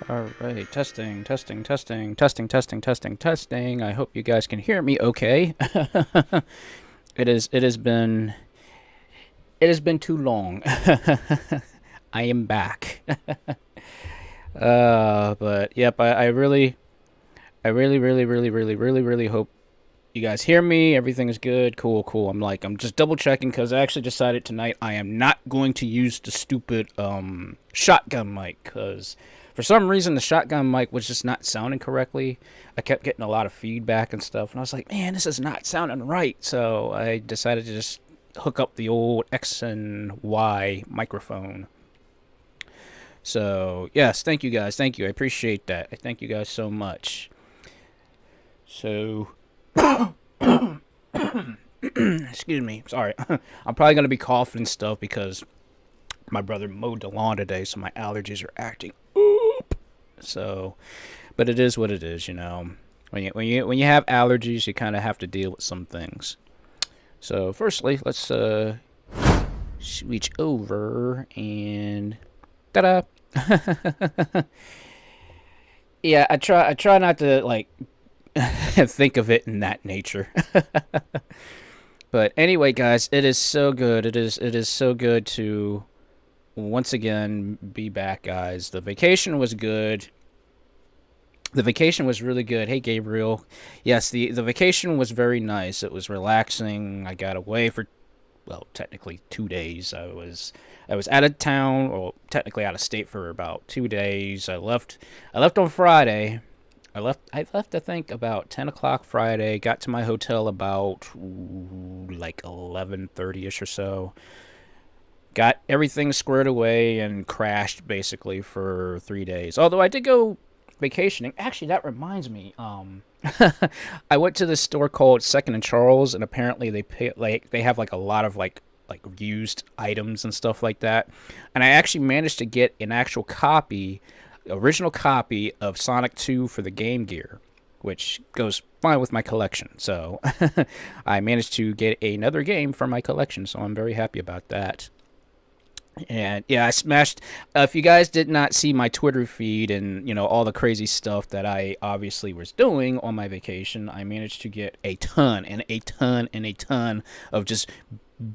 All right, testing. I hope you guys can hear me okay. It has been too long. I am back. But yep, I really hope you guys hear me. Everything is good. Cool. I'm just double checking because I actually decided tonight I am not going to use the stupid shotgun mic because for some reason the shotgun mic was just not sounding correctly. I kept getting a lot of feedback and stuff, and I was like, man, this is not sounding right. So I decided to just hook up the old X and Y microphone. So yes, thank you guys. Thank you. I appreciate that. I thank you guys so much. So excuse me. Sorry. I'm probably going to be coughing and stuff because my brother mowed the lawn today, so my allergies are acting up. So, but it is what it is, you know. When you have allergies, you kind of have to deal with some things. So, firstly, let's switch over and ta-da. Yeah, I try not to like think of it in that nature. But anyway, guys, it is so good. It is so good to once again be back, guys. The vacation was good. The vacation was really good. Hey, Gabriel. Yes, the vacation was very nice. It was relaxing. I got away for well, technically 2 days. I was out of town, or technically out of state for about 2 days. I left on Friday. I think about 10 o'clock Friday. Got to my hotel about like 11:30 ish or so. Got everything squared away and crashed basically for 3 days. Although I did go vacationing. Actually, that reminds me. I went to this store called Second and Charles, and apparently they have like a lot of like used items and stuff like that. And I actually managed to get an actual copy, original copy of Sonic 2 for the Game Gear, which goes fine with my collection. So I managed to get another game for my collection, so I'm very happy about that. And yeah, I smashed. If you guys did not see my Twitter feed and all the crazy stuff that I obviously was doing on my vacation, I managed to get a ton and a ton and a ton of just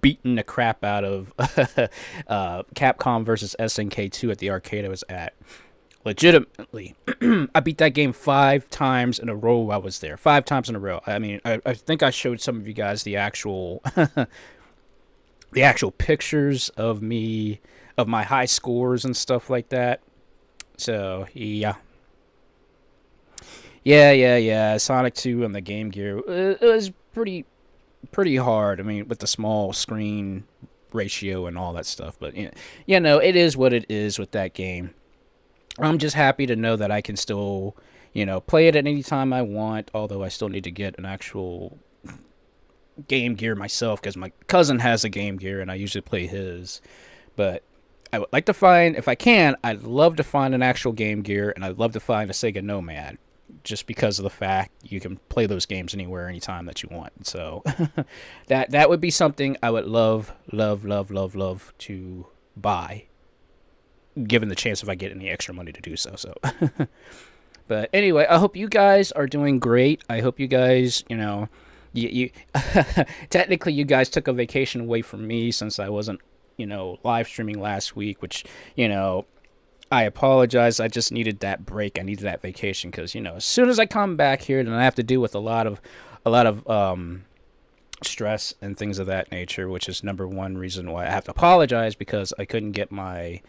beating the crap out of Capcom versus SNK2 at the arcade I was at. Legitimately, I beat that game 5 times in a row while I was there. 5 times in a row. I mean, I think I showed some of you guys the actual the actual pictures of me, of my high scores and stuff like that. So yeah, yeah. Sonic 2 on the Game Gear, it was pretty hard. I mean, with the small screen ratio and all that stuff. But no, it is what it is with that game. I'm just happy to know that I can still, play it at any time I want. Although I still need to get an actual Game Gear myself because my cousin has a Game Gear and I usually play his. But I would like to find, if I can, I'd love to find an actual Game Gear, and I'd love to find a Sega Nomad, just because of the fact you can play those games anywhere, anytime that you want. So that would be something I would love to buy, given the chance if I get any extra money to do so. So, but anyway, I hope you guys are doing great. I hope you guys, you technically you guys took a vacation away from me since I wasn't, live streaming last week, which, I apologize. I just needed that break. I needed that vacation because, as soon as I come back here, then I have to deal with a lot of stress and things of that nature, which is number one reason why I have to apologize, because I couldn't get my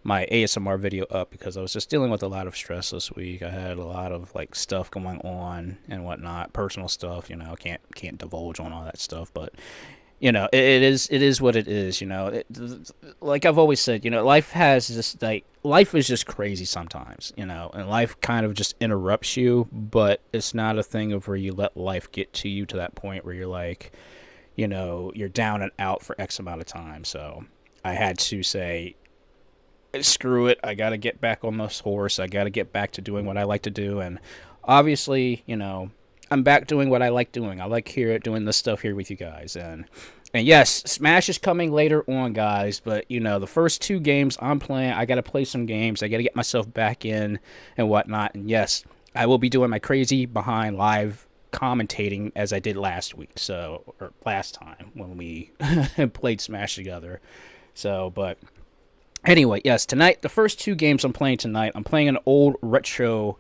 ASMR video up because I was just dealing with a lot of stress this week. I had a lot of like stuff going on and whatnot, personal stuff. Can't divulge on all that stuff, but it is what it is. Like I've always said, life is just crazy sometimes. And life kind of just interrupts you, but it's not a thing of where you let life get to you to that point where you're like, you're down and out for X amount of time. So I had to say, screw it, I gotta get back on this horse. I gotta get back to doing what I like to do. And obviously, I'm back doing what I like doing. I like doing this stuff here with you guys. And And yes, Smash is coming later on, guys. But you know, the first 2 games I'm playing, I gotta play some games. I gotta get myself back in and whatnot. And yes, I will be doing my crazy behind live commentating as I did last week. So, or last time when we played Smash together. So, but anyway, yes, tonight the first 2 games I'm playing tonight. I'm playing an old retro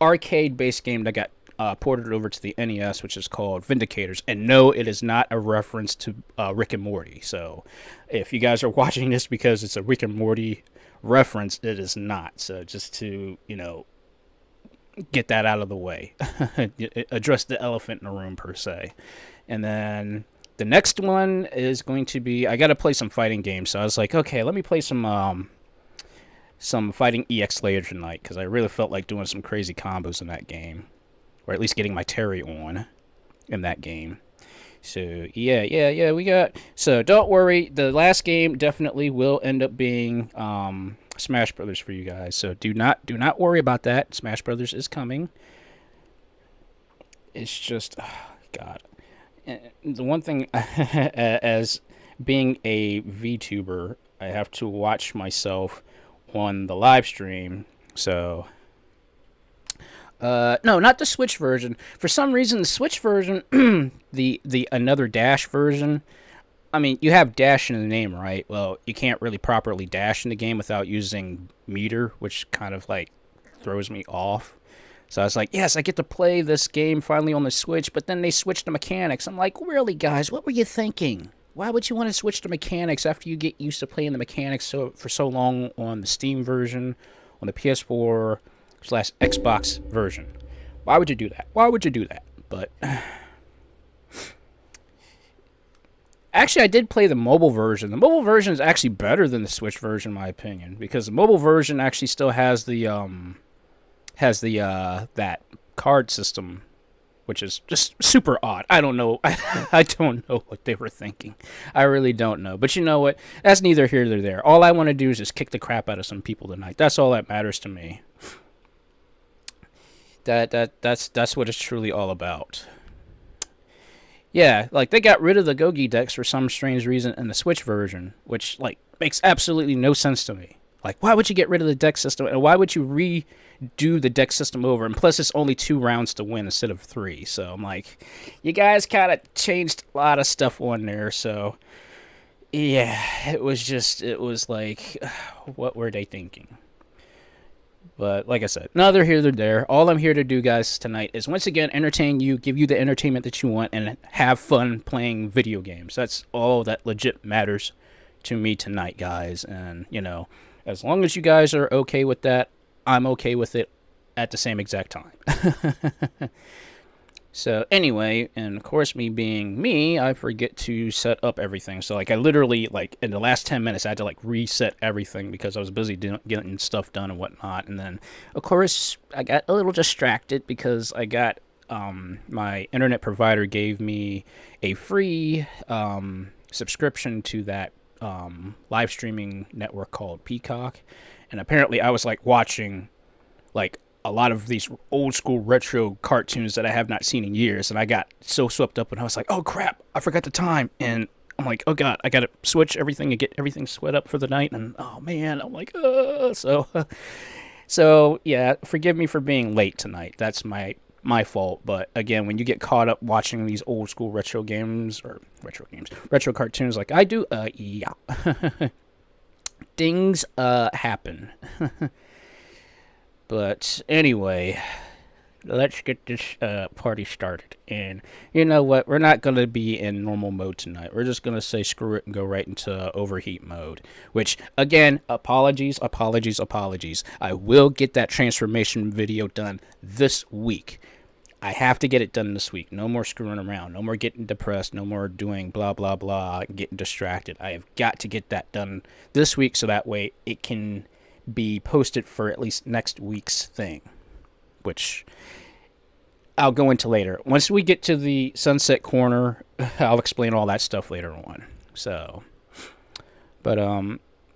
arcade-based game that got ported over to the NES, which is called Vindicators. And no, it is not a reference to Rick and Morty. So if you guys are watching this because it's a Rick and Morty reference, it is not. So just to, you know, get that out of the way. Address the elephant in the room, per se. And then the next one is going to be, I got to play some fighting games. So I was like, okay, let me play some Fighting EX later tonight, because I really felt like doing some crazy combos in that game. Or at least getting my Terry on in that game. So, yeah, we got... So, don't worry, the last game definitely will end up being Smash Brothers for you guys. So, do not worry about that. Smash Brothers is coming. It's just... Oh, God. The one thing, as being a VTuber, I have to watch myself on the live stream. So... no, not the Switch version. For some reason, the Switch version, the another Dash version, I mean, you have Dash in the name, right? Well, you can't really properly dash in the game without using meter, which kind of, like, throws me off. So I was like, yes, I get to play this game finally on the Switch, but then they switched the mechanics. I'm like, really, guys, what were you thinking? Why would you want to switch the mechanics after you get used to playing the mechanics for so long on the Steam version, on the PS4... / Xbox version? Why would you do that? Why would you do that? But actually, I did play the mobile version. The mobile version is actually better than the Switch version, in my opinion, because the mobile version actually still has the that card system, which is just super odd. I don't know. I don't know what they were thinking. I really don't know. But you know what? That's neither here nor there. All I want to do is just kick the crap out of some people tonight. That's all that matters to me. That's what it's truly all about. Yeah, like, they got rid of the Gogi decks for some strange reason in the Switch version, which, like, makes absolutely no sense to me. Like, why would you get rid of the deck system, and why would you redo the deck system over? And plus, it's only 2 rounds to win instead of 3. So I'm like, you guys kind of changed a lot of stuff on there. So yeah, it was like, what were they thinking? But like I said, neither here nor there. All I'm here to do, guys, tonight is once again entertain you, give you the entertainment that you want, and have fun playing video games. That's all that legit matters to me tonight, guys. And, you know, as long as you guys are okay with that, I'm okay with it at the same exact time. So anyway, and of course, me being me, I forget to set up everything. So, like, I literally, like, in the last 10 minutes, I had to, like, reset everything because I was busy getting stuff done and whatnot. And then, of course, I got a little distracted because I got, my internet provider gave me a free subscription to that live streaming network called Peacock. And apparently I was, like, watching, like, a lot of these old school retro cartoons that I have not seen in years, and I got so swept up, and I was like, oh crap, I forgot the time, and I'm like, oh god, I gotta switch everything and get everything sweat up for the night, and oh man, I'm like, so yeah, forgive me for being late tonight. That's my fault. But again, when you get caught up watching these old school retro cartoons like I do, yeah, things happen. But anyway, let's get this party started. And you know what? We're not going to be in normal mode tonight. We're just going to say screw it and go right into overheat mode. Which, again, apologies. I will get that transformation video done this week. I have to get it done this week. No more screwing around. No more getting depressed. No more doing blah, blah, blah, getting distracted. I have got to get that done this week so that way it can be posted for at least next week's thing, which I'll go into later. Once we get to the sunset corner, I'll explain all that stuff later on. So, but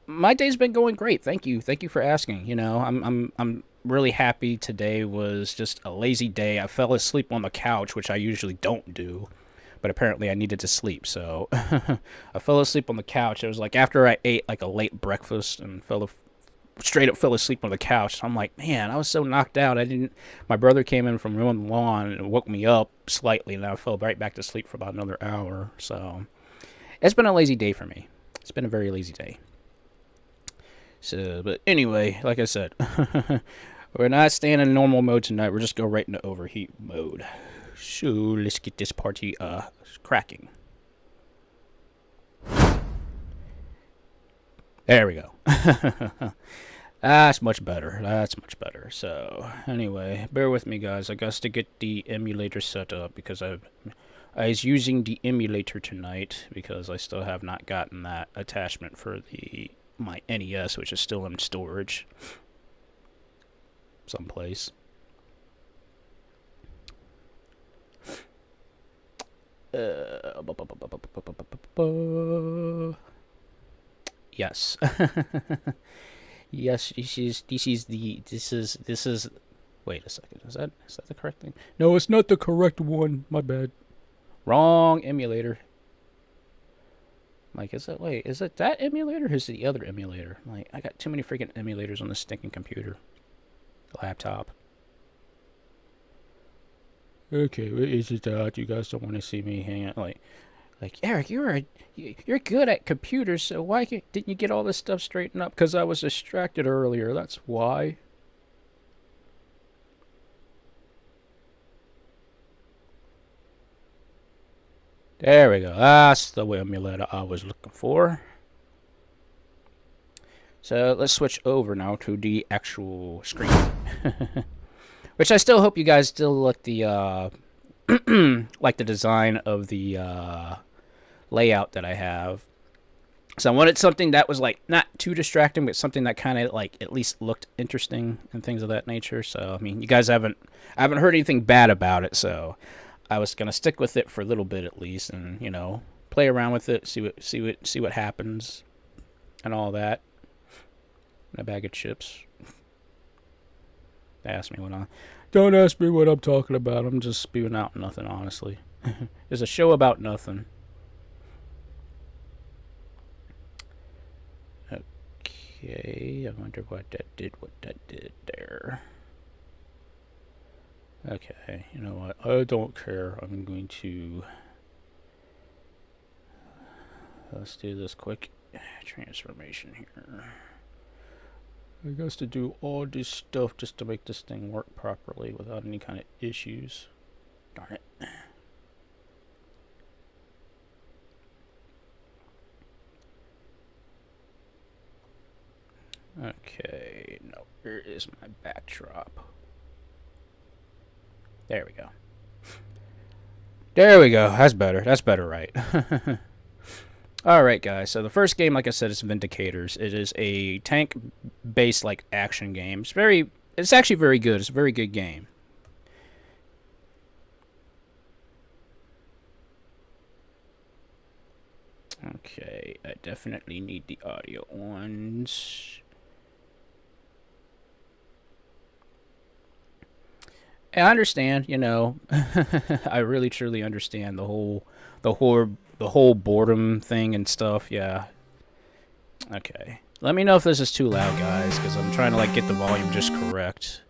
my day's been going great. Thank you for asking. You know, I'm really happy. Today was just a lazy day. I fell asleep on the couch, which I usually don't do, but apparently I needed to sleep, so I fell asleep on the couch. It was like after I ate like a late breakfast and straight up fell asleep on the couch. I'm like, man, I was so knocked out. My brother came in from mowing the lawn and woke me up slightly, and I fell right back to sleep for about another hour. So it's been a lazy day for me. It's been a very lazy day. So, but anyway, like I said, we're not staying in normal mode tonight. We're just going right into overheat mode. So let's get this party cracking. There we go. That's much better. That's much better. So anyway, bear with me, guys. I got to get the emulator set up because I was using the emulator tonight because I still have not gotten that attachment for my NES, which is still in storage someplace. Yes. Yes, this is wait a second. Is that the correct thing? No, it's not the correct one. My bad. Wrong emulator. Like, is it that emulator or is it the other emulator? Like, I got too many freaking emulators on this stinking computer. Laptop. Okay, what is it that you guys don't want to see me hang out? Like Eric, you're good at computers, so why didn't you get all this stuff straightened up? Because I was distracted earlier, that's why. There we go. That's the emulator I was looking for. So let's switch over now to the actual screen. Which I still hope you guys still like the like the design of the layout that I have. So I wanted something that was like not too distracting, but something that kind of like at least looked interesting and things of that nature. So I mean, you guys I haven't heard anything bad about it, so I was gonna stick with it for a little bit at least, and you know, play around with it, see what happens, and all that. And a bag of chips. Don't ask me what I'm talking about. I'm just spewing out nothing, honestly. It's a show about nothing. Okay, I wonder what that did there. Okay, you know what? I don't care. I'm going to... Let's do this quick transformation here. I guess to do all this stuff just to make this thing work properly without any kind of issues. Darn it. Okay, no, where is my backdrop? There we go. There we go. That's better. That's better, right? Alright, guys. So the first game, like I said, is Vindicators. It is a tank-based, like, action game. It's actually very good. It's a very good game. Okay, I definitely need the audio on. I understand, you know. I really truly understand the whole boredom thing and stuff. Yeah. Okay. Let me know if this is too loud, guys, because I'm trying to like get the volume just correct.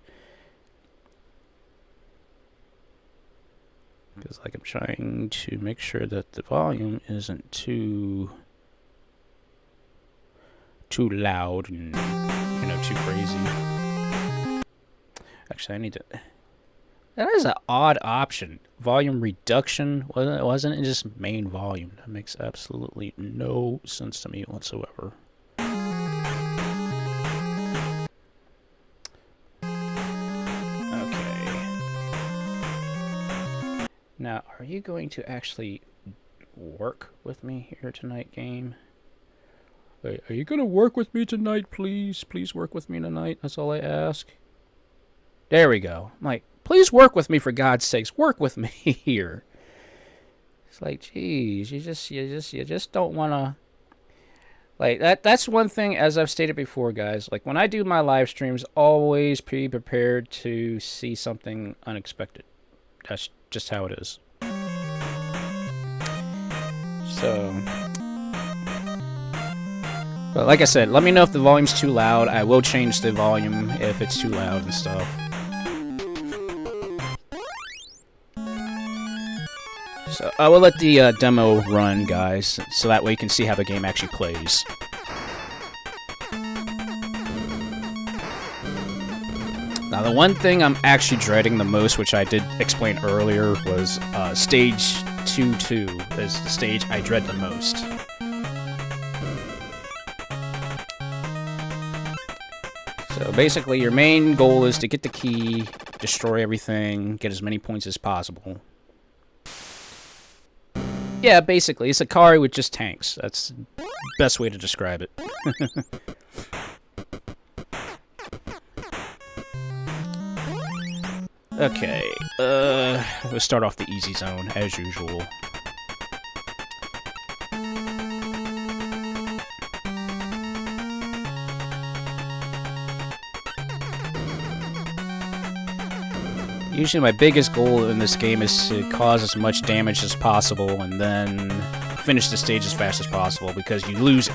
Because like I'm trying to make sure that the volume isn't too loud and you know too crazy. Actually, I need to. That is an odd option. Volume reduction, wasn't it? Just main volume. That makes absolutely no sense to me whatsoever. Okay. Now, are you going to actually work with me here tonight, game? Wait, are you going to work with me tonight, please? Please work with me tonight. That's all I ask. There we go. I'm like, please work with me, for God's sakes. Work with me here. It's like, geez, you just don't want to. Like that's one thing, as I've stated before, guys. Like when I do my live streams, always be prepared to see something unexpected. That's just how it is. So, but like I said, let me know if the volume's too loud. I will change the volume if it's too loud and stuff. So I will let the demo run, guys, so that way you can see how the game actually plays. Now, the one thing I'm actually dreading the most, which I did explain earlier, was Stage 2-2 is the stage I dread the most. So basically, your main goal is to get the key, destroy everything, get as many points as possible. Yeah, basically, it's a car with just tanks. That's the best way to describe it. Okay, we'll start off the easy zone, as usual. Usually my biggest goal in this game is to cause as much damage as possible and then finish the stage as fast as possible, because you lose...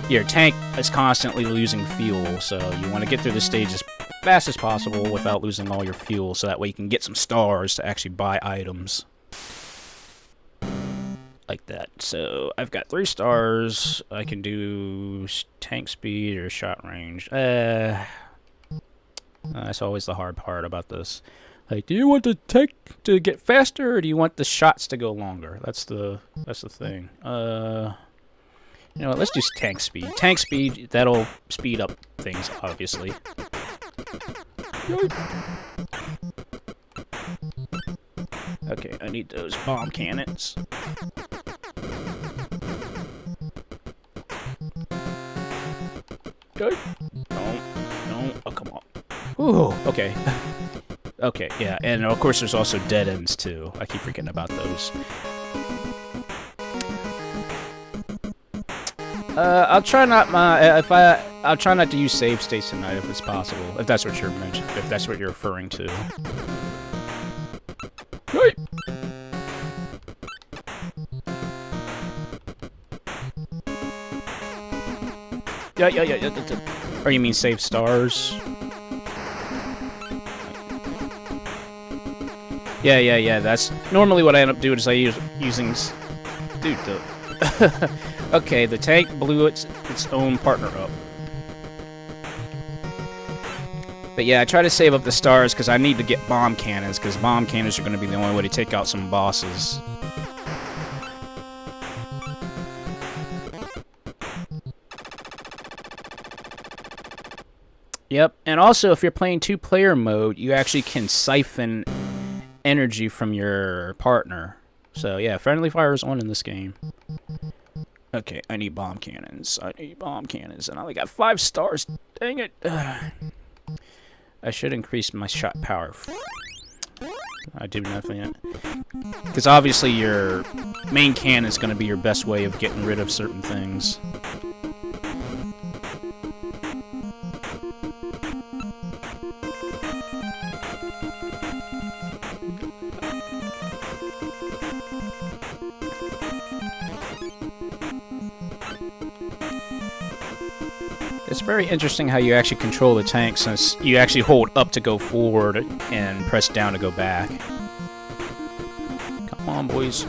Your tank is constantly losing fuel, so you want to get through the stage as fast as possible without losing all your fuel, so that way you can get some stars to actually buy items. Like that. So, I've got 3 stars. I can do tank speed or shot range. That's always the hard part about this. Like, do you want the tank to get faster, or do you want the shots to go longer? That's the thing. You know what, let's do tank speed. Tank speed, that'll speed up things, obviously. Okay, I need those bomb cannons. No, oh, come on. Ooh, okay. Okay, yeah, and of course there's also dead ends, too. I keep forgetting about those. I'll try not I'll try not to use save states tonight if it's possible. If that's what you're mentioning, if that's what you're referring to. Hey! Yeah. Or you mean save stars? Yeah. That's normally what I end up doing. Is I using, dude. Okay, the tank blew its own partner up. But yeah, I try to save up the stars because I need to get bomb cannons, because bomb cannons are going to be the only way to take out some bosses. Yep, and also if you're playing 2-player mode, you actually can siphon energy from your partner. So yeah, friendly fire is on in this game. Okay, I need bomb cannons. And I only got 5 stars. Dang it. I should increase my shot power. I do nothing yet. Because obviously your main cannon is going to be your best way of getting rid of certain things. It's very interesting how you actually control the tank, since you actually hold up to go forward and press down to go back. Come on, boys.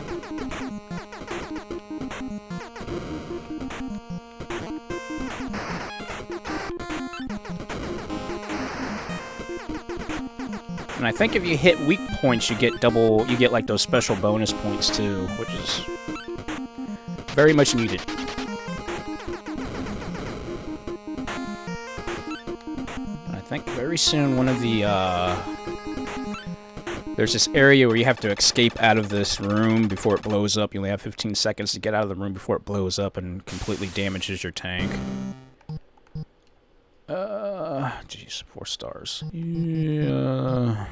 And I think if you hit weak points, you get like those special bonus points too, which is very much needed. I think very soon one of the, there's this area where you have to escape out of this room before it blows up. You only have 15 seconds to get out of the room before it blows up and completely damages your tank. Jeez, 4 stars. Yeah.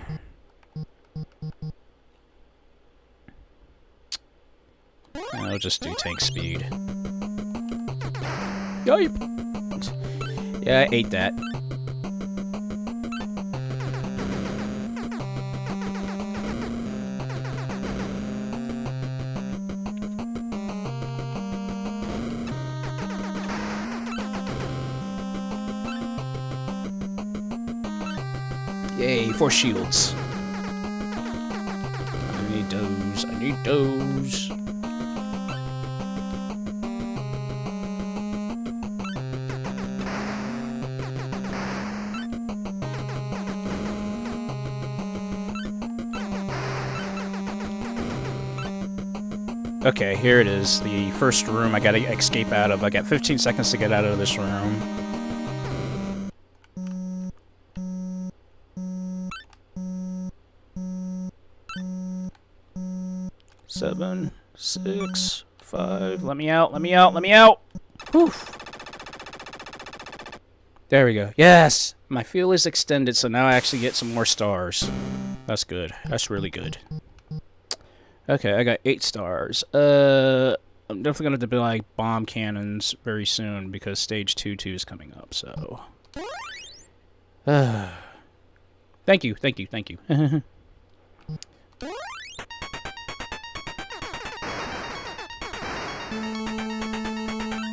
I'll just do tank speed. Yipe! Yeah, I ate that. Yay, 4 shields. I need those. I need those. Okay, here it is. The first room I gotta escape out of. I got 15 seconds to get out of this room. Seven, 6, 5. Let me out, let me out, let me out! Whew. There we go. Yes! My fuel is extended, so now I actually get some more stars. That's good. That's really good. Okay, I got 8 stars. I'm definitely gonna have to be like bomb cannons very soon because stage 2 is coming up, so. Thank you, thank you, thank you.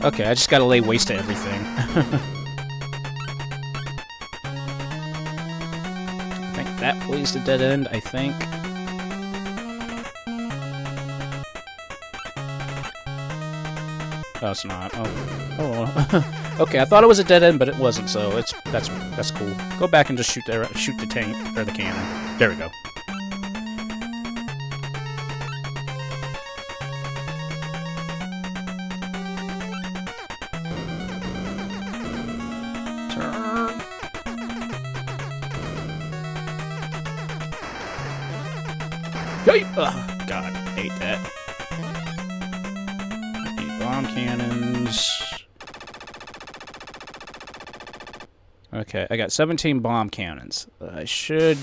Okay, I just gotta lay waste to everything. I think that was the dead end, I think. Oh, it's not. Oh. Okay, I thought it was a dead end, but it wasn't. So that's cool. Go back and just shoot the tank or the cannon. There we go. Turn. Yay! Oh, God, I hate that. Bomb cannons. Okay, I got 17 bomb cannons. I should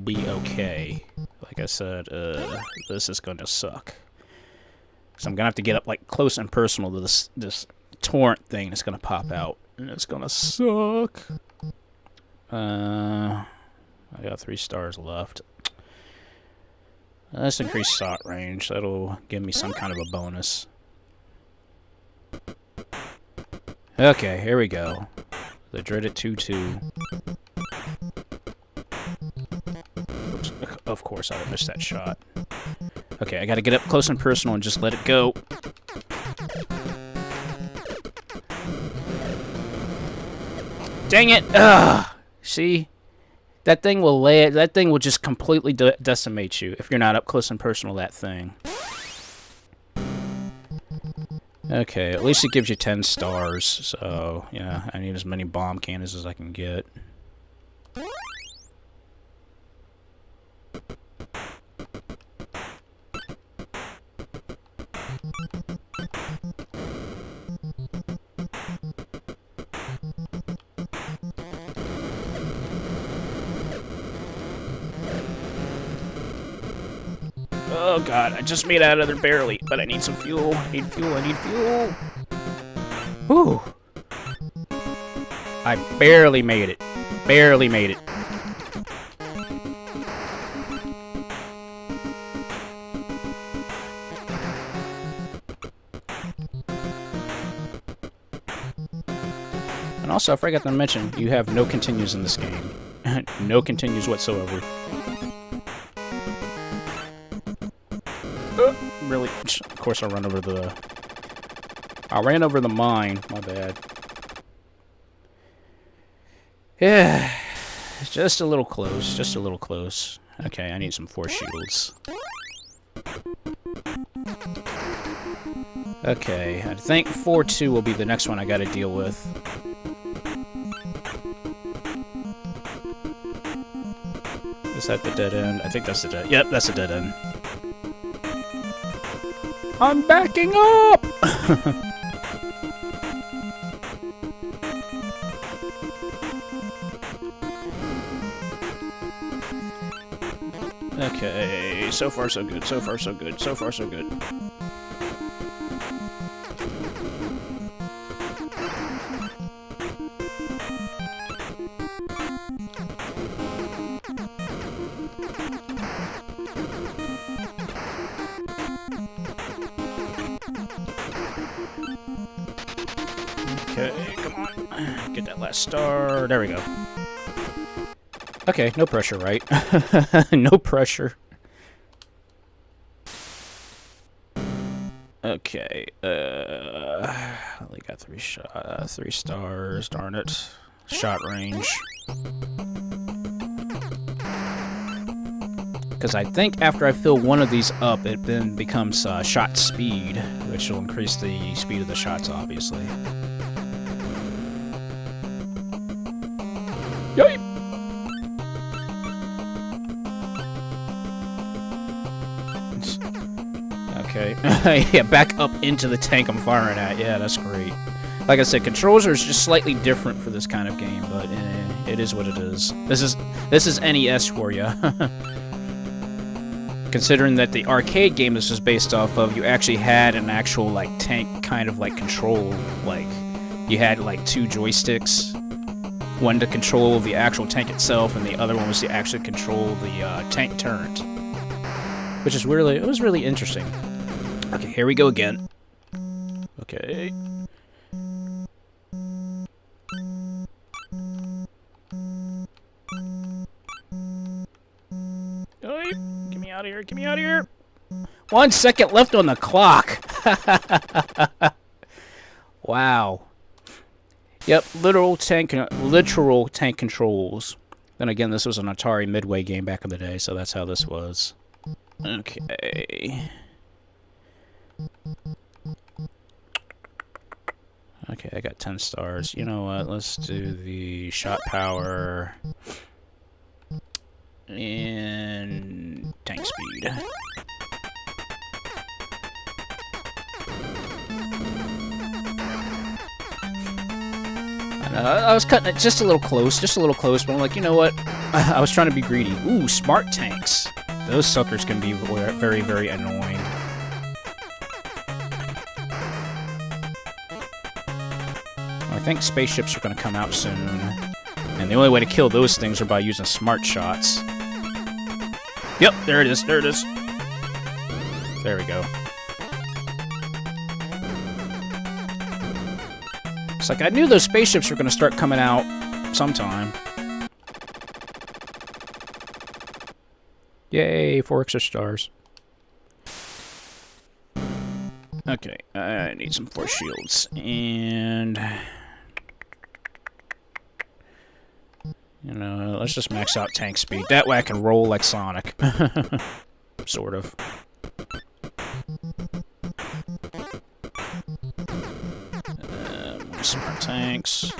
be okay. Like I said, this is going to suck. So I'm going to have to get up like close and personal to this torrent thing that's going to pop out. And it's going to suck. I got 3 stars left. Let's increase shot range. That'll give me some kind of a bonus. Okay, here we go. The dreaded 2-2. Oops, of course, I missed that shot. Okay, I gotta get up close and personal and just let it go. Dang it! Ugh! See? That thing will just completely decimate you if you're not up close and personal that thing. Okay, at least it gives you 10 stars, so, yeah, I need as many bomb cannons as I can get. Oh god, I just made it out of there barely, but I need some fuel. I need fuel, I need fuel. Whew. I barely made it. Barely made it. And also, I forgot to mention, you have no continues in this game. No continues whatsoever. Really? Of course, I ran over the mine. My bad. Yeah, just a little close. Just a little close. Okay, I need some force shields. Okay, I think 4-2 will be the next one I got to deal with. Is that the dead end? I think that's the dead. Yep, that's the dead end. I'm backing up! Okay, so far so good, so far so good, so far so good. Okay, come on. Get that last star. There we go. Okay, no pressure, right? No pressure. Okay, only got 3 stars, darn it. Shot range. Because I think after I fill one of these up, it then becomes shot speed, which will increase the speed of the shots, obviously. Yay! Okay. Yeah, back up into the tank I'm firing at. Yeah, that's great. Like I said, controls are just slightly different for this kind of game, but it is what it is. This is NES for you. Considering that the arcade game this is based off of, you actually had an actual like tank kind of like control. Like you had like 2 joysticks, one to control the actual tank itself, and the other one was to actually control the tank turret, which is really interesting. Okay, here we go again. Okay. Oh, get me out of here! Get me out of here! 1 second left on the clock. Wow. Yep, literal tank controls. Then again, this was an Atari Midway game back in the day, so that's how this was. Okay. Okay, I got 10 stars. You know what? Let's do the shot power and tank speed. I was cutting it just a little close, but I'm like, you know what? I was trying to be greedy. Ooh, smart tanks. Those suckers can be very, very annoying. I think spaceships are going to come out soon, and the only way to kill those things are by using smart shots. Yep, there it is, there it is. There we go. It's like I knew those spaceships were going to start coming out sometime. Yay, 4 extra stars. Okay, I need some force shields, and you know, let's just max out tank speed. That way I can roll like Sonic. Sort of. More smart tanks.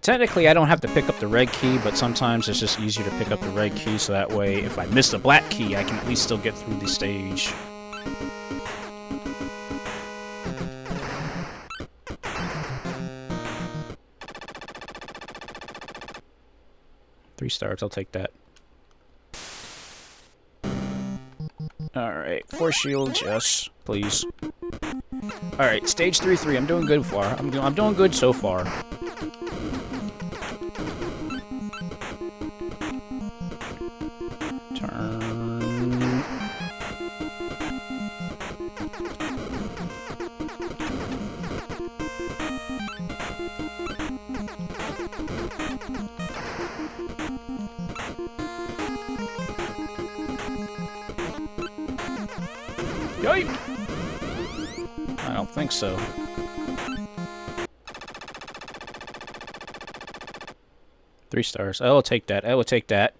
Technically, I don't have to pick up the red key, but sometimes it's just easier to pick up the red key, so that way, if I miss the black key, I can at least still get through the stage. Three stars, I'll take that. Alright, 4 shields, yes, please. Alright, stage 3-3, I'm doing good far. I'm doing good so far. Yoip! I don't think so. Three stars. I will take that. I will take that.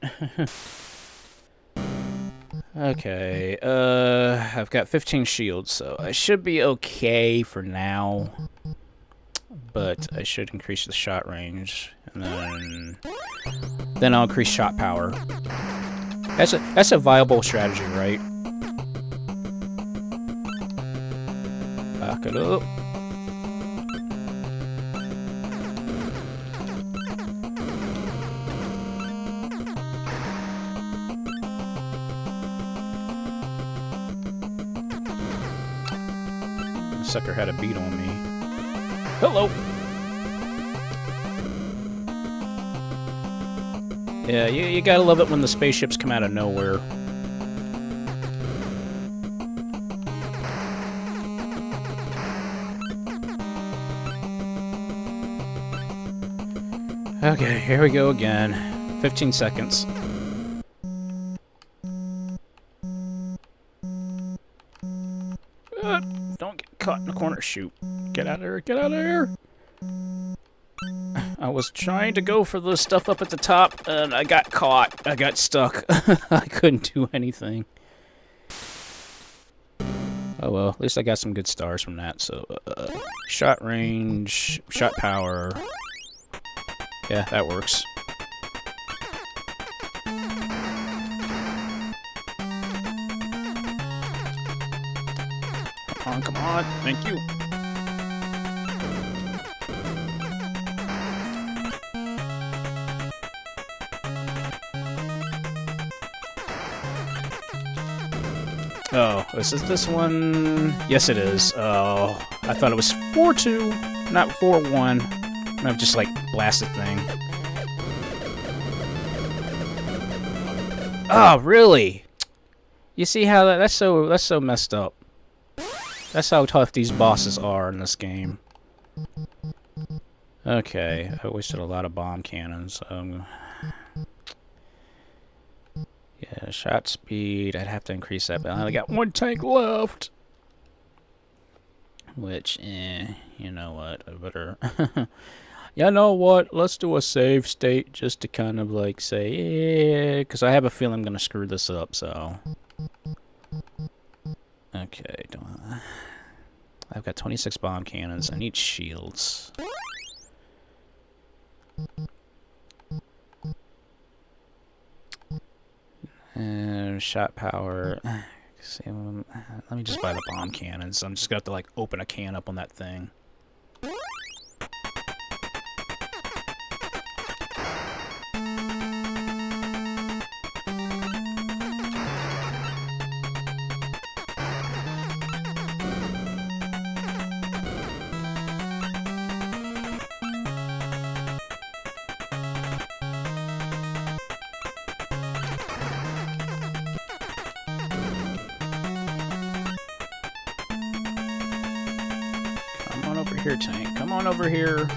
Okay, I've got 15 shields, so I should be okay for now. But I should increase the shot range, and then I'll increase shot power. That's a viable strategy, right? Back it up. Sucker had a beat on me. Hello! Yeah, you gotta love it when the spaceships come out of nowhere. Okay, here we go again. 15 seconds. Don't get caught in the corner. Shoot. Get out of there. Get out of there. I was trying to go for the stuff up at the top, and I got caught. I got stuck. I couldn't do anything. Oh well, at least I got some good stars from that. So, shot range, shot power. Yeah, that works. Come on. Thank you. Oh, is this one? Yes, it is. Oh, I thought it was 4-2, not 4-1. I've just like blasted thing. Oh, really? You see how that's so messed up. That's how tough these bosses are in this game. Okay, I wasted a lot of bomb cannons. Yeah, shot speed, I'd have to increase that, but I only got one tank left. Which, you know what, I better... You know what, let's do a save state just to kind of like say, yeah, because I have a feeling I'm going to screw this up, so... Okay, I've got 26 bomb cannons, I need shields. Shot power. See, let me just buy the bomb cannons. I'm just gonna have to like open a can up on that thing. Here, tank. Come on over here.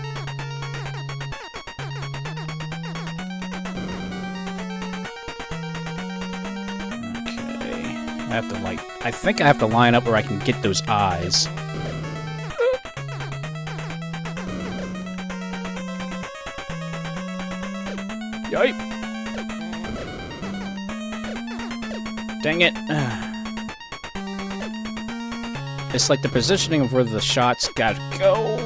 Okay. I have to like... I think I have to line up where I can get those eyes. Yipe! Dang it. It's like the positioning of where the shots gotta go.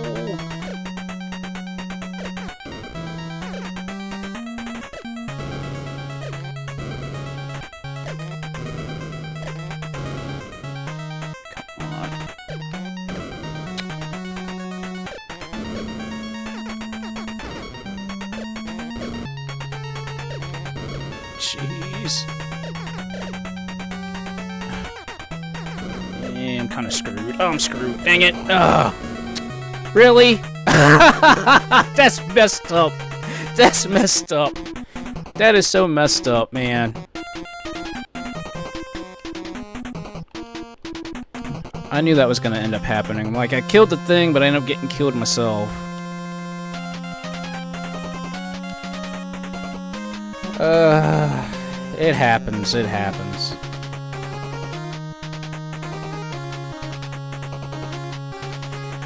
Come on. Jeez. I'm kind of screwed. Oh, I'm screwed. Dang it. Ugh. Really? That's messed up. That's messed up. That is so messed up, man. I knew that was going to end up happening. Like, I killed the thing, but I ended up getting killed myself. It happens. It happens.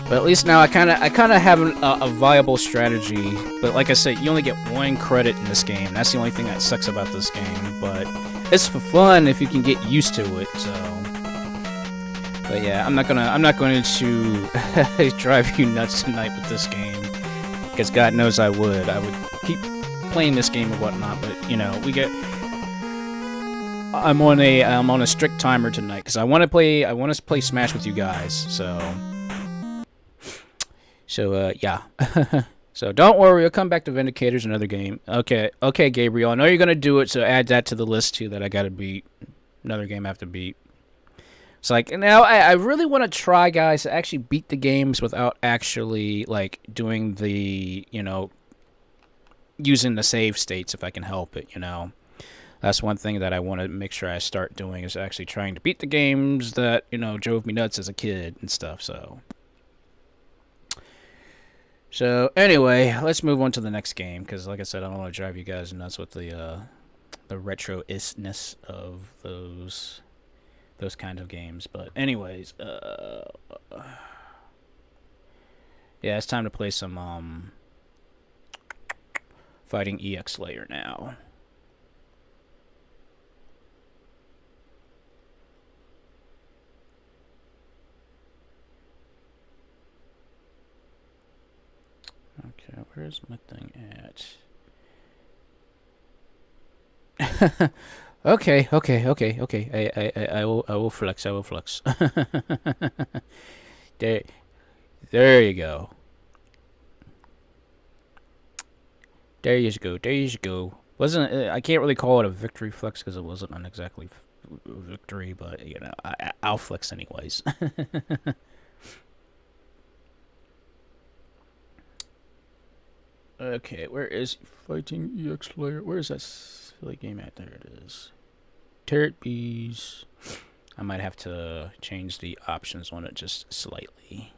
But at least now I kind of have a viable strategy. But like I said, you only get 1 credit in this game. That's the only thing that sucks about this game. But it's for fun if you can get used to it. So, but yeah, I'm not going to drive you nuts tonight with this game, because God knows I would keep playing this game and whatnot. But you know, I'm on a strict timer tonight because I want to play Smash with you guys. So yeah. So don't worry, we'll come back to Vindicators, another game. Okay, Gabriel, I know you're gonna do it, so add that to the list too that I gotta beat. Another game I have to beat. It's like, now I really want to try, guys, to actually beat the games without actually like doing the, you know, using the save states if I can help it, you know. That's one thing that I want to make sure I start doing, is actually trying to beat the games that, you know, drove me nuts as a kid and stuff, so. So anyway, let's move on to the next game because, like I said, I don't want to drive you guys nuts with the retro-ishness of those kind of games. But anyways, yeah, it's time to play some Fighting EX Layer now. Okay, where's my thing at? Okay. I will flex. There you go. There you go. Wasn't I can't really call it a victory flex because it wasn't an exactly victory, but you know, I'll flex anyways. Okay, where is Fighting EX Layer? Where is that silly game at? There it is. Turret Bees. I might have to change the options on it just slightly.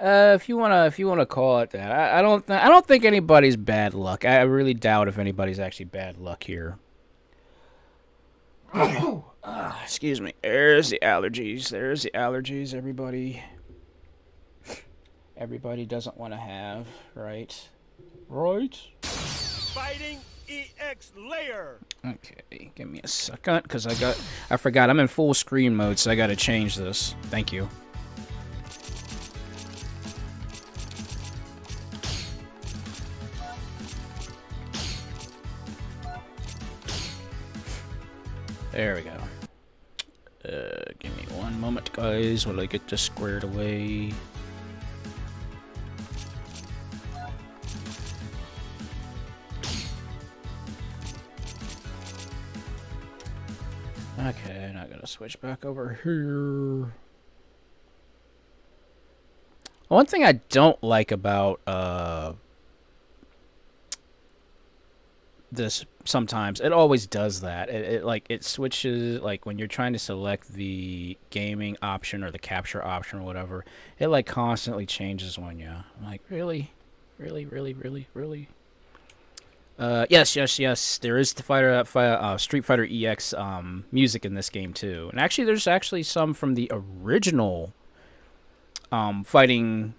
If you wanna call it that, I don't think anybody's bad luck. I really doubt if anybody's actually bad luck here. Excuse me. There's the allergies. Everybody doesn't want to have, right? Fighting EX Layer. Okay, give me a second, because I forgot, I'm in full screen mode, so I gotta change this. Thank you. There we go. Give me one moment, guys, while I get this squared away. Okay, now I gotta switch back over here. One thing I don't like about this, sometimes it always does that. It switches, like when you're trying to select the gaming option or the capture option or whatever, it like constantly changes on you. I'm like, really? Yes. There is the Street Fighter EX music in this game too, and actually, there's actually some from the original Fighting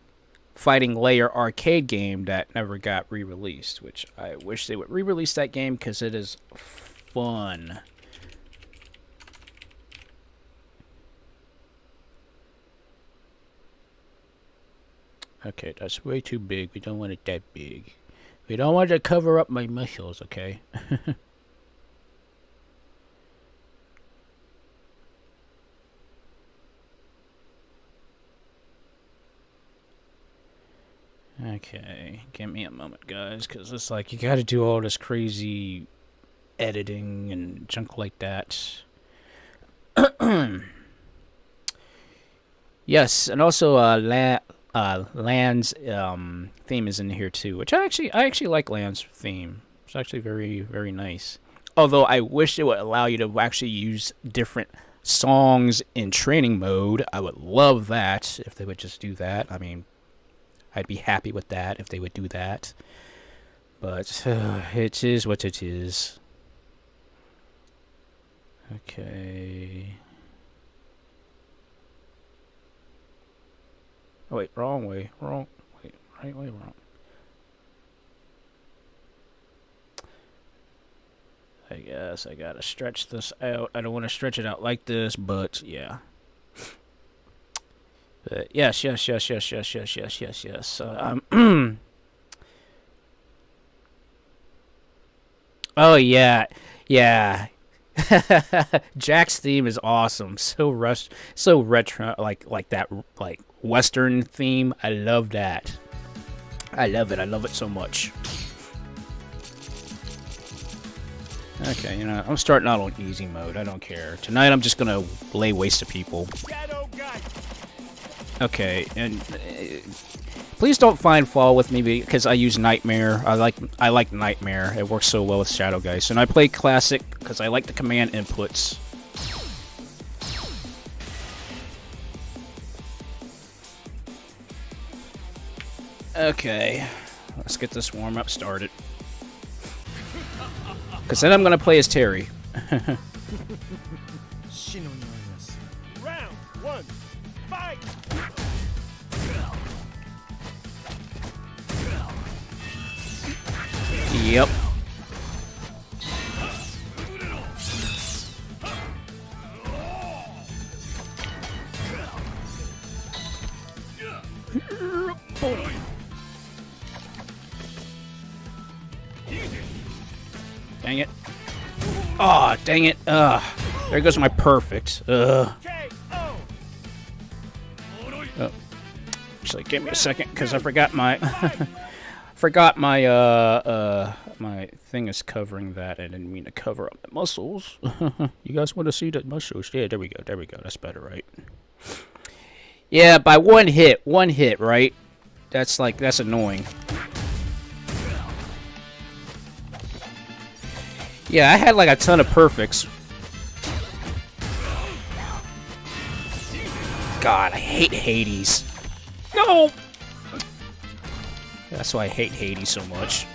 Layer arcade game that never got re-released. Which I wish they would re-release that game because it is fun. Okay, that's way too big. We don't want it that big. We don't want to cover up my muscles, okay? Okay, give me a moment, guys, because it's like you gotta do all this crazy editing and junk like that. Yes, and also Land's theme is in here too, which I actually like Land's theme. It's actually very, very nice. Although I wish it would allow you to actually use different songs in training mode. I would love that if they would just do that. I mean, I'd be happy with that if they would do that. But it is what it is. Okay. Oh, wait, wrong way. Wrong. Wait, right way, wrong. I guess I gotta stretch this out. I don't want to stretch it out like this, but yeah. But yes. Oh yeah. Jack's theme is awesome. So retro, like that, like Western theme. I love that. I love it so much. Okay, you know, I'm starting out on easy mode. I don't care. Tonight I'm just gonna lay waste to people. Okay, and Please don't find fault with me because I use Nightmare. I like Nightmare. It works so well with Shadow Geist. And I play Classic because I like the command inputs. Okay, let's get this warm-up started. Because then I'm going to play as Terry. Round 1, fight! Yep. Dang it. Aw, oh, dang it. There goes my perfect. Oh. Actually, give me a second, because I forgot my... my thing is covering that. I didn't mean to cover up the muscles. You guys want to see the muscles? Yeah, there we go. There we go. That's better, right? Yeah, by one hit, right? That's annoying. Yeah, I had like a ton of perfects. God, I hate Hades. No! That's why I hate Hades so much.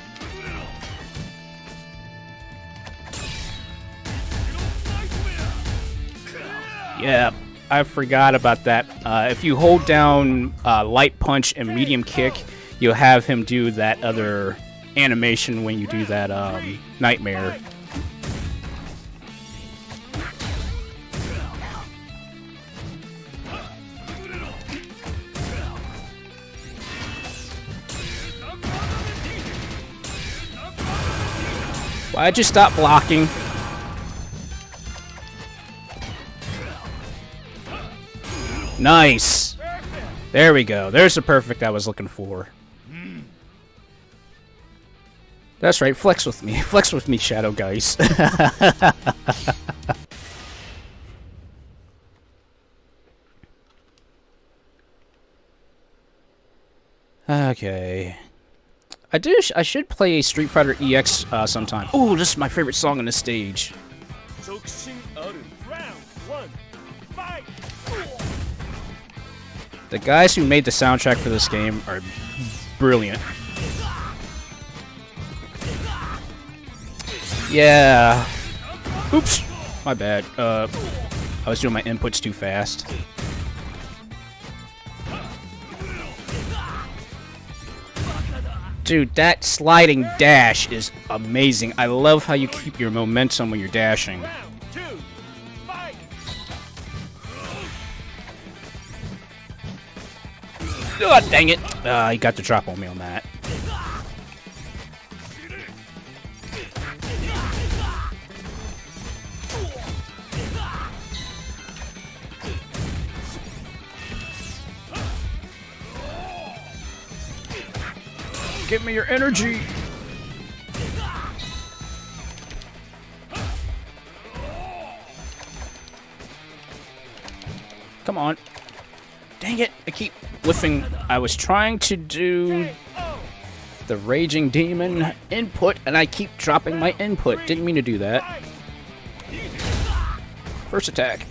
Yeah, I forgot about that. If you hold down light punch and medium kick, you'll have him do that other animation when you do that nightmare. Why'd you stop blocking? Nice! There we go. There's the perfect I was looking for. That's right, flex with me. Flex with me, Shadow Geist. Okay. I should play Street Fighter EX sometime. Ooh, this is my favorite song on the stage. Round 1, fight! The guys who made the soundtrack for this game are brilliant. Yeah. Oops. My bad. I was doing my inputs too fast. Dude, that sliding dash is amazing. I love how you keep your momentum when you're dashing. Round 2, fight! Oh, dang it. He got the drop on me on that. Give me your energy. Come on. Dang it. I keep whiffing. I was trying to do the Raging Demon input, and I keep dropping my input. Didn't mean to do that. First attack.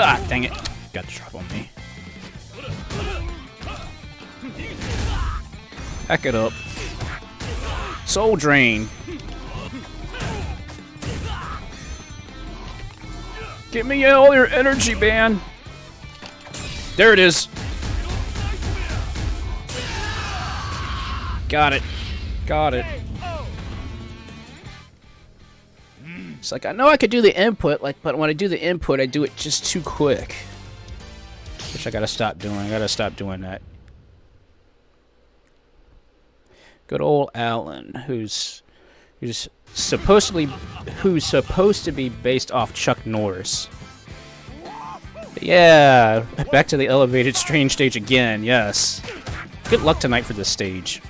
Ah, dang it. Got the drop on me. Back it up. Soul Drain. Give me all your energy, man. There it is. Got it. Got it. It's like, I know I could do the input, but when I do the input, I do it just too quick. Which I gotta stop doing. I gotta stop doing that. Good old Alan, who's supposed to be based off Chuck Norris. Yeah, back to the elevated strange stage again. Yes. Good luck tonight for this stage.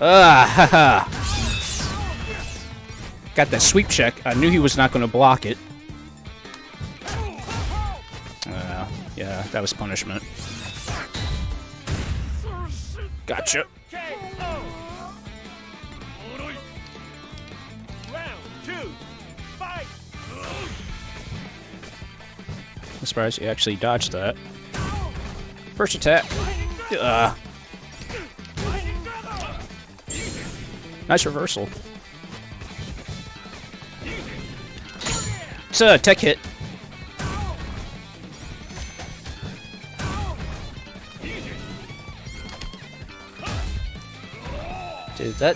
Haha. Got that sweep check. I knew he was not going to block it. Yeah, that was punishment. Gotcha. Round 2. Fight. I'm surprised you actually dodged that. First attack. Nice reversal. It's a tech hit. Dude, that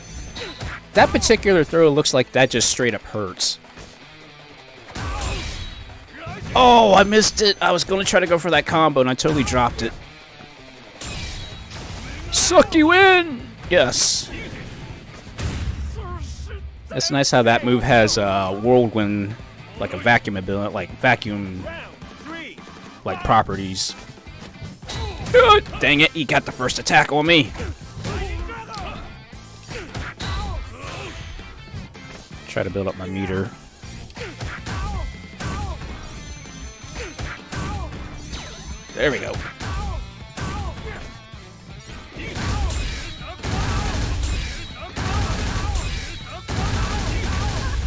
particular throw looks like that just straight up hurts. Oh, I missed it. I was going to try to go for that combo and I totally dropped it. Suck you in! Yes. It's nice how that move has whirlwind, like a vacuum ability, like vacuum, like properties. Dang it, he got the first attack on me. Try to build up my meter. There we go.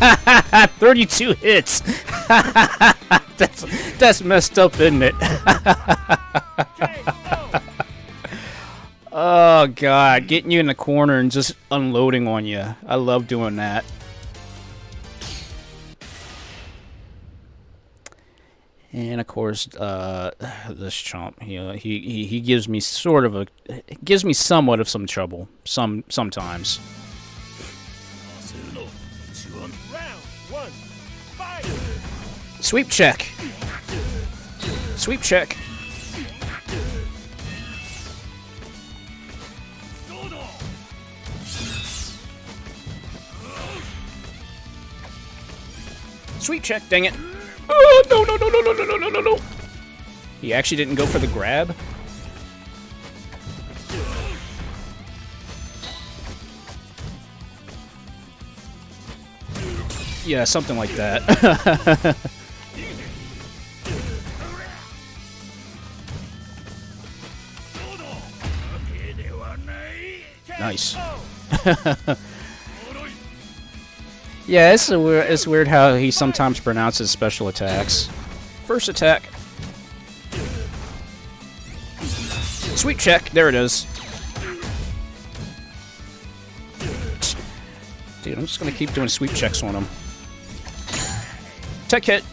Ha 32 hits. That's messed up, isn't it? Oh god, getting you in the corner and just unloading on you. I love doing that. And of course, this chump, he gives me somewhat of some trouble, sometimes. Round 1. Fight. Sweep check. Sweep check. Sweep check, dang it. Oh, no, no, no, no, no, no, no, no, no. He actually didn't go for the grab. Yeah, something like that. Nice. Yeah, it's weird how he sometimes pronounces special attacks. First attack. Sweep check. There it is. Dude, I'm just gonna keep doing sweep checks on him. Tech hit.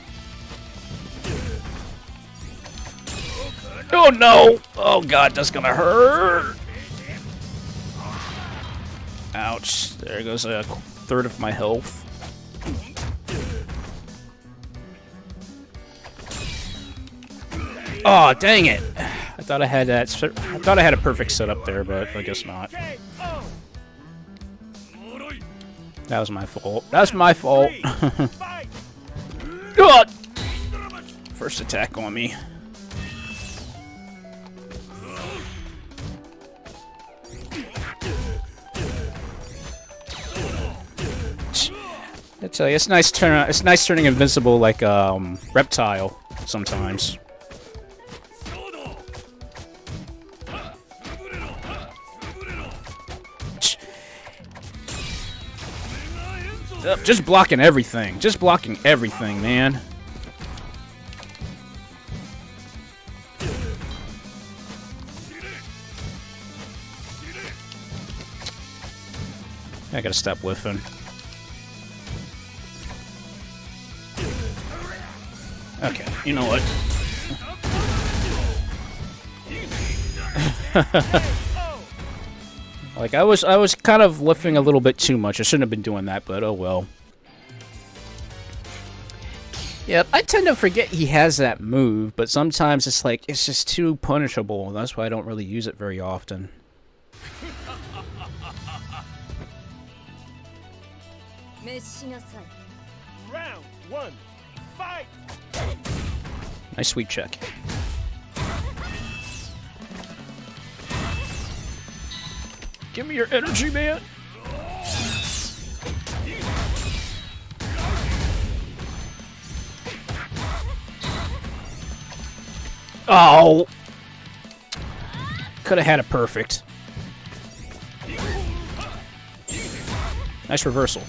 Oh no! Oh god, that's gonna hurt. Ouch. There goes a third of my health. Oh, dang it! I thought I had that. I thought I had a perfect setup there, but I guess not. That was my fault. That's my fault. God! First attack on me. I tell you, it's nice turning invincible like reptile sometimes. Just blocking everything. Just blocking everything, man. I gotta stop whiffing. Okay, you know what? Like I was kind of lifting a little bit too much. I shouldn't have been doing that, but oh well. Yeah, I tend to forget he has that move, but sometimes it's like it's just too punishable. That's why I don't really use it very often. Round 1. Fight. Nice sweep check. Give me your energy, man. Oh! Could have had a perfect. Nice reversal.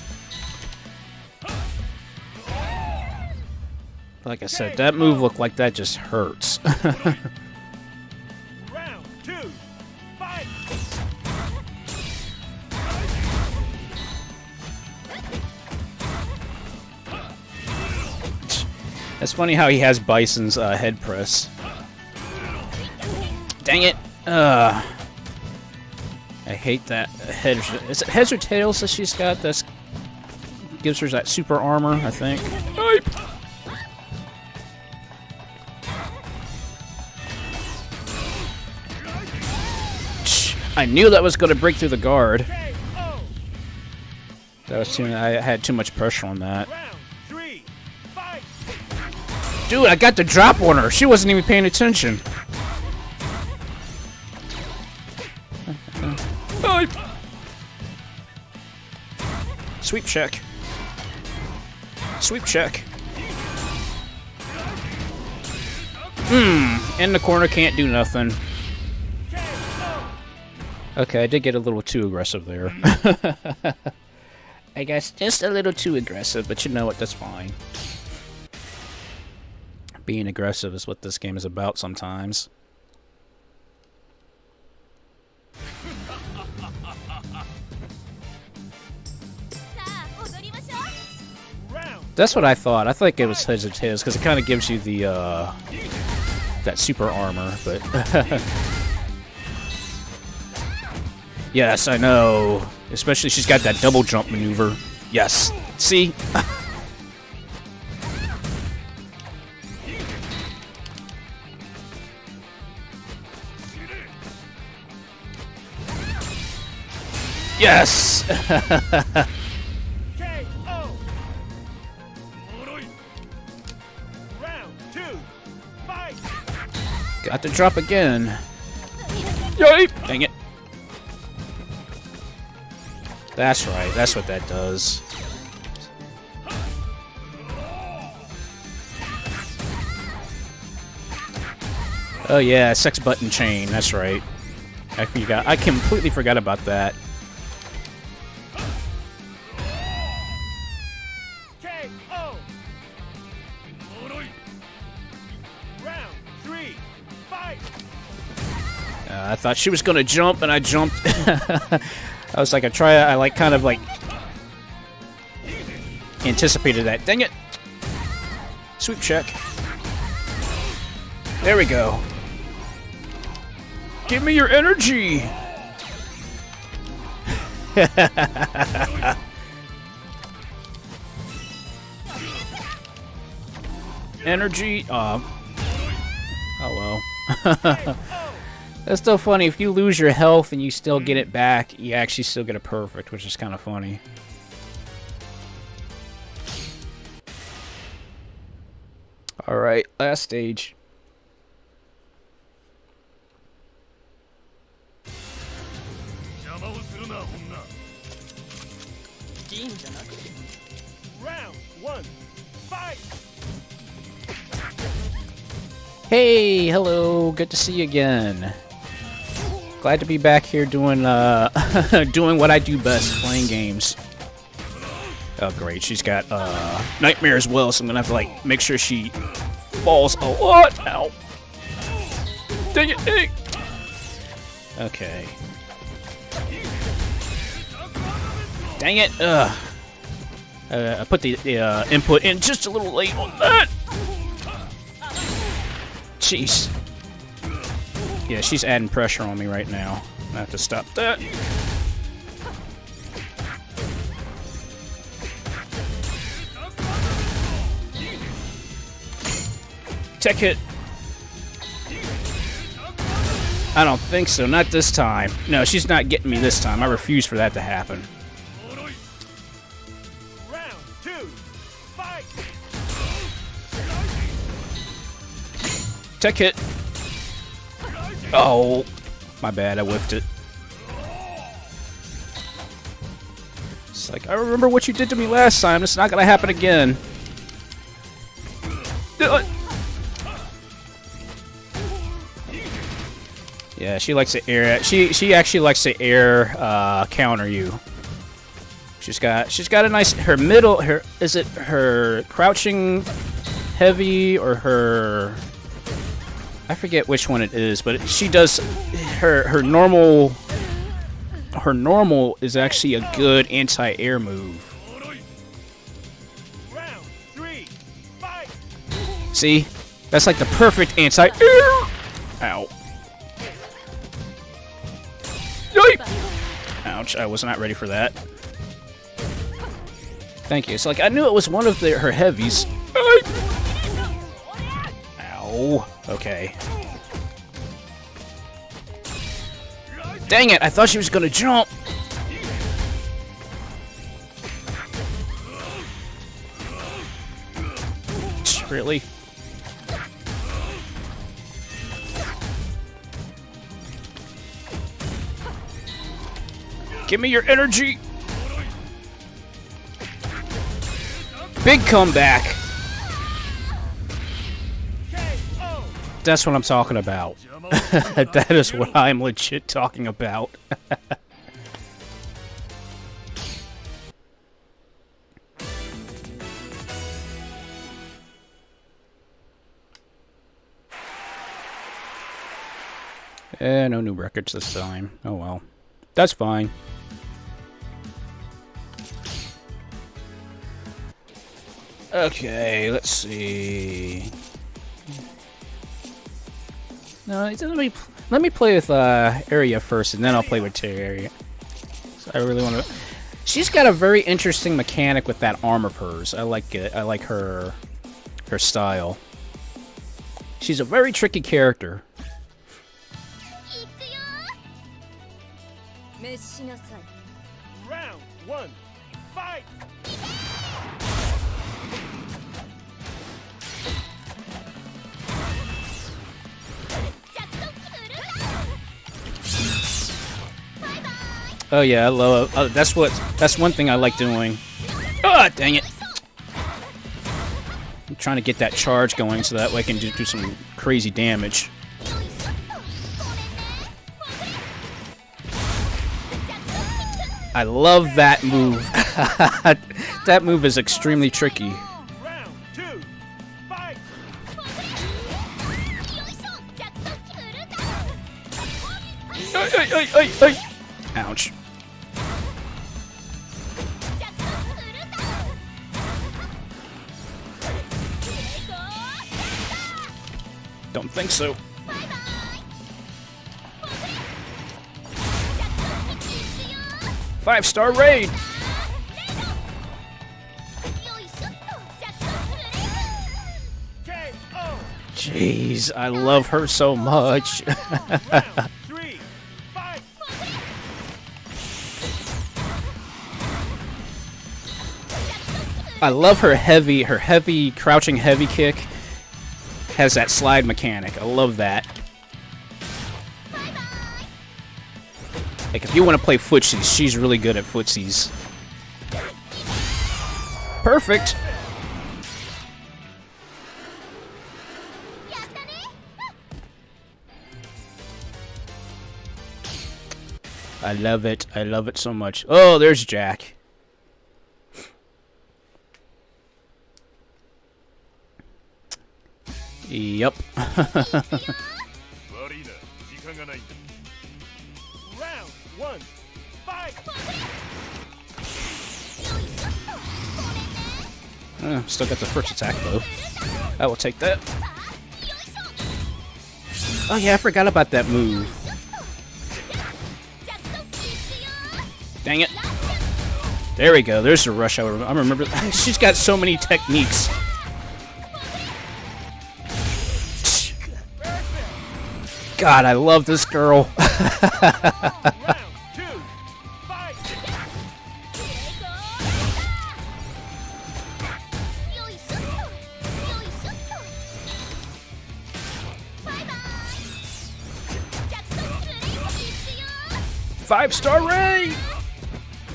Like I said, that move looked like that just hurts. Round 2, fight! It's funny how he has Bison's head press. Dang it! I hate that head. Is it heads or tails that she's got? That gives her that super armor, I think. I knew that was going to break through the guard. That was too. I had too much pressure on that. Round 3, fight! Dude, I got the drop on her. She wasn't even paying attention. Sweep check. Sweep check. In the corner, can't do nothing. Okay, I did get a little too aggressive there. I guess just a little too aggressive, but you know what, that's fine. Being aggressive is what this game is about sometimes. That's what I thought. I think it was heads or tails, because it kind of gives you the, that super armor, but... Yes, I know. Especially she's got that double jump maneuver. Yes. See? Yes! Round 2, fight! Got to drop again. Yay! Dang it. That's right, that's what that does. Oh yeah, sex button chain, that's right. I completely forgot about that. KO! Round 3, fight! I thought she was gonna jump, and I jumped. I was like, I like kind of like anticipated that. Dang it! Sweep check. There we go. Give me your energy. Energy. Oh well. That's still funny. If you lose your health and you still get it back, you actually still get a perfect, which is kind of funny. Alright, last stage. Round 1, fight! Hey, hello. Good to see you again. Glad to be back here doing doing what I do best, playing games. Oh great, she's got nightmare as well, so I'm gonna have to like make sure she falls a lot. Ow. Dang it, dang. Okay. Dang it, I put the input in just a little late on that. Jeez. Yeah, she's adding pressure on me right now. I have to stop that. Tech hit. I don't think so. Not this time. No, she's not getting me this time. I refuse for that to happen. Round 2, fight! Tech hit. Oh, my bad. I whiffed it. It's like, I remember what you did to me last time. It's not going to happen again. Yeah, she likes to air. She actually likes to air counter you. She's got a nice her middle. Is it her crouching heavy or her? I forget which one it is, but she does her normal. Her normal is actually a good anti-air move. Round 3, fight! See, that's like the perfect anti-air. Ow. Ouch, I was not ready for that. Thank you. So, like, I knew it was one of her heavies. Ow. Okay. Dang it, I thought she was gonna jump. Really? Give me your energy! Big comeback! That's what I'm talking about. That is what I'm legit talking about. No new records this time. Oh well. That's fine. Okay, let's see. No, let me play with Area first, and then I'll play with Terraria. So I really want to. She's got a very interesting mechanic with that arm of hers. I like it. I like her style. She's a very tricky character. Round 1, fight! Oh yeah, I love. That's one thing I like doing. Ah, dang it! I'm trying to get that charge going so that way I can do some crazy damage. I love that move. That move is extremely tricky. Round 2, fight! Ay. Ouch. Don't think so. Five-star raid! Jeez, I love her so much. Round 3, fight! I love her heavy crouching heavy kick has that slide mechanic. I love that. Like, if you want to play footsies, she's really good at footsies. Perfect! I love it. I love it so much. Oh, there's Jack. Yup. Round 1, fight! Still got the first attack, though. I will take that. Oh, yeah, I forgot about that move. Dang it. There we go. There's the rush. I remember. She's got so many techniques. God, I love this girl. Round 2, fight! 5-star raid!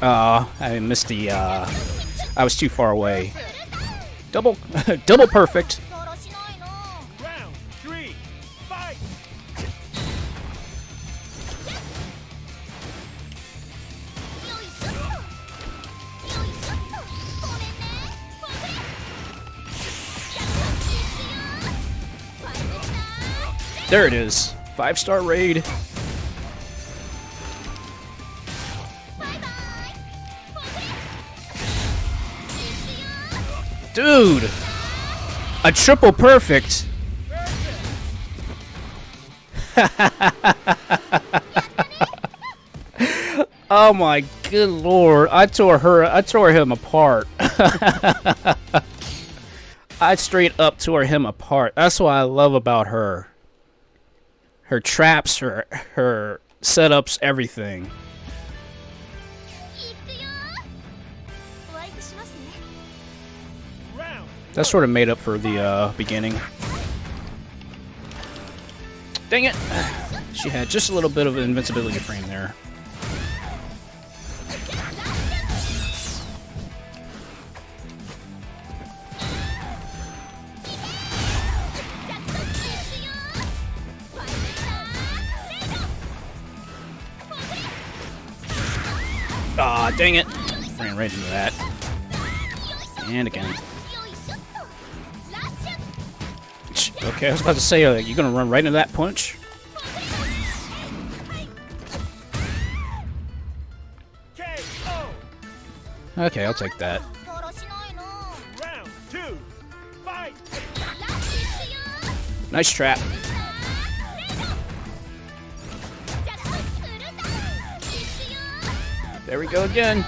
I missed the, I was too far away. Double perfect. Round 3, fight! There it is. 5-star raid. Dude! A triple perfect! Oh my good lord. I tore him apart. I straight up tore him apart. That's what I love about her. Her traps, her setups, everything. That sort of made up for the beginning. Dang it! She had just a little bit of an invincibility frame there. Ah, dang it! Ran right into that. And again. Okay, I was about to say, you gonna run right into that punch? Okay, I'll take that. Round 2, fight! Nice trap. There we go again.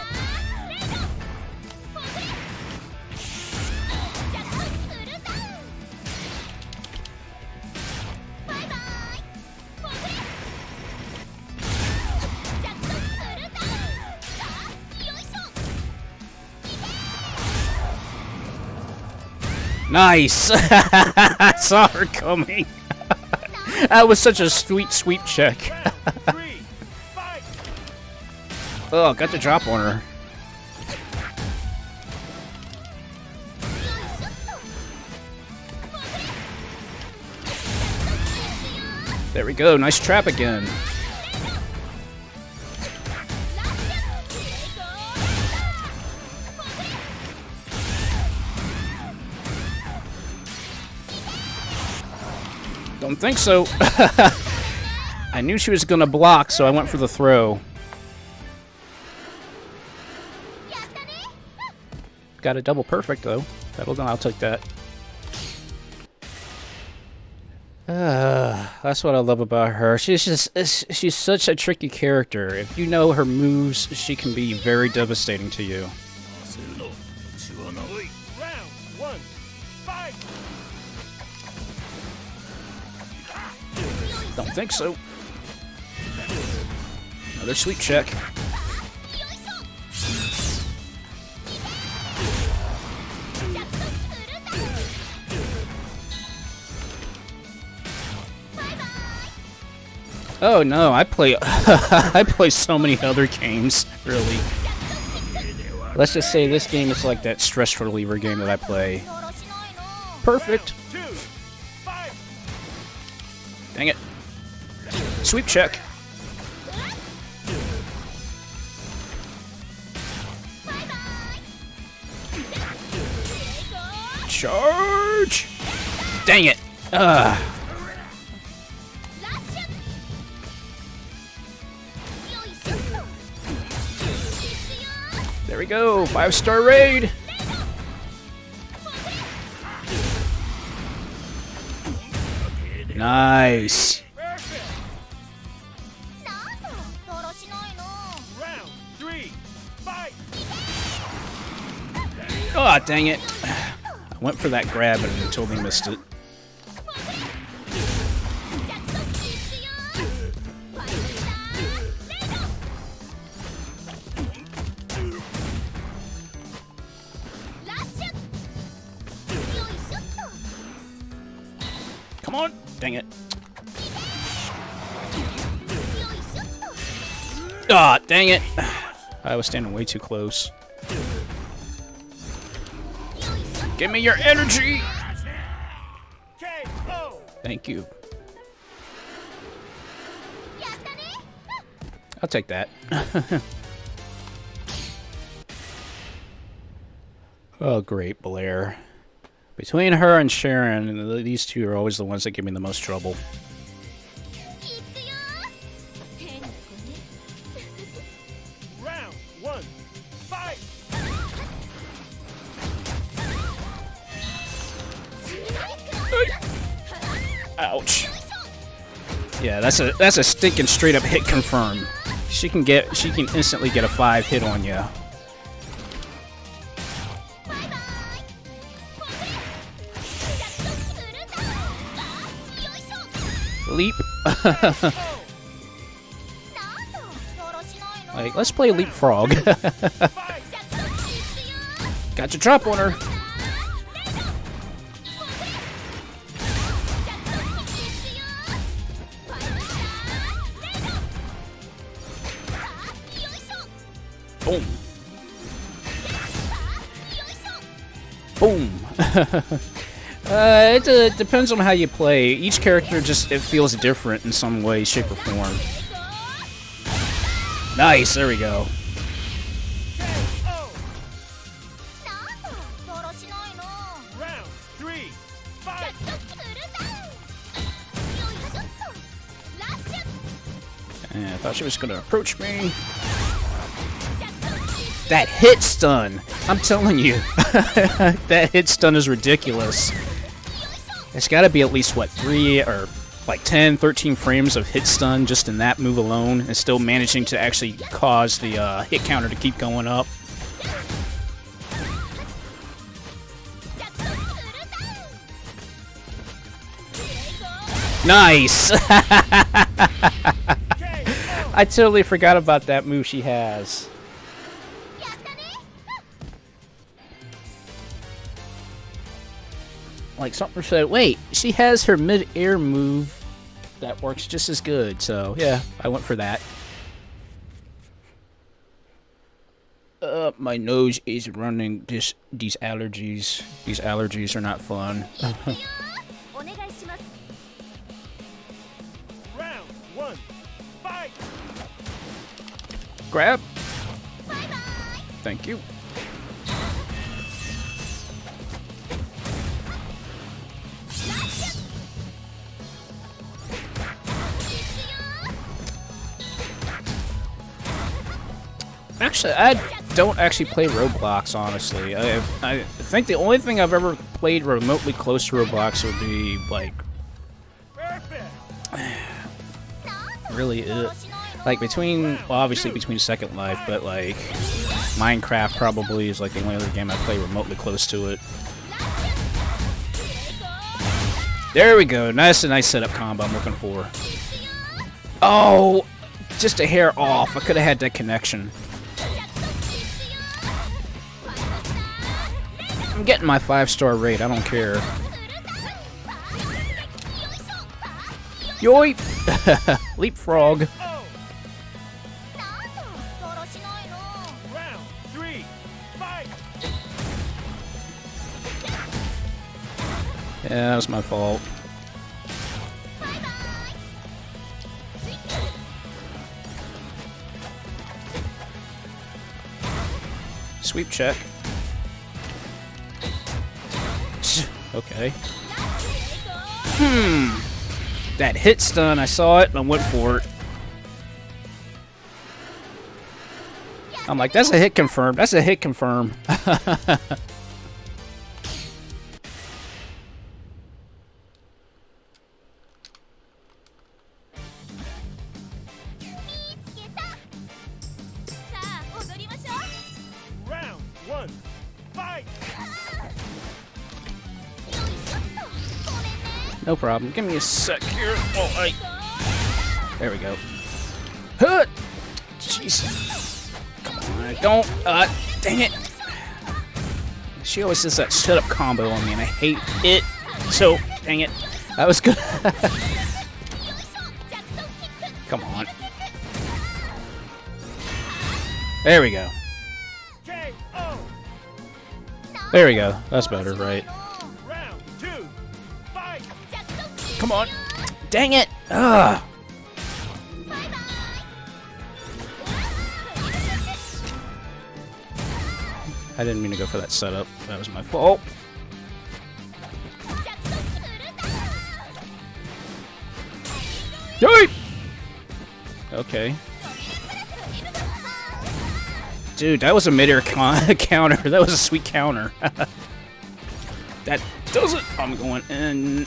Nice! I saw her coming. That was such a sweet sweep check. Round 3, fight! Oh, got the drop on her. There we go. Nice trap again. Don't think so. I knew she was gonna block, so I went for the throw. Got a double perfect though. I'll take that. That's what I love about her. She's such a tricky character. If you know her moves, she can be very devastating to you. Round 1, fight! Don't think so. Another sweep check. Oh no, I play I play so many other games, really. Let's just say this game is like that stress reliever game that I play. Perfect. 2, fight! Dang it. Sweep check. Charge! Dang it. There we go. 5-star raid. Nice. Round 3, fight! Oh, dang it. I went for that grab and I totally missed it. Come on. Dang it. Ah, dang it. I was standing way too close. Give me your energy. KO! Thank you. I'll take that. Oh, great, Blair. Between her and Sharon, these two are always the ones that give me the most trouble. Ouch. Yeah, that's a stinking straight up hit confirm. She can instantly get a 5 hit on you. Leap. Like, let's play leapfrog. Got your drop on her. Boom. Boom. It depends on how you play. Each character it feels different in some way, shape, or form. Nice, there we go. Round 3, fight! I thought she was gonna approach me. That hit stun! I'm telling you, that hit stun is ridiculous. It's gotta be at least, what, 3 or like 10, 13 frames of hit stun just in that move alone, and still managing to actually cause the hit counter to keep going up. Nice! I totally forgot about that move she has. Like, something said, wait, she has her mid-air move that works just as good, so yeah, I went for that. My nose is running. These allergies. These allergies are not fun. Round 1, fight! Grab. Thank you. Actually, I don't actually play Roblox, honestly. I think the only thing I've ever played remotely close to Roblox would be, like, really it. Like, well, obviously between Second Life, but, like, Minecraft probably is, like, the only other game I play remotely close to it. There we go. That's a nice setup combo I'm looking for. Oh! Just a hair off. I could have had that connection. I'm getting my 5-star rate, I don't care. Yoip! Leapfrog. Round 3, fight! Yeah, that was my fault. Sweep check. Okay. That hit stun, I saw it and I went for it. I'm like, that's a hit confirm. That's a hit confirm. Round 1, fight! No problem. Give me a sec here. Oh, there we go. Huh! Jeez. Come on. Don't. Dang it. She always does that setup combo on me, and I hate it. So, dang it. That was good. Come on. There we go. There we go. That's better, right? Round 2, fight! Come on. Dang it. Ugh. I didn't mean to go for that setup. That was my fault. Yoip! Okay. Dude, that was a mid-air counter. That was a sweet counter. That does it. I'm going in.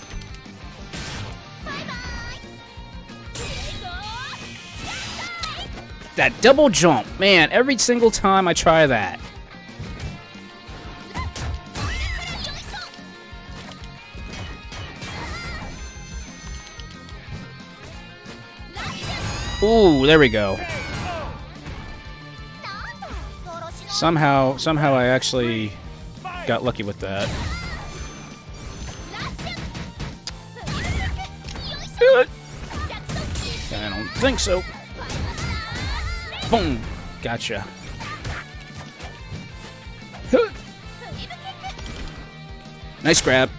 That double jump. Man, every single time I try that. Ooh, there we go. Somehow I actually got lucky with that. I don't think so. Boom. Gotcha. Nice grab.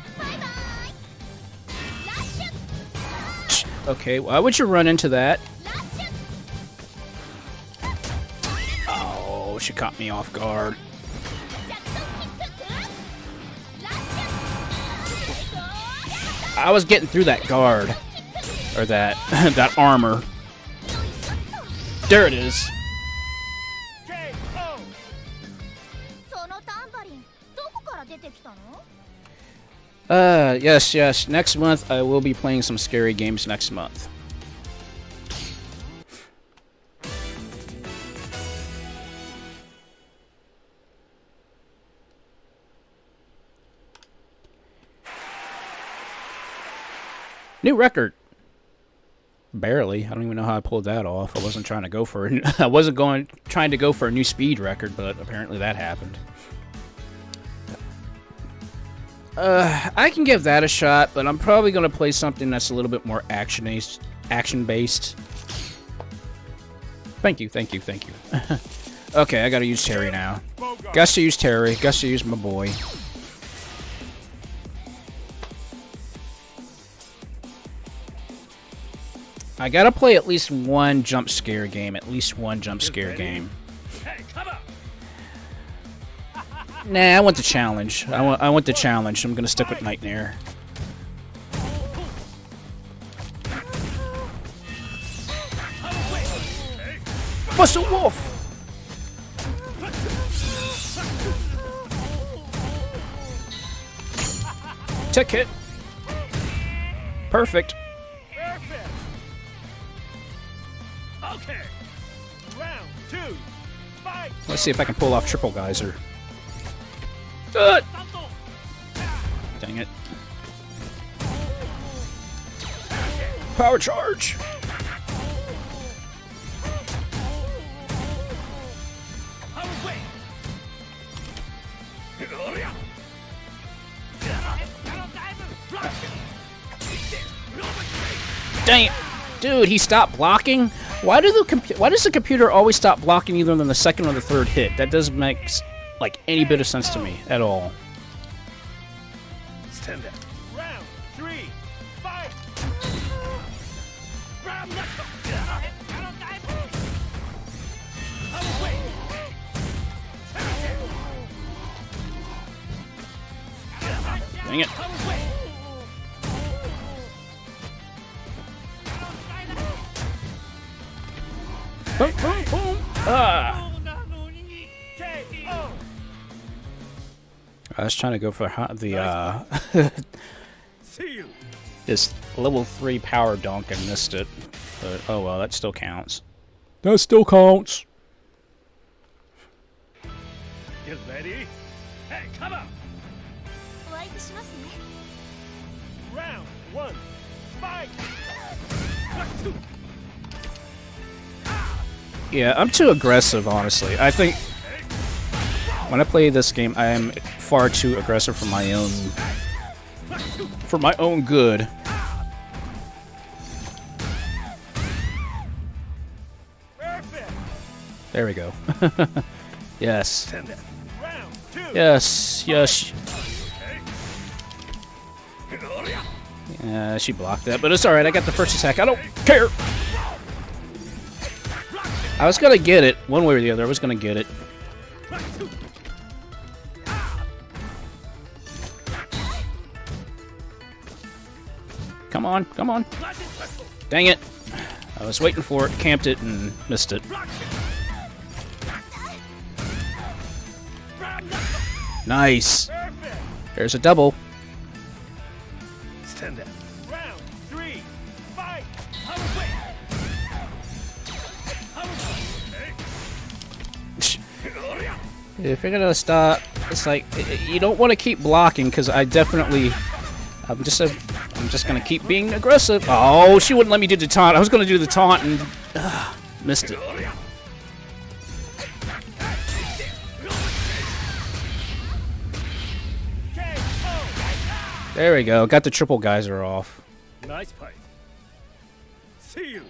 Okay, why would you run into that? Oh, she caught me off guard. I was getting through that guard. Or that that armor. There it is. Yes. Next month I will be playing some scary games next month. New record. Barely. I don't even know how I pulled that off. I wasn't trying to go for it. I wasn't trying to go for a new speed record, but apparently that happened. I can give that a shot, but I'm probably going to play something that's a little bit more action-based. Thank you. Okay, I gotta use Terry now. Guess to use Terry. Guess to use my boy. I gotta play at least one jump scare game. Nah, I want the challenge. I want the challenge. I'm gonna stick with Nightmare. Buster Wolf! Tech hit. Perfect. Okay. Round 2. Fight. Let's see if I can pull off triple geyser. Dang it. Power charge. Dang it. Dude, he stopped blocking? Why does the computer always stop blocking either on the second or the third hit? That doesn't make like any bit of sense to me at all. Stand up. Round 3. Fight. Dang it. Boom, boom, boom. Ah. I was trying to go for the this level 3 power dunk and missed it. But oh well, that still counts. That still counts. Get ready. Hey, come on. Round 1. Fight. Yeah, I'm too aggressive, honestly. I think when I play this game, I am far too aggressive for my own good. There we go. Yes. Yes. Yeah, she blocked that, but it's alright. I got the first attack. I don't care. I was gonna get it, one way or the other. I was gonna get it. Come on, come on. Dang it. I was waiting for it, camped it, and missed it. Nice. There's a double. Stand up. Round 3. Fight. If you're gonna stop, it's like you don't want to keep blocking because I'm just gonna keep being aggressive. Oh, she wouldn't let me do the taunt. I was gonna do the taunt and missed it. There we go. Got the triple geyser off. Nice fight. See you.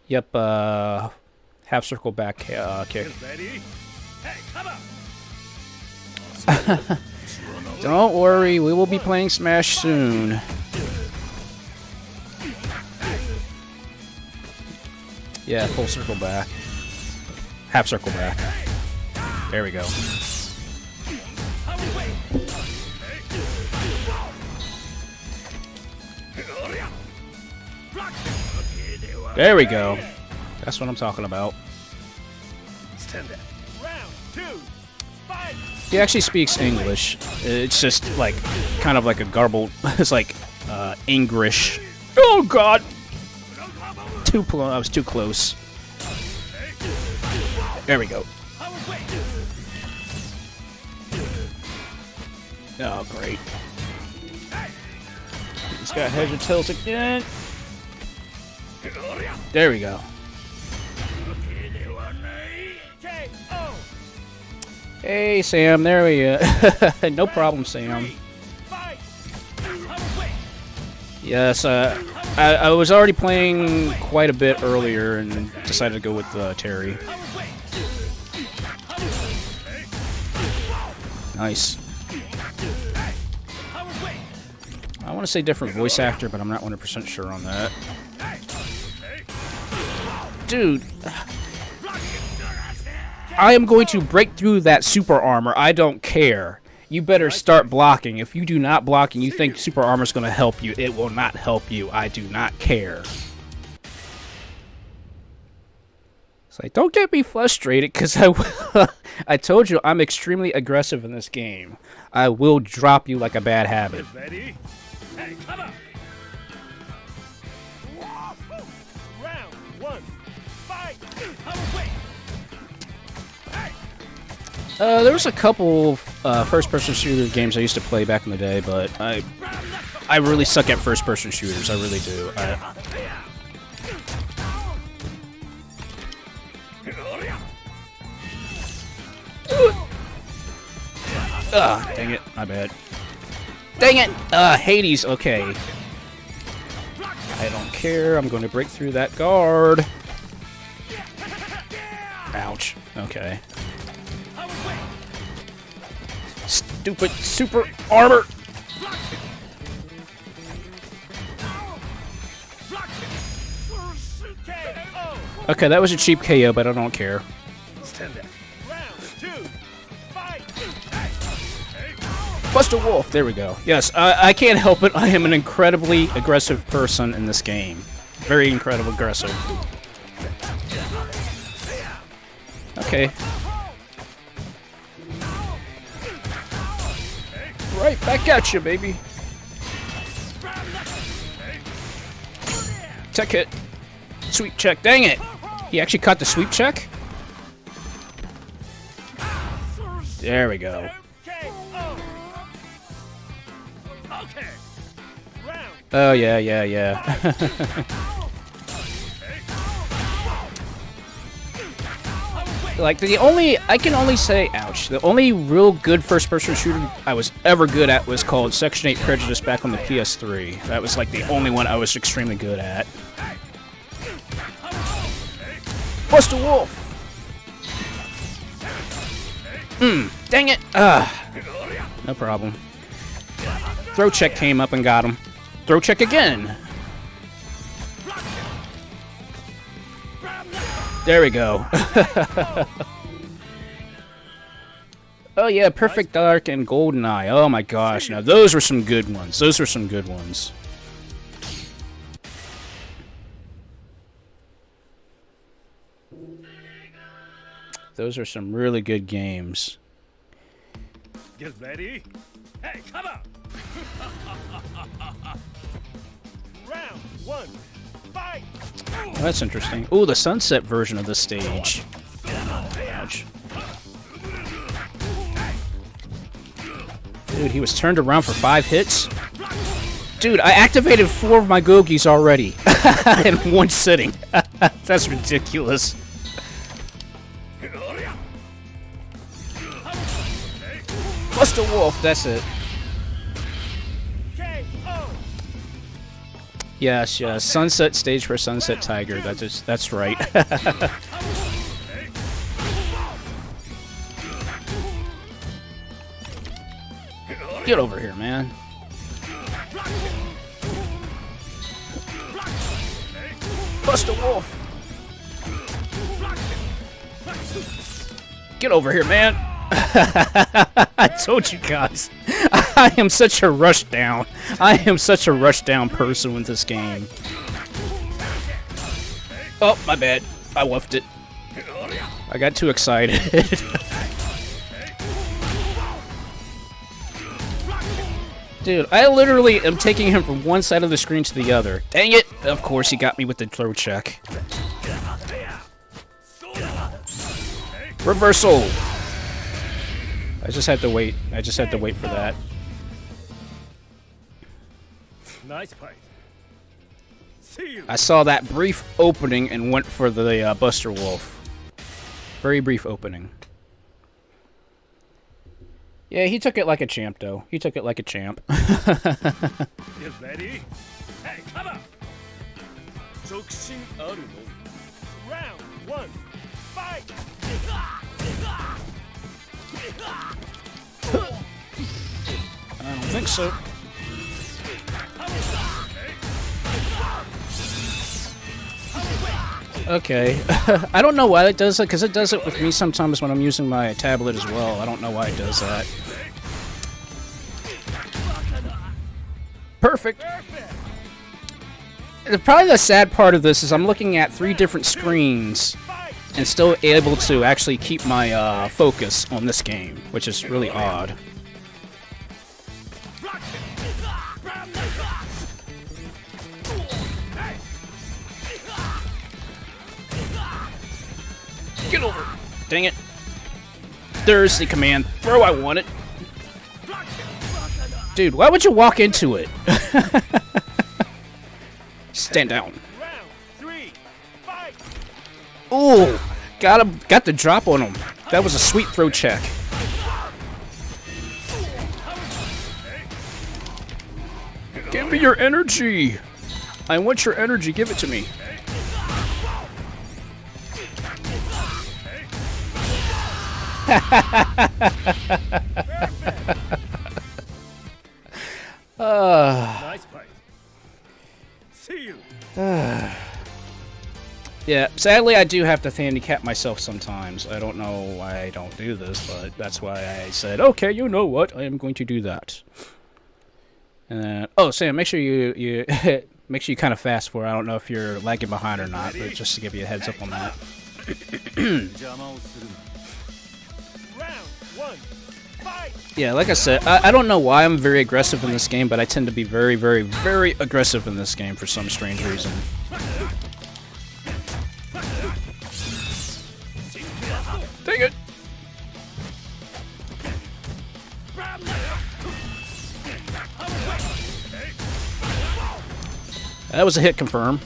Yep, half circle back kick. Ready? Hey, come on. Don't worry, we will be playing Smash soon. Yeah, full circle back. Half circle back. There we go. There we go. That's what I'm talking about. Stand there. Round 2. Fight. He actually speaks English. It's just like kind of like a garbled. It's like English. Oh God! I was too close. There we go. Oh great! He's got heads or tails again. There we go. Hey, Sam. There we go. No problem, Sam. Yes, I was already playing quite a bit earlier and decided to go with Terry. Nice. I want to say different voice actor, but I'm not 100% sure on that. Dude, I am going to break through that super armor. I don't care. You better start blocking. If you do not block and you think super armor is going to help you, it will not help you. I do not care. It's like, don't get me frustrated, because I told you I'm extremely aggressive in this game. I will drop you like a bad habit. Ready? Hey, come on. Round 1. Fight. There was a couple first-person shooter games I used to play back in the day, but I really suck at first-person shooters. I really do. Dang it. My bad. Dang it! Hades. Okay. I don't care. I'm going to break through that guard. Ouch. Okay. Stupid super armor! Okay, that was a cheap KO, but I don't care. Buster Wolf! There we go. Yes, I can't help it. I am an incredibly aggressive person in this game. Very incredibly aggressive. Okay. Right back at you, baby. Tech hit. Sweep check. Dang it! He actually caught the sweep check? There we go. Oh, yeah. Like, I can only say, ouch, the only real good first-person shooter I was ever good at was called Section 8 Prejudice back on the PS3. That was, like, the only one I was extremely good at. Buster Wolf! Dang it! No problem. Throw check came up and got him. Throw check again! There we go. Oh yeah, Perfect Dark and GoldenEye. Oh my gosh, now those were some good ones. Those were some good ones. Those are some really good games. Get ready. Hey, come on. Round 1. Fight! Oh, that's interesting. Ooh, the sunset version of this stage. Ouch. Dude, he was turned around for 5 hits. Dude, I activated 4 of my Gogis already in one sitting. That's ridiculous. Buster Wolf, that's it. Yes, yes. Sunset stage for Sunset Tiger. That's right. Get over here, man. Buster Wolf. Get over here, man. I told you guys. I am such a rushdown. I am such a rushdown person with this game. Oh, my bad. I woofed it. I got too excited. Dude, I literally am taking him from one side of the screen to the other. Dang it! Of course, he got me with the throw check. Reversal! I just had to wait. I just had to wait for that. Nice fight. See you. I saw that brief opening and went for the Buster Wolf. Very brief opening. Yeah, he took it like a champ, though. He took it like a champ. You ready? Hey, come on. Round 1. Fight. I don't think so. Okay. I don't know why it does that, because it does it with me sometimes when I'm using my tablet as well. I don't know why it does that. Perfect. Probably the sad part of this is I'm looking at 3 different screens and still able to actually keep my focus on this game, which is really odd. Get over. Dang it. There's the command. Throw, I want it. Dude, why would you walk into it? Stand down. Round 3. Fight. Ooh, got the drop on him. That was a sweet throw check. Give me your energy. I want your energy. Give it to me. Nice fight. See you. Yeah, sadly I do have to handicap myself sometimes. I don't know why I don't do this, but that's why I said, okay, you know what, I am going to do that. Oh, Sam, make sure you make sure you kind of fast forward. I don't know if you're lagging behind or not, but just to give you a heads up on that. Round 1. Fight. Yeah, like I said, I don't know why I'm very aggressive in this game, but I tend to be very, very, very aggressive in this game for some strange reason. Dang it! That was a hit confirm.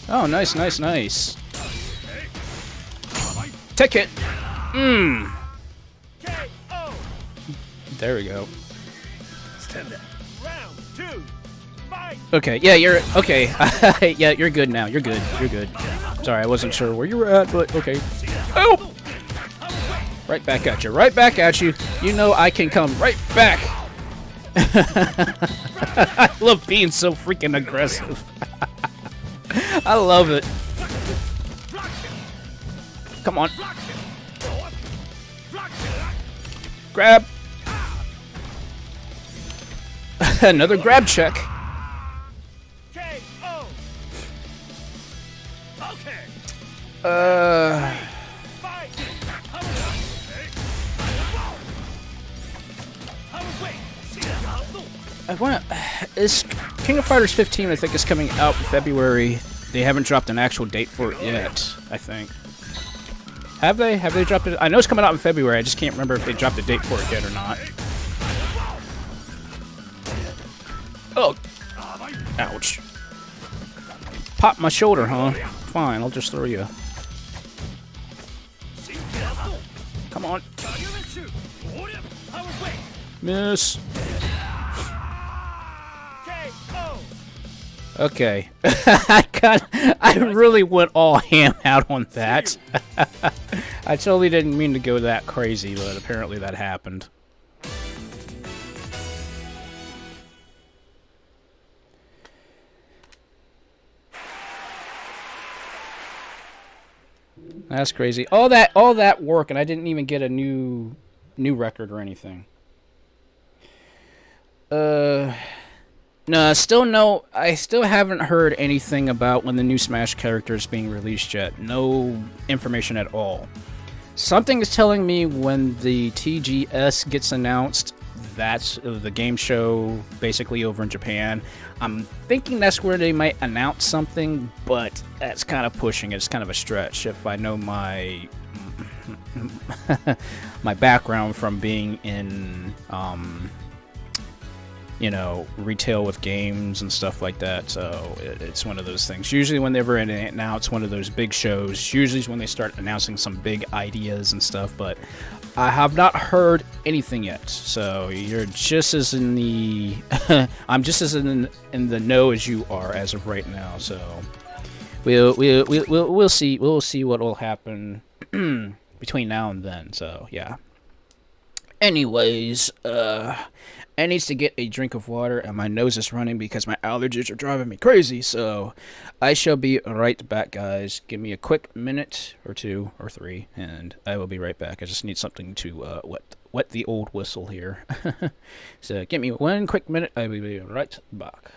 Oh, nice, nice, nice. Take it! Mmm! There we go. Round 2. Fight. Okay, yeah, you're... Okay, yeah, you're good now. You're good. You're good. Sorry, I wasn't sure where you were at, but okay. Oh! Right back at you. Right back at you. You know I can come right back. I love being so freaking aggressive. I love it. Come on. Grab. Another grab check. KO. Okay. Fight. I want is King of Fighters 15, I think, is coming out in February. They haven't dropped an actual date for it yet, I think. Have they? Have they dropped it? I know it's coming out in February. I just can't remember if they dropped a date for it yet or not. Oh! Ouch. Pop my shoulder, huh? Fine, I'll just throw you. Come on. Miss. Okay. I really went all ham out on that. I totally didn't mean to go that crazy, but apparently that happened. That's crazy. All that work, and I didn't even get a new record or anything. No, I still haven't heard anything about when the new Smash character is being released yet. No information at all. Something is telling me when the TGS gets announced, that's the game show basically over in Japan. I'm thinking that's where they might announce something, but that's kind of pushing it. It's kind of a stretch if I know my my background from being in you know, retail with games and stuff like that, so it's one of those things. Usually whenever they announce one of those big shows, usually is when they start announcing some big ideas and stuff, but I have not heard anything yet, so you're just as in the I'm just as in the know as you are as of right now, so we'll see what will happen between now and then, so yeah. Anyways, I need to get a drink of water, and my nose is running because my allergies are driving me crazy, so I shall be right back, guys. Give me a quick minute, or 2, or 3, and I will be right back. I just need something to wet the old whistle here. So give me 1 quick minute, I will be right back.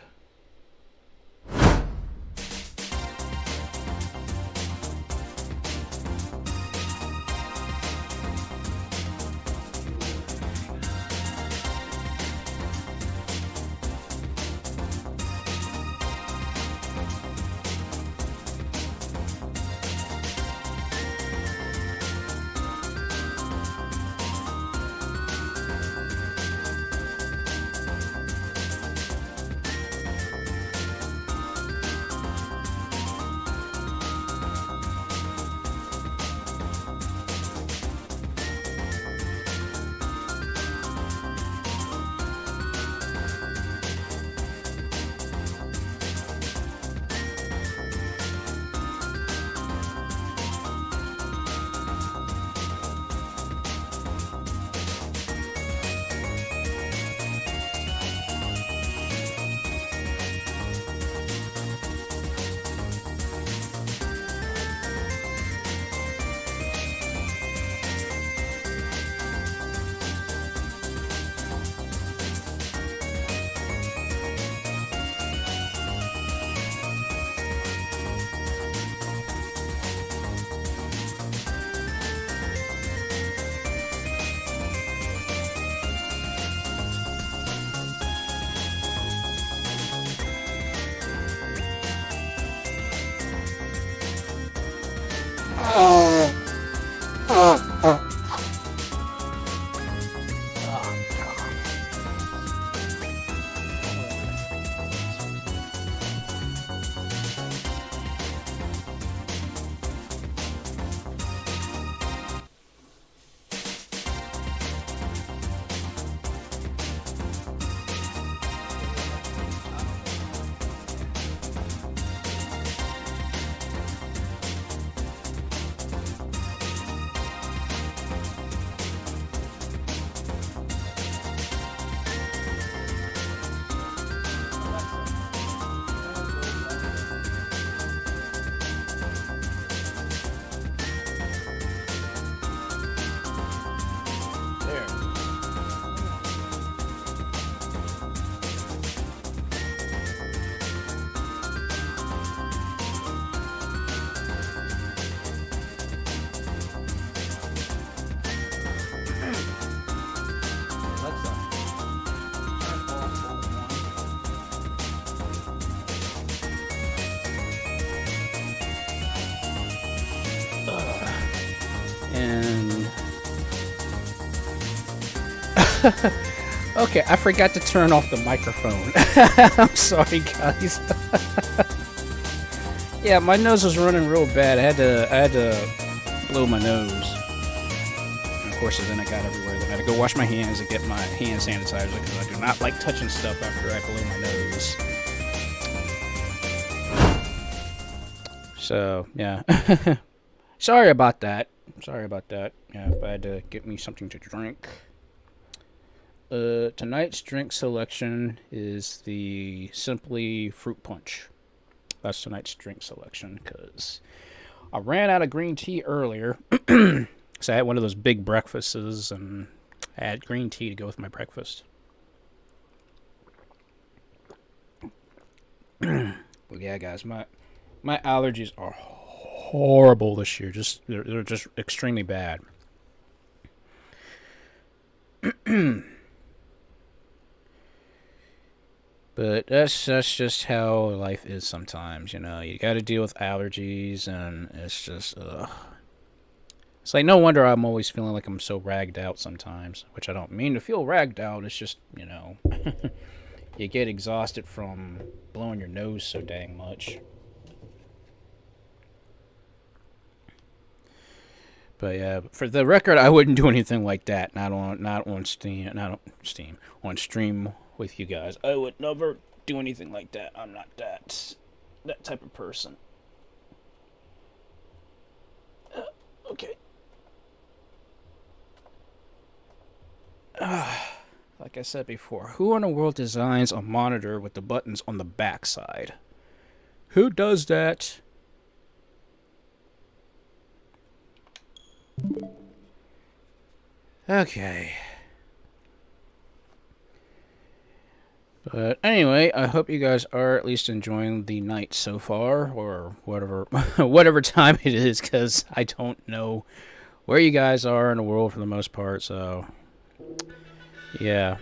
Okay, I forgot to turn off the microphone. I'm sorry, guys. Yeah, my nose was running real bad. I had to blow my nose. And of course, then I got everywhere. Then I had to go wash my hands and get my hand sanitizer because I do not like touching stuff after I blow my nose. So, yeah. Sorry about that. Yeah, but I had to get me something to drink. Tonight's drink selection is the Simply Fruit Punch. That's tonight's drink selection because I ran out of green tea earlier. So I had one of those big breakfasts and I had green tea to go with my breakfast. But yeah, guys, my allergies are horrible this year. They're just extremely bad. But that's just how life is sometimes, you know. You got to deal with allergies, and it's just, It's like no wonder I'm always feeling like I'm so ragged out sometimes, which I don't mean to feel ragged out. It's just, you know, you get exhausted from blowing your nose so dang much. But yeah, for the record, I wouldn't do anything like that. Not on stream with you guys. I would never do anything like that. I'm not that type of person. Okay. Like I said before, who in the world designs a monitor with the buttons on the back side? Who does that? Okay. But anyway, I hope you guys are at least enjoying the night so far, or whatever time it is, because I don't know where you guys are in the world for the most part, so yeah.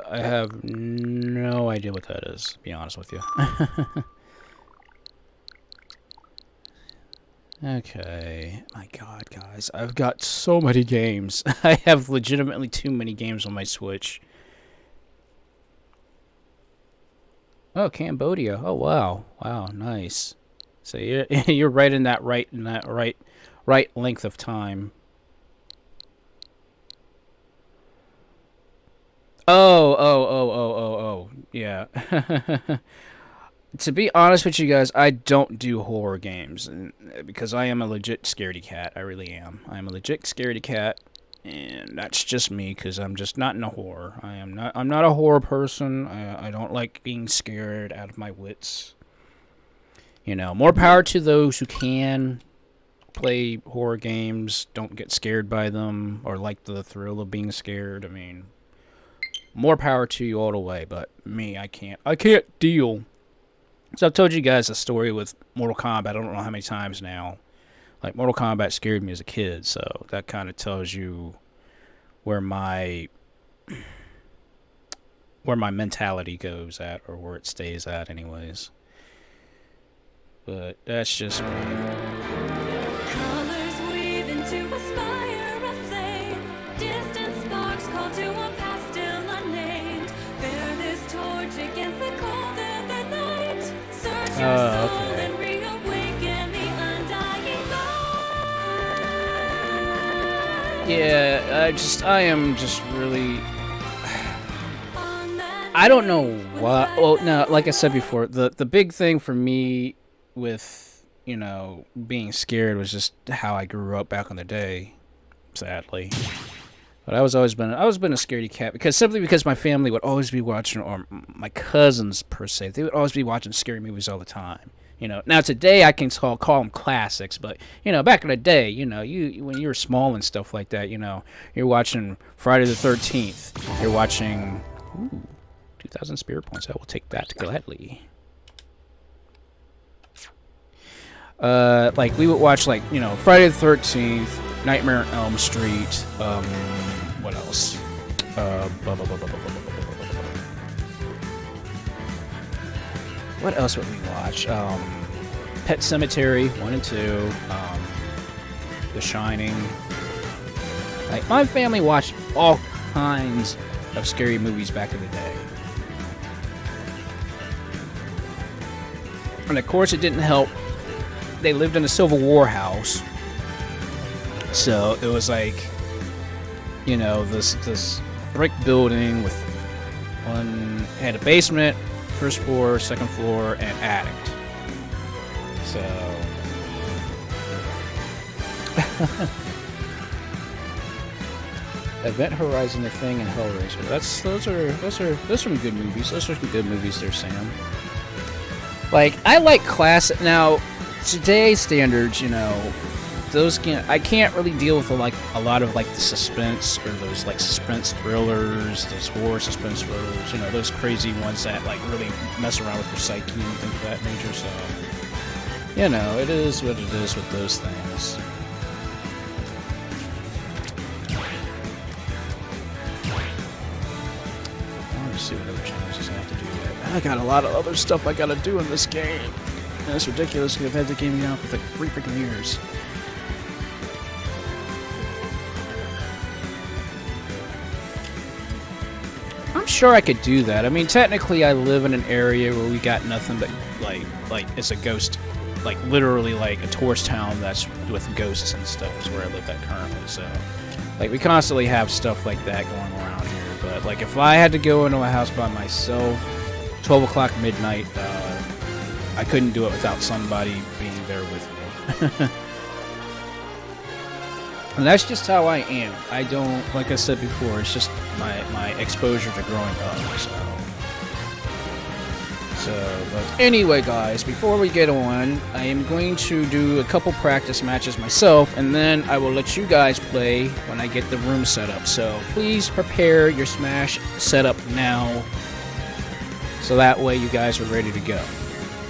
I have no idea what that is, to be honest with you. Okay. My God, guys. I've got so many games. I have legitimately too many games on my Switch. Oh, Cambodia. Oh, wow. Wow, nice. So you're right in that right length of time. Oh. Yeah. To be honest with you guys, I don't do horror games because I am a legit scaredy cat. I really am. I'm a legit scaredy cat, and that's just me because I'm just not into horror. I'm not a horror person. I don't like being scared out of my wits. You know, more power to those who can play horror games, don't get scared by them, or like the thrill of being scared. I mean, more power to you all the way, but me, I can't deal. So I've told you guys a story with Mortal Kombat, I don't know how many times now. Like, Mortal Kombat scared me as a kid, so that kind of tells you where my mentality goes at, or where it stays at anyways. But that's just me. Colors weave into a spire of flame. Distant sparks call to a past still unnamed. Bear this torch against the cold of the night. Search your soul and reawaken the undying light. Yeah, I am just really... I don't know what... Well, no, like I said before, the big thing for me with, you know, being scared was just how I grew up back in the day, sadly. But I was been a scaredy cat simply because my family would always be watching, or my cousins per se, they would always be watching scary movies all the time. You know, now today I can call them classics, but you know, back in the day, you know, when you were small and stuff like that, you know, you're watching Friday the 13th, you're watching 2,000 spirit points. I will take that gladly. Like we would watch, like, you know, Friday the 13th, Nightmare on Elm Street, what else? what else would we watch? Pet Cemetery 1 and 2, The Shining. Like, my family watched all kinds of scary movies back in the day. And of course, it didn't help. They lived in a Civil War house. So it was like, you know, this brick building with had a basement, first floor, second floor, and attic. So Event Horizon, The Thing, and Hellraiser. Those are some good movies. Those are some good movies there, Sam. Like, I like classic now. Today's standards, you know, I can't really deal with a lot of like the suspense or those like suspense thrillers, those horror suspense thrillers, you know, those crazy ones that like really mess around with your psyche and things of that nature. So, you know, it is what it is with those things. Let me see what other challenges I have to do yet. I got a lot of other stuff I gotta do in this game. And it's ridiculous because I've had the game out for like 3 freaking years. I'm sure I could do that. I mean, technically, I live in an area where we got nothing but like it's a ghost, like literally like a tourist town that's with ghosts and stuff is where I live at currently. So, like, we constantly have stuff like that going around here. But like, if I had to go into a house by myself, 12 o'clock midnight, I couldn't do it without somebody being there with me. And that's just how I am. I don't, like I said before, it's just my exposure to growing up, so, but anyway, guys, before we get on, I am going to do a couple practice matches myself, and then I will let you guys play when I get the room set up. So please prepare your Smash setup now, so that way you guys are ready to go.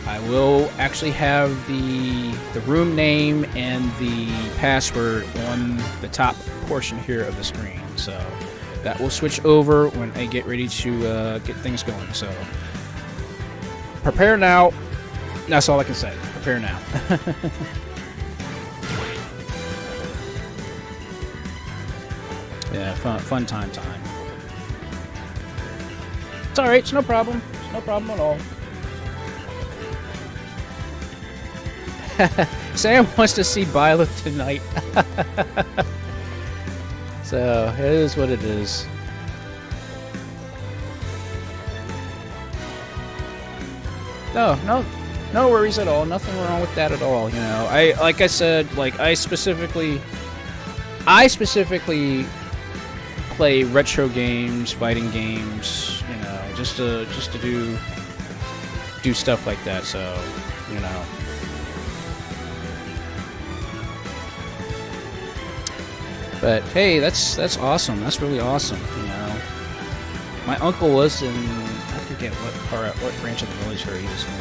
I will actually have the room name and the password on the top portion here of the screen, so that will switch over when I get ready to get things going. So prepare now. That's all I can say. Prepare now. Yeah, fun time. It's alright, it's no problem. It's no problem at all. Sam wants to see Byleth tonight. So, it is what it is. No worries at all. Nothing wrong with that at all, you know. Like I said, like I specifically play retro games, fighting games, you know, just to do stuff like that, so, you know. But hey, that's awesome. That's really awesome, you know. My uncle was in, I forget what branch of the military he was in,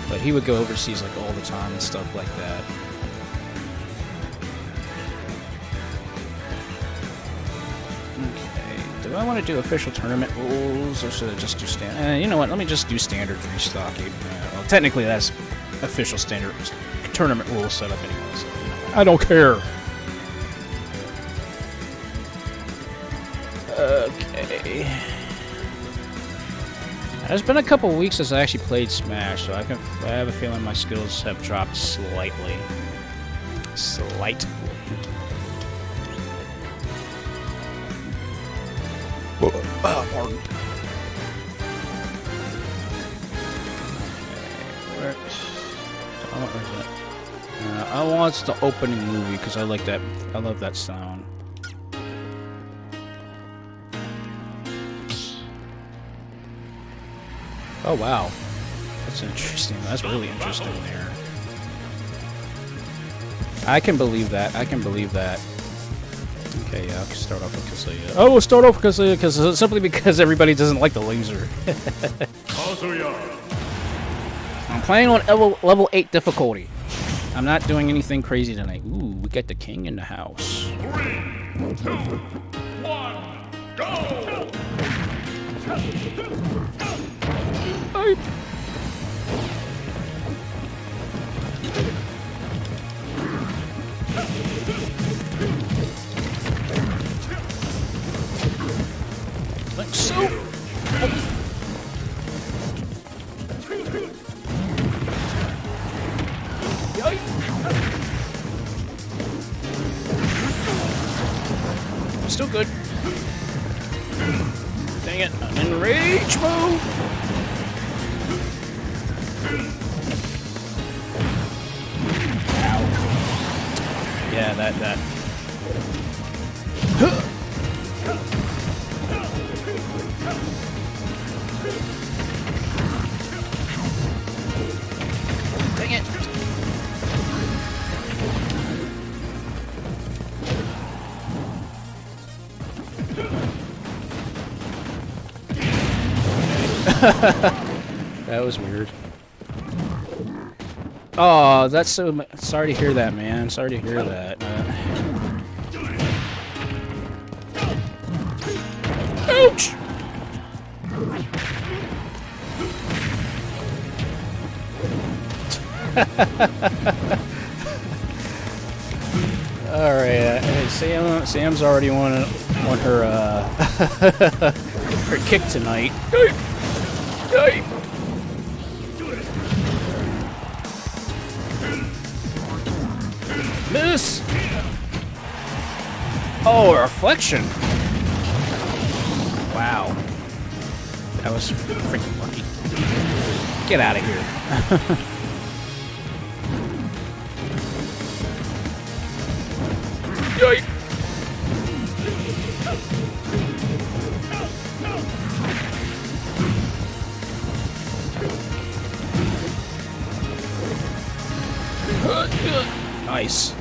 but he would go overseas like all the time and stuff like that. Okay, do I want to do official tournament rules or should I just do standard? You know what? Let me just do standard restock. Well, technically that's official standard tournament rules setup anyway. So, you know, I don't care. Okay. It's been a couple weeks since I actually played Smash, so I have a feeling my skills have dropped slightly. Pardon. What is it? I want the opening movie because I like that. I love that sound. Oh wow, that's interesting. That's really interesting there. I can believe that. Okay, yeah, I'll start off with Kazuya. Oh, we'll start off with Kazuya simply because everybody doesn't like the laser. I'm playing on level 8 difficulty. I'm not doing anything crazy tonight. Ooh, we got the king in the house. 3, 2, 1, go! Launch move! Ow. Yeah, that. Dang it! That was weird. Oh, that's so. Sorry to hear that, man. Sorry to hear that. Ouch! All right, Sam's already won her her kick tonight. Miss! Oh, a reflection! Wow. That was freaking lucky. Get out of here. Yoink! Nice.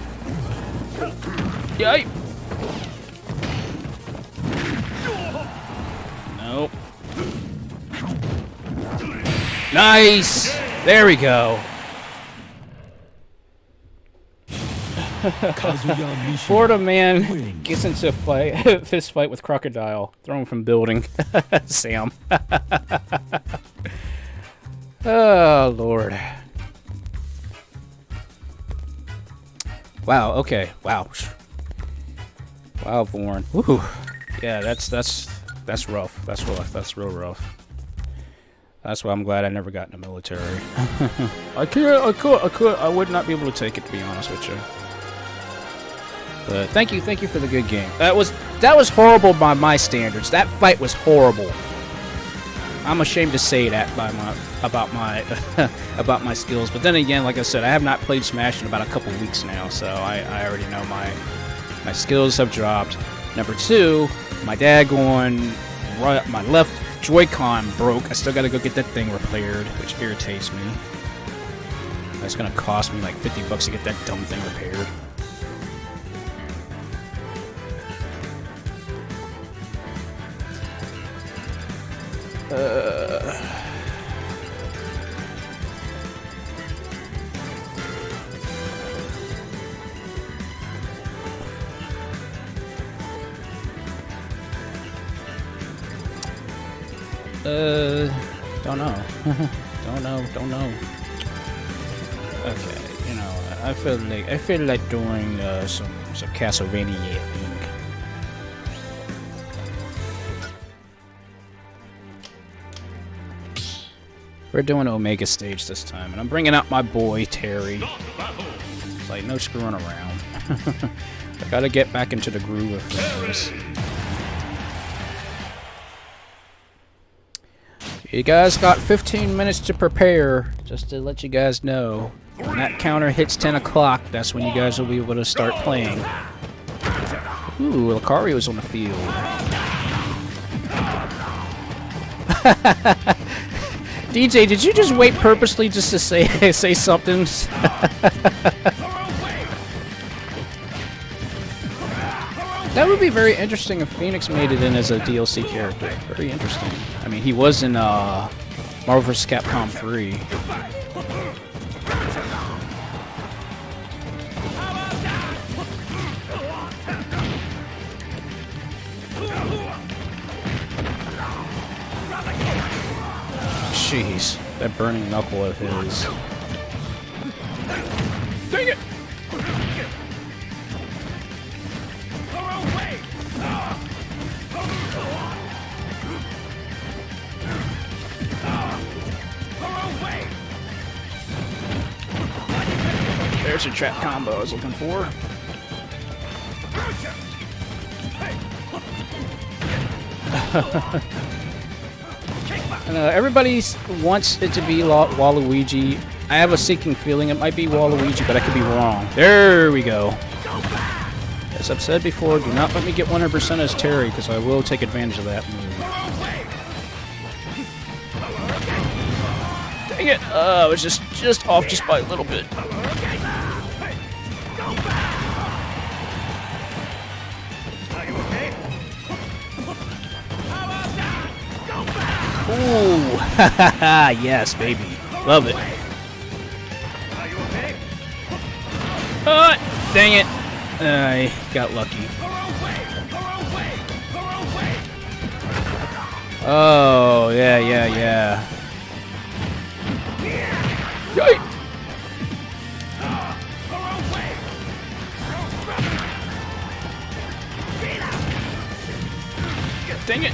Yay! Nope. Nice! There we go. Florida man gets into a fist fight with crocodile. Thrown from building. Sam. Oh, Lord. Wow, okay. Wow. Wow, Vorn. Woohoo. Yeah, that's rough. That's rough. That's real rough. That's why I'm glad I never got in the military. I would not be able to take it, to be honest with you. But thank you for the good game. That was horrible by my standards. That fight was horrible. I'm ashamed to say that about my skills. But then again, like I said, I have not played Smash in about a couple weeks now, so I already know my skills have dropped. Number two, my my left Joy-Con broke. I still got to go get that thing repaired, which irritates me. That's gonna cost me like $50 to get that dumb thing repaired. Don't know. don't know. Okay, you know, I feel like doing some Castlevania thing. We're doing Omega stage this time, and I'm bringing out my boy Terry. It's like no screwing around. I gotta get back into the groove of things. You guys got 15 minutes to prepare, just to let you guys know. When that counter hits 10 o'clock, that's when you guys will be able to start playing. Ooh, Lucario's on the field. DJ, did you just wait purposely just to say something? That would be very interesting if Phoenix made it in as a DLC character. Very interesting. I mean, he was in Marvel vs. Capcom 3. Jeez, that burning knuckle of his. Dang it! There's a trap combo I was looking for. I know everybody wants it to be Waluigi. I have a sinking feeling it might be Waluigi, but I could be wrong. There we go. As I've said before, do not let me get 100% as Terry, because I will take advantage of that move. Dang it! I was just off just by a little bit. Ooh, haha, yes, baby. Love it. Dang it. I got lucky. Oh, yeah. Yikes. Dang it.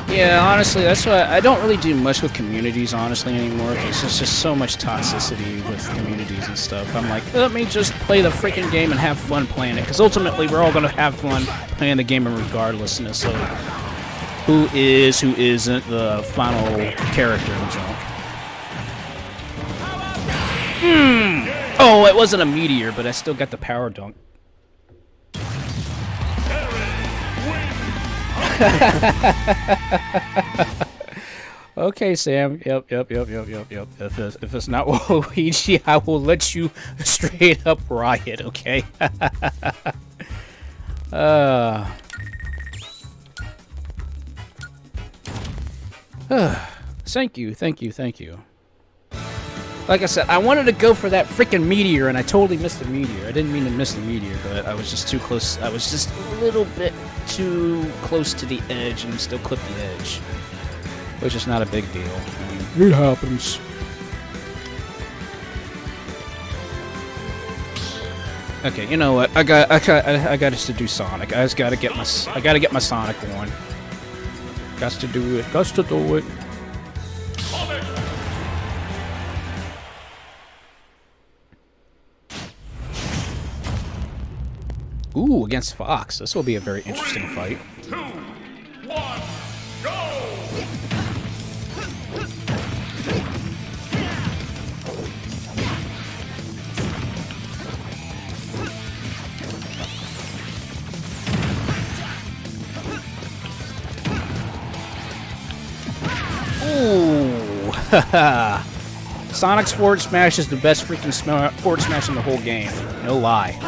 Yeah, honestly, that's why I don't really do much with communities, honestly, anymore, because there's just so much toxicity with communities and stuff. I'm like, let me just play the freaking game and have fun playing it, because ultimately we're all going to have fun playing the game regardlessness of who is, who isn't the final character and junk. Oh, it wasn't a meteor, but I still got the power dunk. Okay, Sam. Yep. If it's not Waluigi, I will let you straight up riot, okay? Thank you. Like I said, I wanted to go for that freaking meteor, and I totally missed the meteor. I didn't mean to miss the meteor, but I was just too close. I was just a little bit too close to the edge and still clipped the edge. Which is not a big deal. I mean, it happens. Okay, you know what? I got us to do Sonic. I gotta get my Sonic on. Got to do it. Ooh, against Fox. This will be a very interesting fight. 2, 1, go! Ooh, haha. Sonic's forward smash is the best freaking forward smash in the whole game. No lie.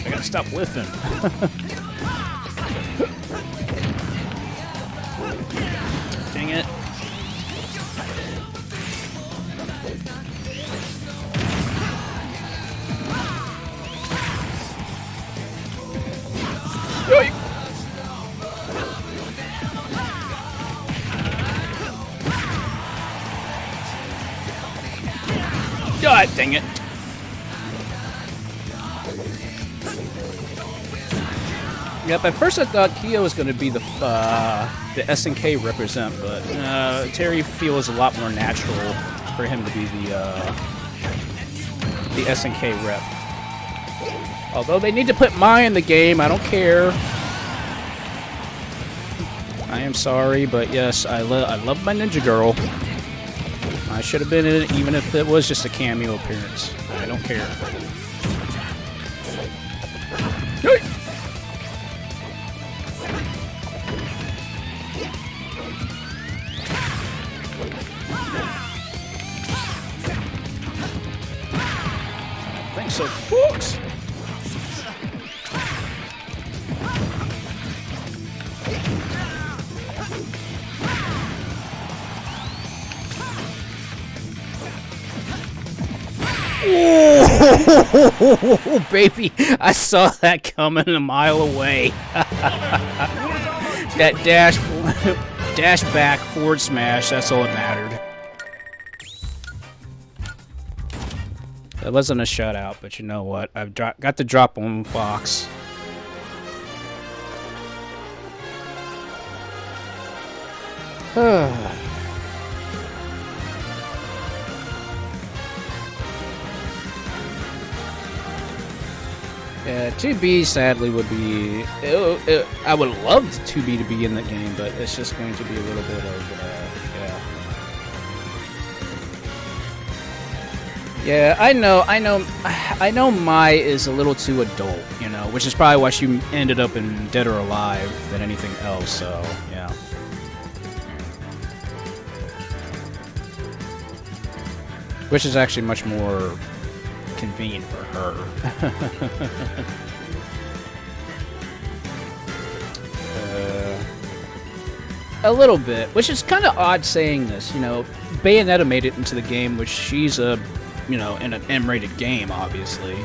I gotta stop whiffing. Dang it. Yoink. God dang it. Yep, at first I thought Kyo was going to be the SNK represent, but Terry feels a lot more natural for him to be the SNK rep. Although they need to put Mai in the game, I don't care. I am sorry, but yes, I love my Ninja Girl. I should have been in it even if it was just a cameo appearance. I don't care. Hey! So, folks. Oh, baby, I saw that coming a mile away. That dash back, forward smash, that's all that mattered. That wasn't a shutout, but you know what? I've got the drop on Fox. Yeah, 2B sadly would be. I would love 2B to be in the game, but it's just going to be a little bit of. Yeah, I know Mai is a little too adult, you know, which is probably why she ended up in Dead or Alive than anything else, so, yeah. Which is actually much more convenient for her. A little bit, which is kind of odd saying this, you know. Bayonetta made it into the game, which she's a, you know, in an M-rated game, obviously.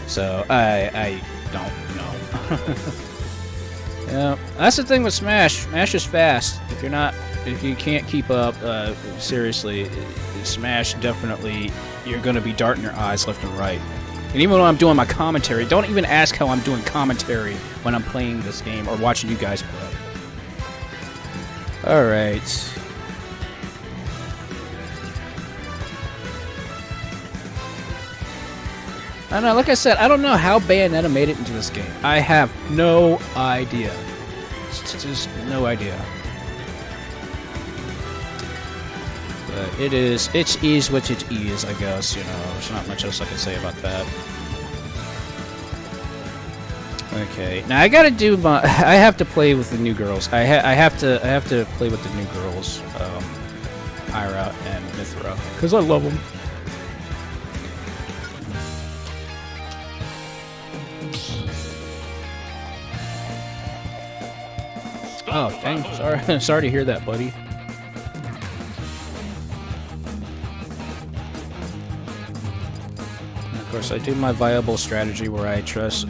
So I don't know. Yeah, that's the thing with Smash. Smash is fast. If you can't keep up, seriously, Smash definitely, you're gonna be darting your eyes left and right. And even when I'm doing my commentary, don't even ask how I'm doing commentary when I'm playing this game or watching you guys play. Alright. I don't know, like I said, I don't know how Bayonetta made it into this game. I have no idea. Just no idea. But it is what it is, I guess, you know. There's not much else I can say about that. Okay, now I gotta do my. I have to play with the new girls. I have to play with the new girls, Ira and Mithra, because I love them. Oh, dang! Sorry to hear that, buddy. Of course, I do my viable strategy where I address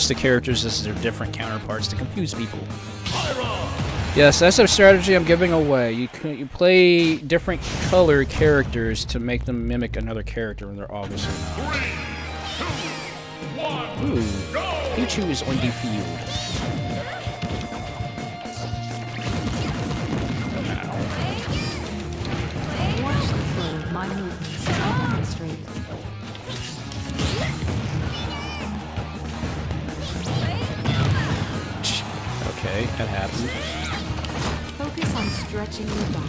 the characters as their different counterparts to confuse people. Yes, that's a strategy I'm giving away. You play different color characters to make them mimic another character when they're obviously not. 3, 2, 1, Ooh, go! Pichu is on the field. Watch the flow of my movements. I'll demonstrate. Okay, that happened. Focus on stretching your body.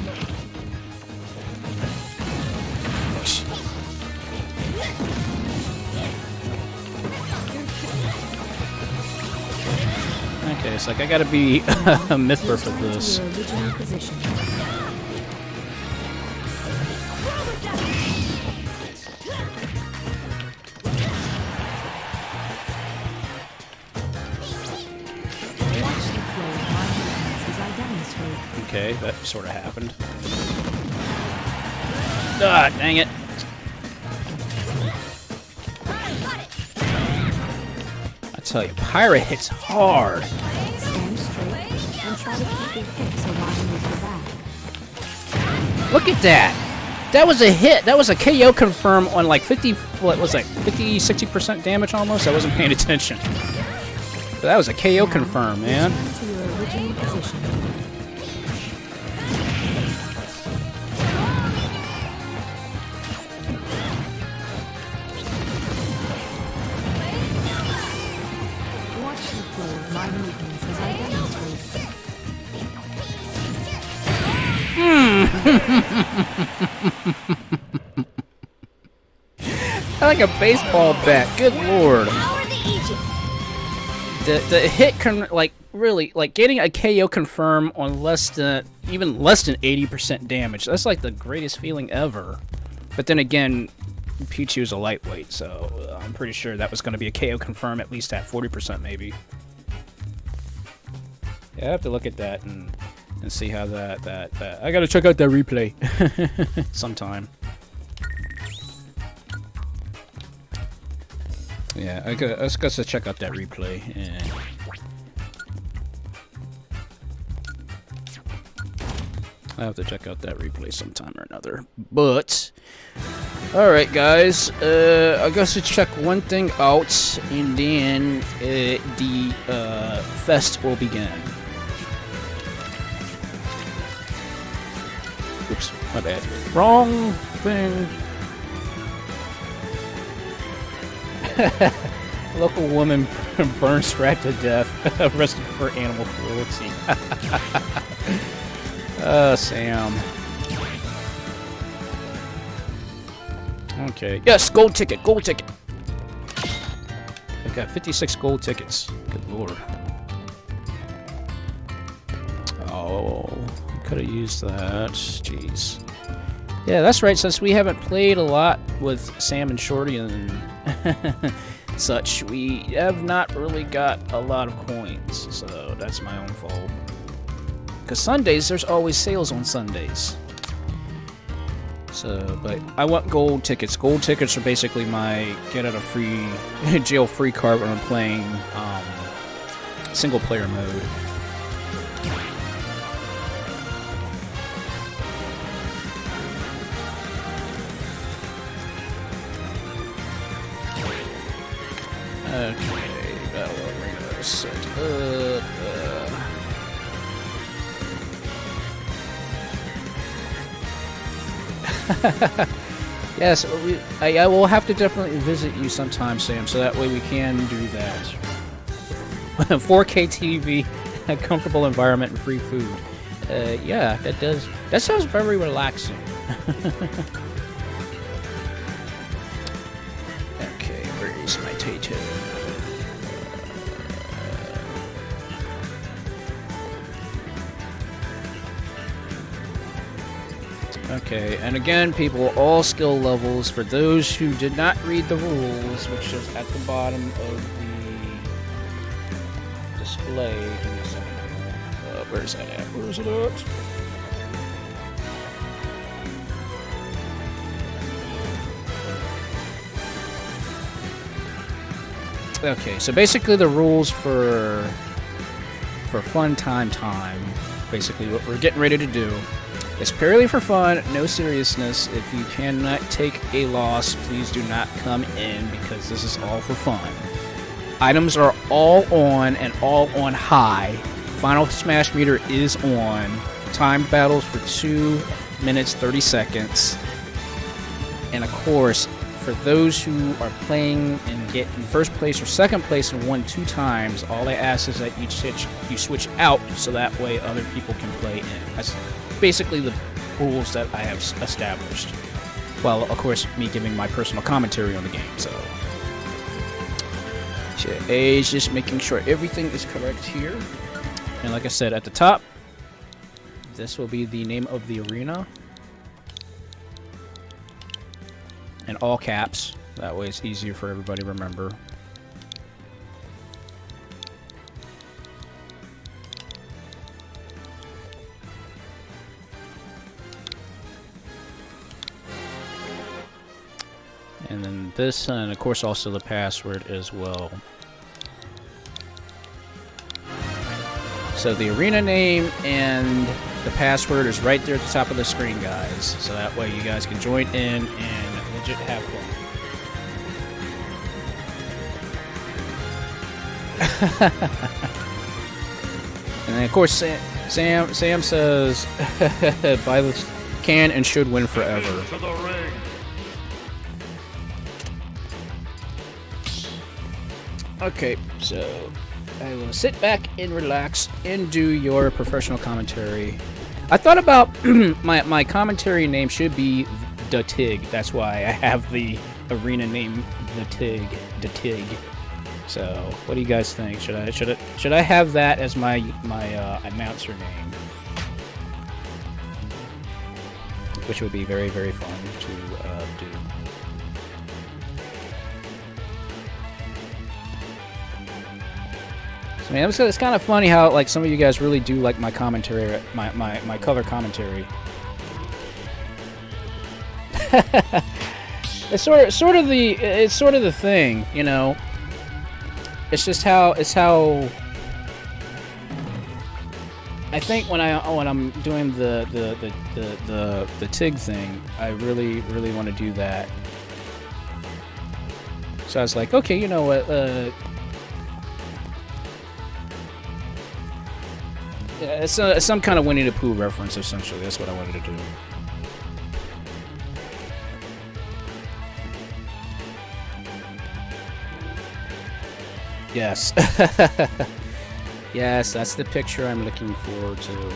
Okay, it's like I gotta be a Mithra for this. Your original position. Watch the flow of my movements as I demonstrate. Okay, that sort of happened. Ah, dang it. I tell you, Pyra hits hard. Stand straight and try to keep your hips aligned with your back. Look at that. That was a hit. That was a KO confirm on like 50, what was that, 50, 60% damage almost? I wasn't paying attention. But that was a KO confirm, man. Return to your original position. Watch the flow of my movements as I demonstrate. I like a baseball bat. Good lord. Power the Aegis. The hit can like really like getting a KO confirm on even less than 80% damage. That's like the greatest feeling ever. But then again, Pichu is a lightweight, so I'm pretty sure that was going to be a KO confirm at least at 40% maybe. Yeah, I have to look at that and see how that I gotta check out that replay sometime. Yeah, I got to check out that replay. Yeah. I have to check out that replay sometime or another. But alright guys, I guess to check one thing out and then the fest will begin. Oops, my bad. Wrong thing. Local woman burns rat to death, arrested for animal cruelty. Sam. Okay. Yes, gold ticket, gold ticket. I got 56 gold tickets. Good lord. Oh, could have used that. Jeez. Yeah, that's right. Since we haven't played a lot with Sam and Shorty and such, we have not really got a lot of coins. So that's my own fault. Because Sundays, there's always sales on Sundays. So, but I want gold tickets. Gold tickets are basically my get out of free, jail free card when I'm playing single player mode. Okay, Battle Arena set up. Yes, I will have to definitely visit you sometime, Sam, so that way we can do that. 4K TV, a comfortable environment, and free food. Yeah, that sounds very relaxing. Okay, where is my tato? Okay, and again, people, all skill levels. For those who did not read the rules, which is at the bottom of the display. Give me a second. Where's that at? Where's it at? Okay, so basically the rules for fun time, basically what we're getting ready to do. It's purely for fun, no seriousness. If you cannot take a loss, please do not come in because this is all for fun. Items are all on and all on high. Final smash meter is on. Timed battles for 2 minutes 30 seconds. And of course, for those who are playing and get in first place or second place and won 2 times, all I ask is that you switch out so that way other people can play in. That's basically the rules that I have established. Well, of course, me giving my personal commentary on the game, so. Just making sure everything is correct here. And like I said, at the top, this will be the name of the arena. In all caps. That way it's easier for everybody to remember. And then this, and of course also the password as well. So the arena name and the password is right there at the top of the screen, guys. So that way you guys can join in and legit have fun. And then of course Sam says buy the can and should win forever. Okay, so I will sit back and relax and do your professional commentary. I thought about my commentary name should be The Tig. That's why I have the arena name The Tig. So, what do you guys think? Should I have that as my announcer name? Which would be very, very fun to do. So, man, it's kind of funny how like some of you guys really do like my commentary, my color commentary. It's sort of the thing, you know. It's just how I think when I'm doing the TIG thing, I really want to do that. So I was like, okay, you know what? Yeah, it's some kind of Winnie the Pooh reference, essentially. That's what I wanted to do. Yes. Yes, that's the picture I'm looking forward to.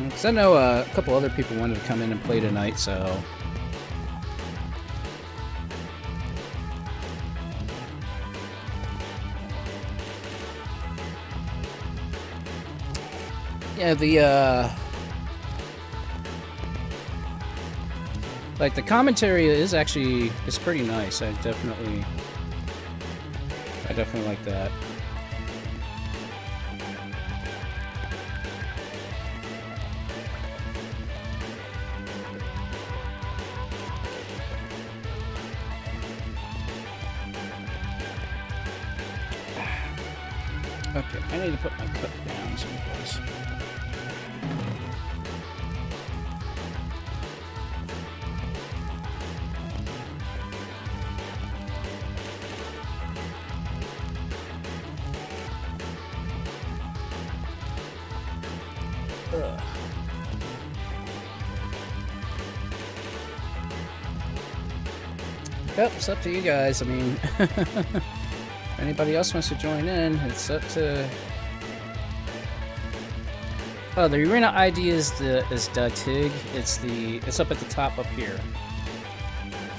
Because I know a couple other people wanted to come in and play tonight, so... Yeah, like, the commentary is actually... it's pretty nice. I definitely like that. Okay, I need to put my cup down someplace. Ugh. Yep, it's up to you guys. I mean... If anybody else wants to join in, it's up to... Oh, the arena ID is the TIG. It's up at the top up here.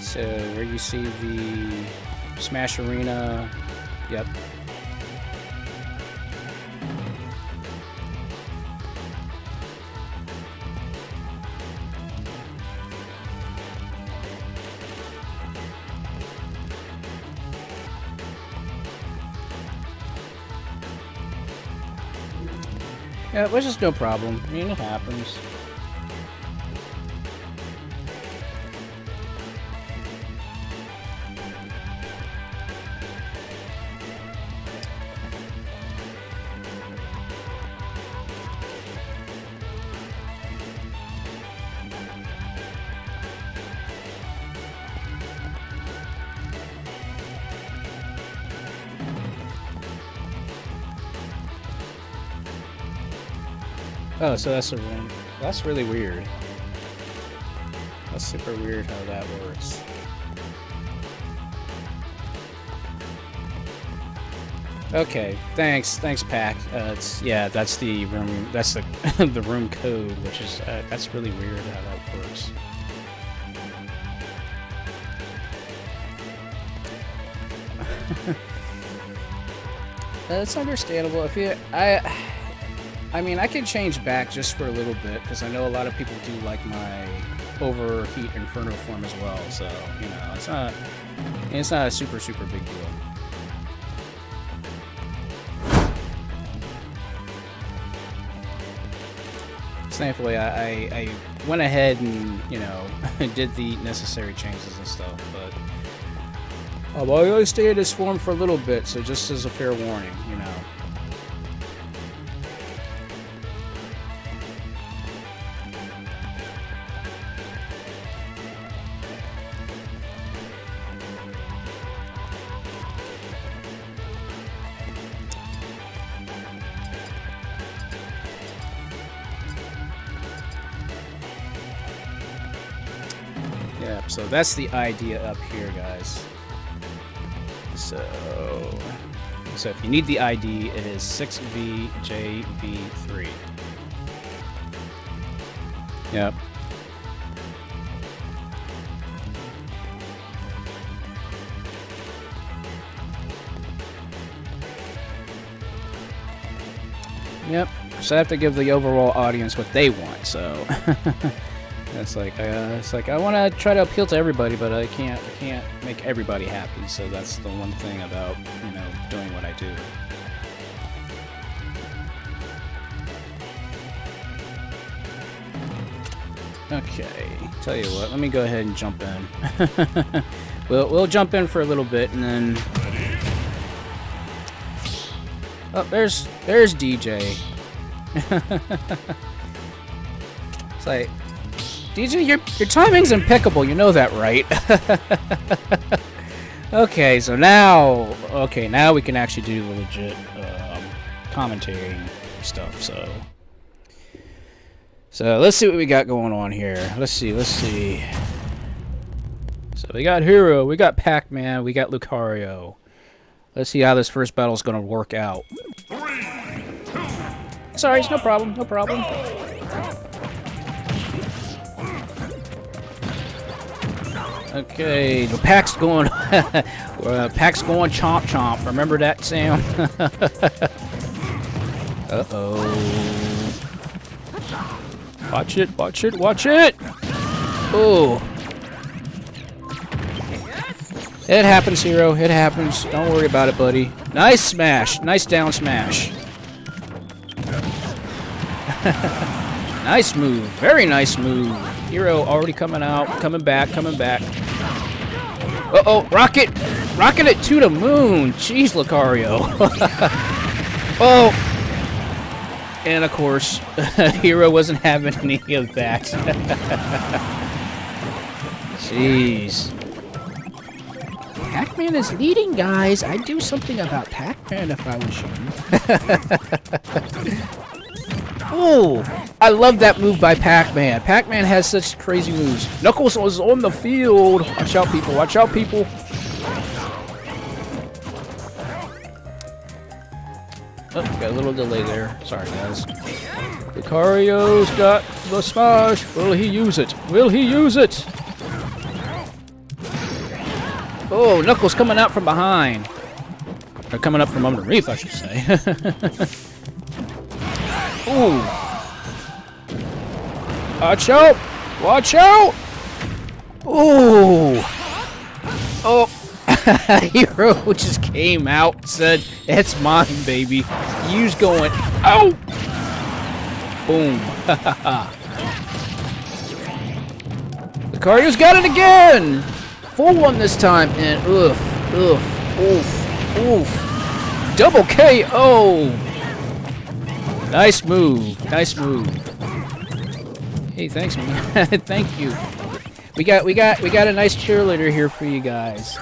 So where you see the Smash Arena, yep. Yeah, which is no problem. I mean, it happens. Oh, so that's a room. That's really weird. That's super weird how that works. Okay, thanks, Pack. Yeah, that's the room. That's the the room code, which is that's really weird how that works. It's understandable. If you, I mean, I can change back just for a little bit because I know a lot of people do like my Overheat Inferno form as well. So you know, it's not a super big deal. Thankfully, I went ahead and, you know, did the necessary changes and stuff, but I'm going to stay in this form for a little bit, so just as a fair warning, you know. Yeah, So that's the idea up here, guys. So if you need the ID, it is 6VJV3. Yep. Yep. So I have to give the overall audience what they want. So it's like I want to try to appeal to everybody, but I can't make everybody happy. So that's the one thing about doing what I do. Okay, tell you what, let me go ahead and jump in. we'll jump in for a little bit and then. Oh, there's DJ. It's like, DJ, your timing's impeccable. You know that, right? Okay, so now we can actually do the legit commentating stuff. So let's see what we got going on here. Let's see. So we got Hero, we got Pac-Man, we got Lucario. Let's see how this first battle is gonna work out. 3, 2, Sorry, no problem. Okay, the Pac's going. Pac's going chomp chomp. Remember that, Sam? Uh-oh. Watch it. Oh. It happens, Hero. It happens. Don't worry about it, buddy. Nice smash. Nice down smash. Nice move. Very nice move. Hero already coming out. Coming back. Uh-oh. Rocket it to the moon. Jeez, Lucario. Oh. And, of course, Hero wasn't having any of that. Jeez. Pac-Man is leading, guys. I'd do something about Pac-Man if I was you. Oh, I love that move by Pac-Man. Pac-Man has such crazy moves. Knuckles was on the field. Watch out, people. Oh, got a little delay there. Sorry, guys. Lucario's got the smash. Will he use it? Oh, Knuckles coming out from behind. Or coming up from underneath, I should say. Ooh. Watch out! Ooh. Oh. Hero just came out, said, "It's mine, baby." You's going, "Ow!" Boom. Lucario's got it again! Full one this time, and oof. Double KO! Nice move. Hey, thanks, man. Thank you. We got a nice cheerleader here for you guys.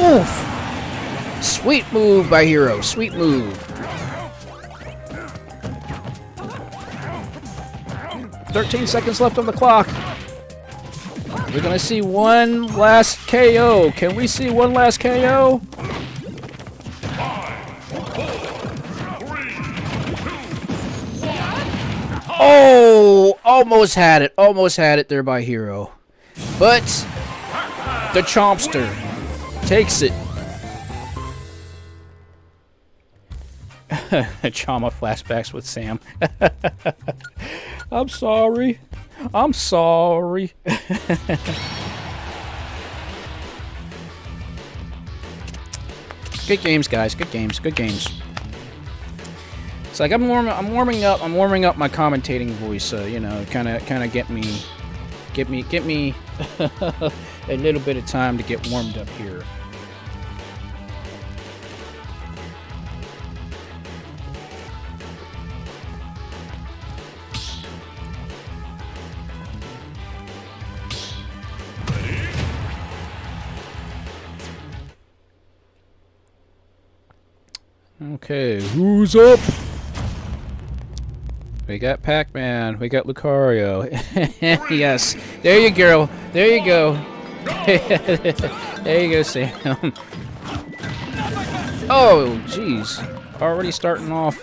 Oof! Sweet move by Hero. Sweet move. 13 seconds left on the clock. We're gonna see one last KO. Can we see one last KO? 5, 4, 3, 2, 1. Oh, almost had it there by Hero. But the Chompster takes it. Chama flashbacks with Sam. I'm sorry. Good games, guys. Good games. It's like I'm warming up my commentating voice, so kind of get me a little bit of time to get warmed up here. Okay, who's up? We got Pac-Man. We got Lucario. Yes. There you go. There you go. There you go, Sam. Oh, jeez. Already starting off.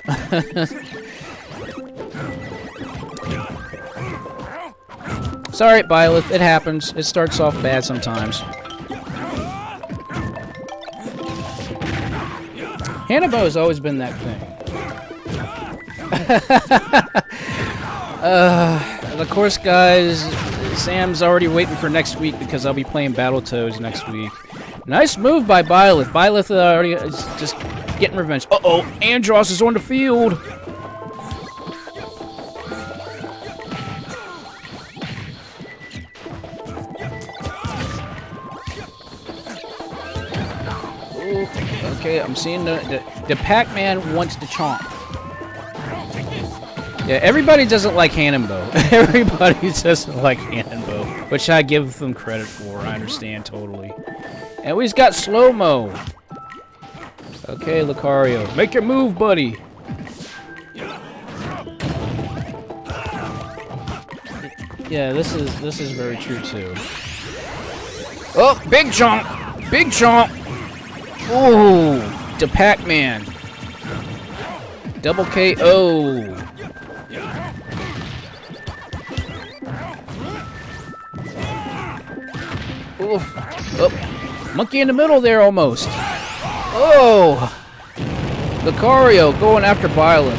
Sorry, Byleth. It happens. It starts off bad sometimes. Hannibal has always been that thing. Of course, guys, Sam's already waiting for next week because I'll be playing Battletoads next week. Nice move by Byleth. Byleth already is just getting revenge. Uh-oh, Andros is on the field. Ooh, okay, I'm seeing the Pac-Man wants to chomp. Yeah, everybody doesn't like Hannonbo. Everybody doesn't like Hannonbo, which I give them credit for. I understand totally. And we've got slow-mo. Okay, Lucario, make your move, buddy. Yeah, this is very true too. Oh, big jump, big jump. Ooh, to Pac-Man. Double KO. Oof. Oh, monkey in the middle there almost. Oh! Lucario going after Byleth.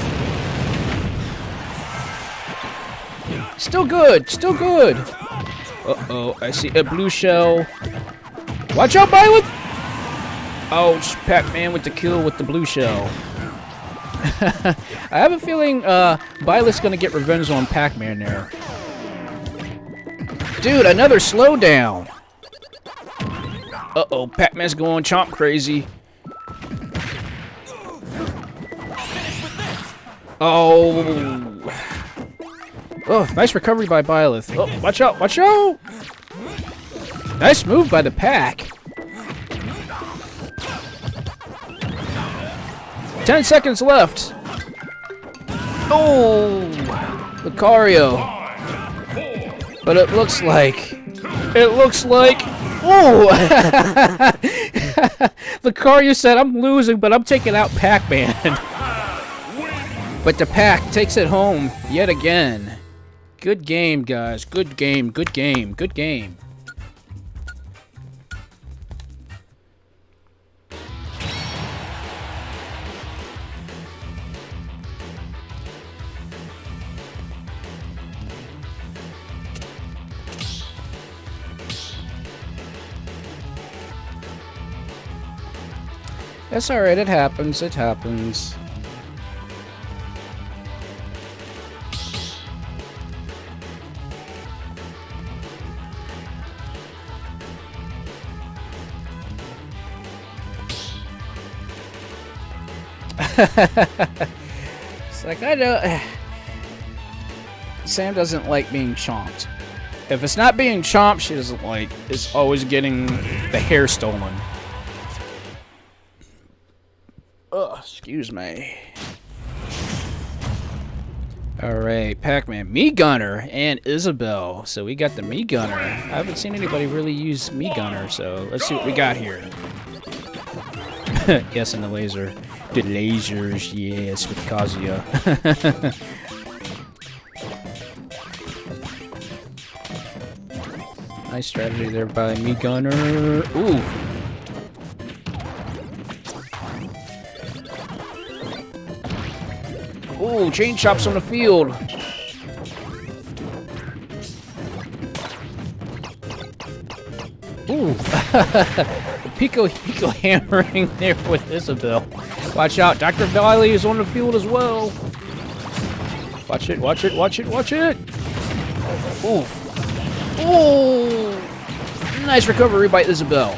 Still good, still good. Uh-oh, I see a blue shell. Watch out, Byleth! Ouch, Pac-Man with the kill with the blue shell. I have a feeling Byleth's gonna get revenge on Pac-Man there. Dude, another slowdown. Uh-oh, Pac-Man's going chomp crazy. Oh. Oh, nice recovery by Byleth. Oh, watch out, watch out! Nice move by the Pac. 10 seconds left. Oh, Lucario. But it looks like, oh! Lucario said, I'm losing, but I'm taking out Pac-Man. But the Pac takes it home yet again. Good game, guys. Good game, good game, good game. That's alright, it happens, it happens. It's like, I don't... Sam doesn't like being chomped. If it's not being chomped, she doesn't like. It's always getting the hair stolen. Ugh, excuse me. Alright, Pac-Man, Me Gunner, and Isabelle. So we got the Me Gunner. I haven't seen anybody really use Me Gunner, so let's see what we got here. Yes, and the laser. The lasers, yes, with Kazuya. Nice strategy there by Me Gunner. Ooh. Ooh, chain chops on the field. Ooh. Pico hammering there with Isabelle. Watch out, Dr. Valley is on the field as well. Watch it, watch it, watch it, watch it. Ooh. Ooh. Nice recovery by Isabelle.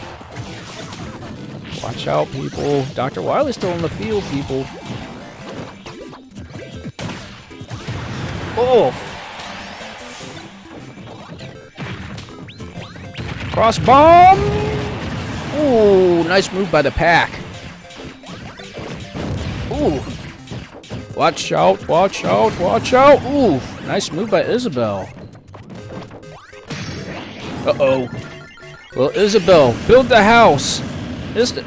Watch out, people. Dr. Wily's still on the field, people. Oh! Cross bomb! Ooh, nice move by the Pac. Ooh. Watch out, watch out, watch out. Ooh, nice move by Isabel. Uh-oh. Well, Isabel, build the house.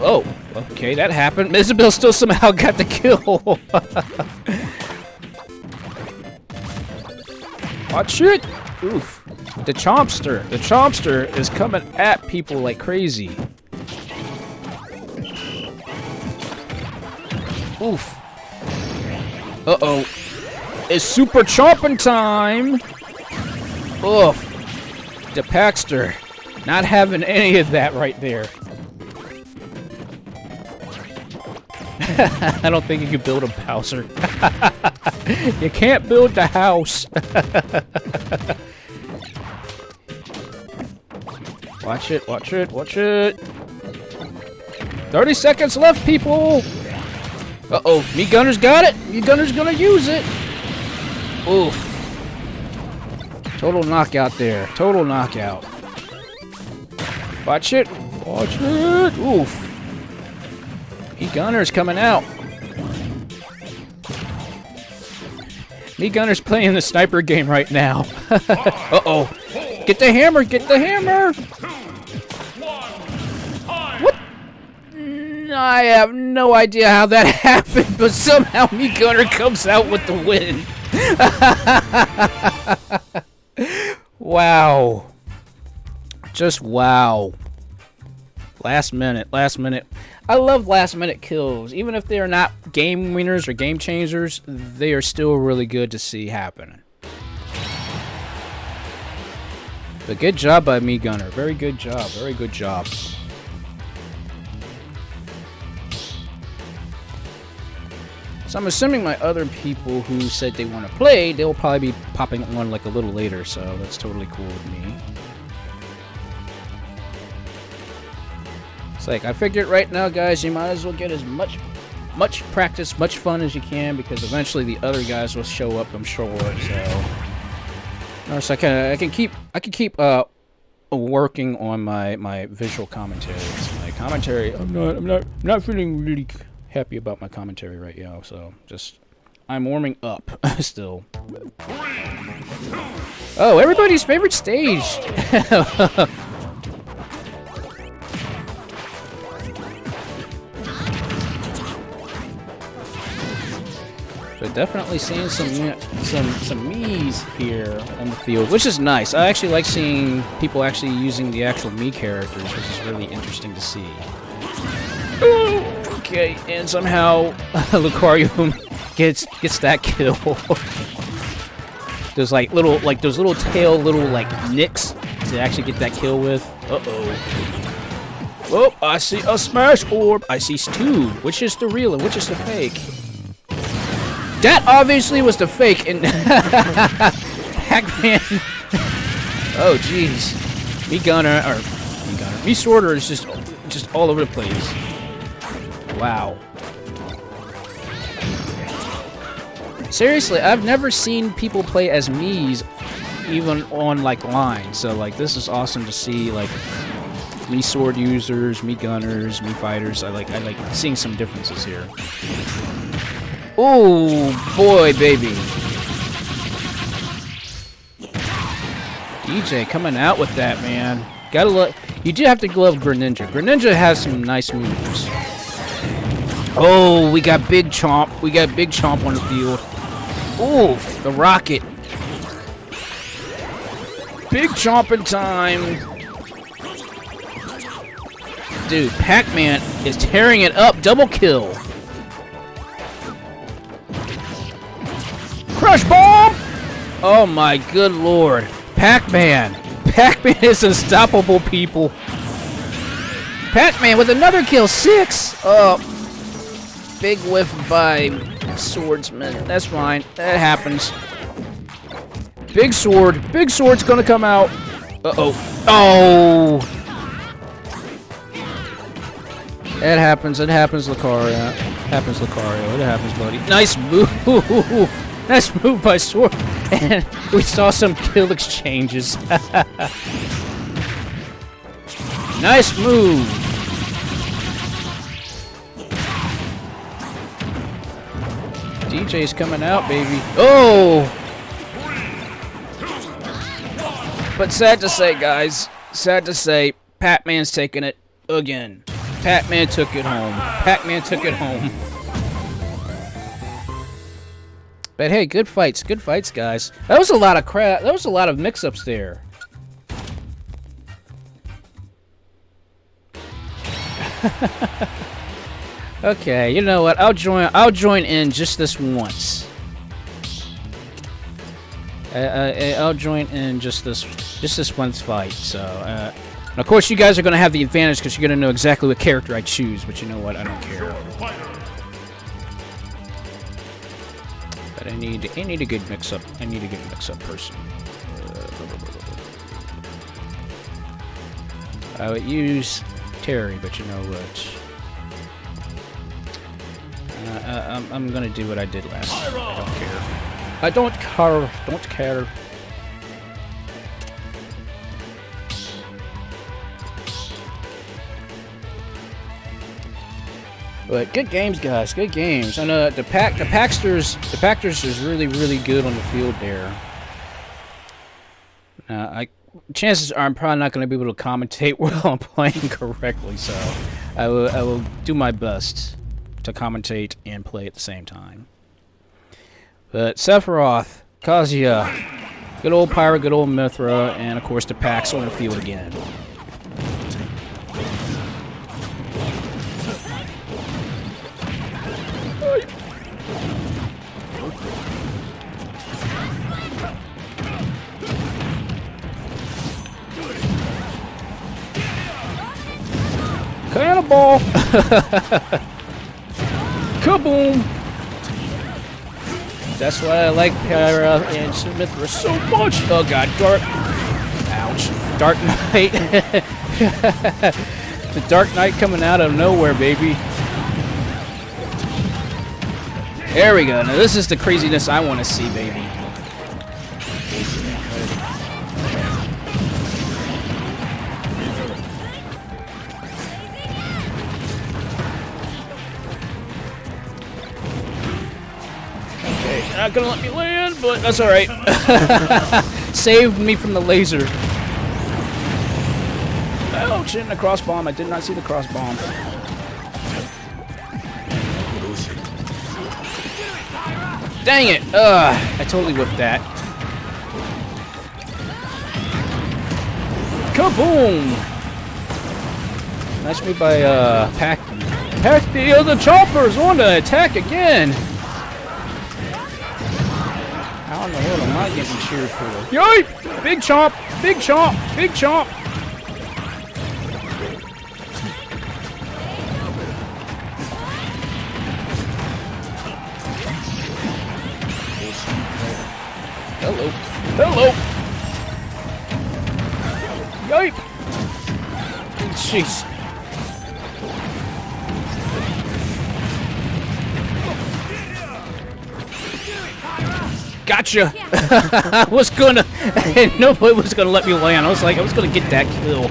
Oh, okay, that happened. Isabel still somehow got the kill. Watch it. Oof. The Chompster is coming at people like crazy. Oof. Uh-oh. It's super chomping time. Oof. The Paxter. Not having any of that right there. I don't think you can build a Bowser. You can't build the house. Watch it, watch it, watch it. 30 seconds left, people. Uh-oh, Meat Gunner's got it. Meat Gunner's gonna use it. Oof. Total knockout there. Total knockout. Watch it. Watch it. Oof. Meat Gunner's coming out. Meat Gunner's playing the sniper game right now. Uh-oh. Get the hammer. Get the hammer. What? I have no idea how that happened, but somehow Meat Gunner comes out with the win. Wow. Just wow. Last minute. I love last minute kills. Even if they're not game winners or game changers, they are still really good to see happening. But good job by Meat Gunner. Very good job. Very good job. So I'm assuming my other people who said they want to play, they'll probably be popping on like a little later, so that's totally cool with me. It's like, I figured right now, guys, you might as well get as much practice, much fun as you can, because eventually the other guys will show up, I'm sure. So I can keep working on my visual commentary. My commentary, I'm not feeling really happy about my commentary right now, so just I'm warming up still. Oh, everybody's favorite stage. But definitely seeing some Mii's here on the field, which is nice. I actually like seeing people actually using the actual Mii characters, which is really interesting to see. Okay, and somehow Lucario gets that kill. There's like those little tail nicks to actually get that kill with. Uh-oh. Oh, I see a smash orb. I see two. Which is the real and which is the fake? That obviously was the fake, and Pac-Man. Oh, jeez. Mii Sorter is just all over the place. Wow. Seriously, I've never seen people play as Mii's, even on like line. So like, this is awesome to see like Mii Sword users, Mii Gunners, Mii Fighters. I like seeing some differences here. Oh boy, baby. DJ coming out with that, man. Gotta look. You do have to glove Greninja. Greninja has some nice moves. Oh, we got Big Chomp. We got Big Chomp on the field. Ooh, the rocket. Big chomping time. Dude, Pac-Man is tearing it up. Double kill. Crush bomb! Oh my good lord. Pac-Man. Pac-Man is unstoppable, people. Pac-Man with another kill. 6. Oh. Big whiff by Swordsman. That's fine. That happens. Big sword. Big sword's gonna come out. Uh-oh. Oh! It happens. It happens, Lucario. It happens, Lucario. It happens, buddy. Nice move. Nice move by Sword. And we saw some kill exchanges. Nice move. DJ Dante's coming out, baby. Oh! But sad to say, guys, sad to say, Pac-Man's taking it again. Pac-Man took it home. Pac-Man took it home. But hey, good fights, guys. That was a lot of crap. That was a lot of mix-ups there. Okay, you know what? I'll join in just this once. I'll join in just this once fight. So, and of course, you guys are gonna have the advantage because you're gonna know exactly what character I choose. But you know what? I don't care. But I need a good mix-up. I need a good mix-up person. I would use Terry, but you know what? I'm gonna do what I did last time. I don't care. I don't care. Don't care. But good games, guys. Good games. I know the Paxters is really good on the field there. Chances are I'm probably not going to be able to commentate while I'm playing correctly, so I will do my best to commentate and play at the same time. But Sephiroth, Kazuya, good old Pyra, good old Mithra, and of course the Pax on the field again. Cannonball! Kaboom! That's why I like Pyra and Mithra so much! Oh god, Ouch. Dark Knight. The Dark Knight coming out of nowhere, baby. There we go. Now this is the craziness I want to see, baby. Not gonna let me land, but that's alright. Saved me from the laser. Oh shit, the cross bomb. I did not see the cross bomb. Dang it! I totally whipped that. Kaboom! Nice move by Pac. Pac, the other choppers on to attack again. How in the world am I getting cheered for? Yoip! Big chomp! Big chomp! Big chomp! Hello. Hello! Yoip! Jeez. Gotcha! I was gonna... Nobody was gonna let me land. I was gonna get that kill.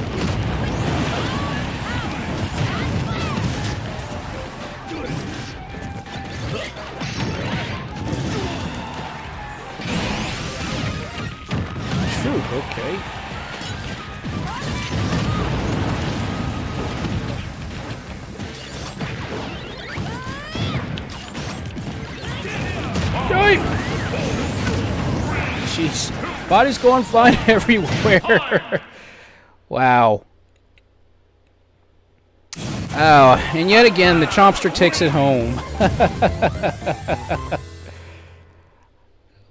True, okay. Yoip! Jeez. Bodies going flying everywhere. Wow. Oh, and yet again, the Chompster takes it home.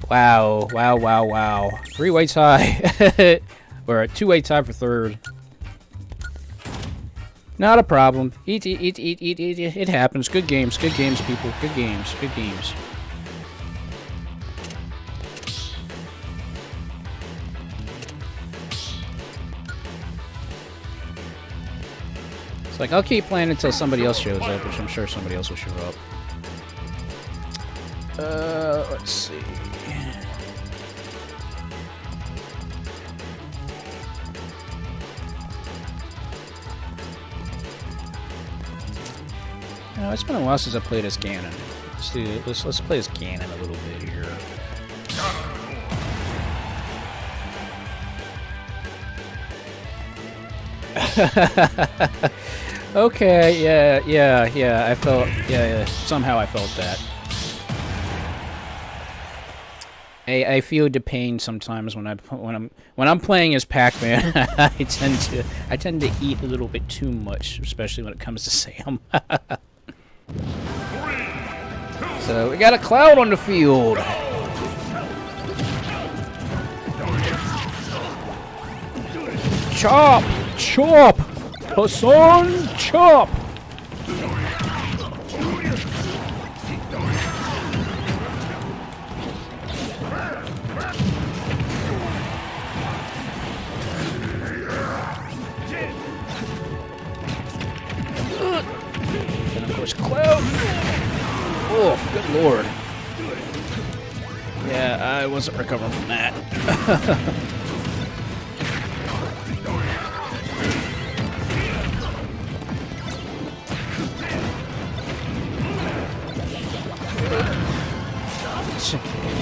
Wow, wow, wow, wow. 3-way tie. Or a 2-way tie for third. Not a problem. Eat. It happens. Good games, people. Good games, good games. It's like, I'll keep playing until somebody else shows up, which I'm sure somebody else will show up. Let's see. It's been a while since I played as Ganon. Let's play as Ganon a little bit here. Okay, yeah. I felt, yeah. Somehow I felt that. I feel the pain sometimes when I'm playing as Pac-Man. I tend to eat a little bit too much, especially when it comes to Sam. So we got a Cloud on the field. Chop! Chop! Hassan! Chop! And of course, Cloud! Oh, good lord. Yeah, I wasn't recovering from that.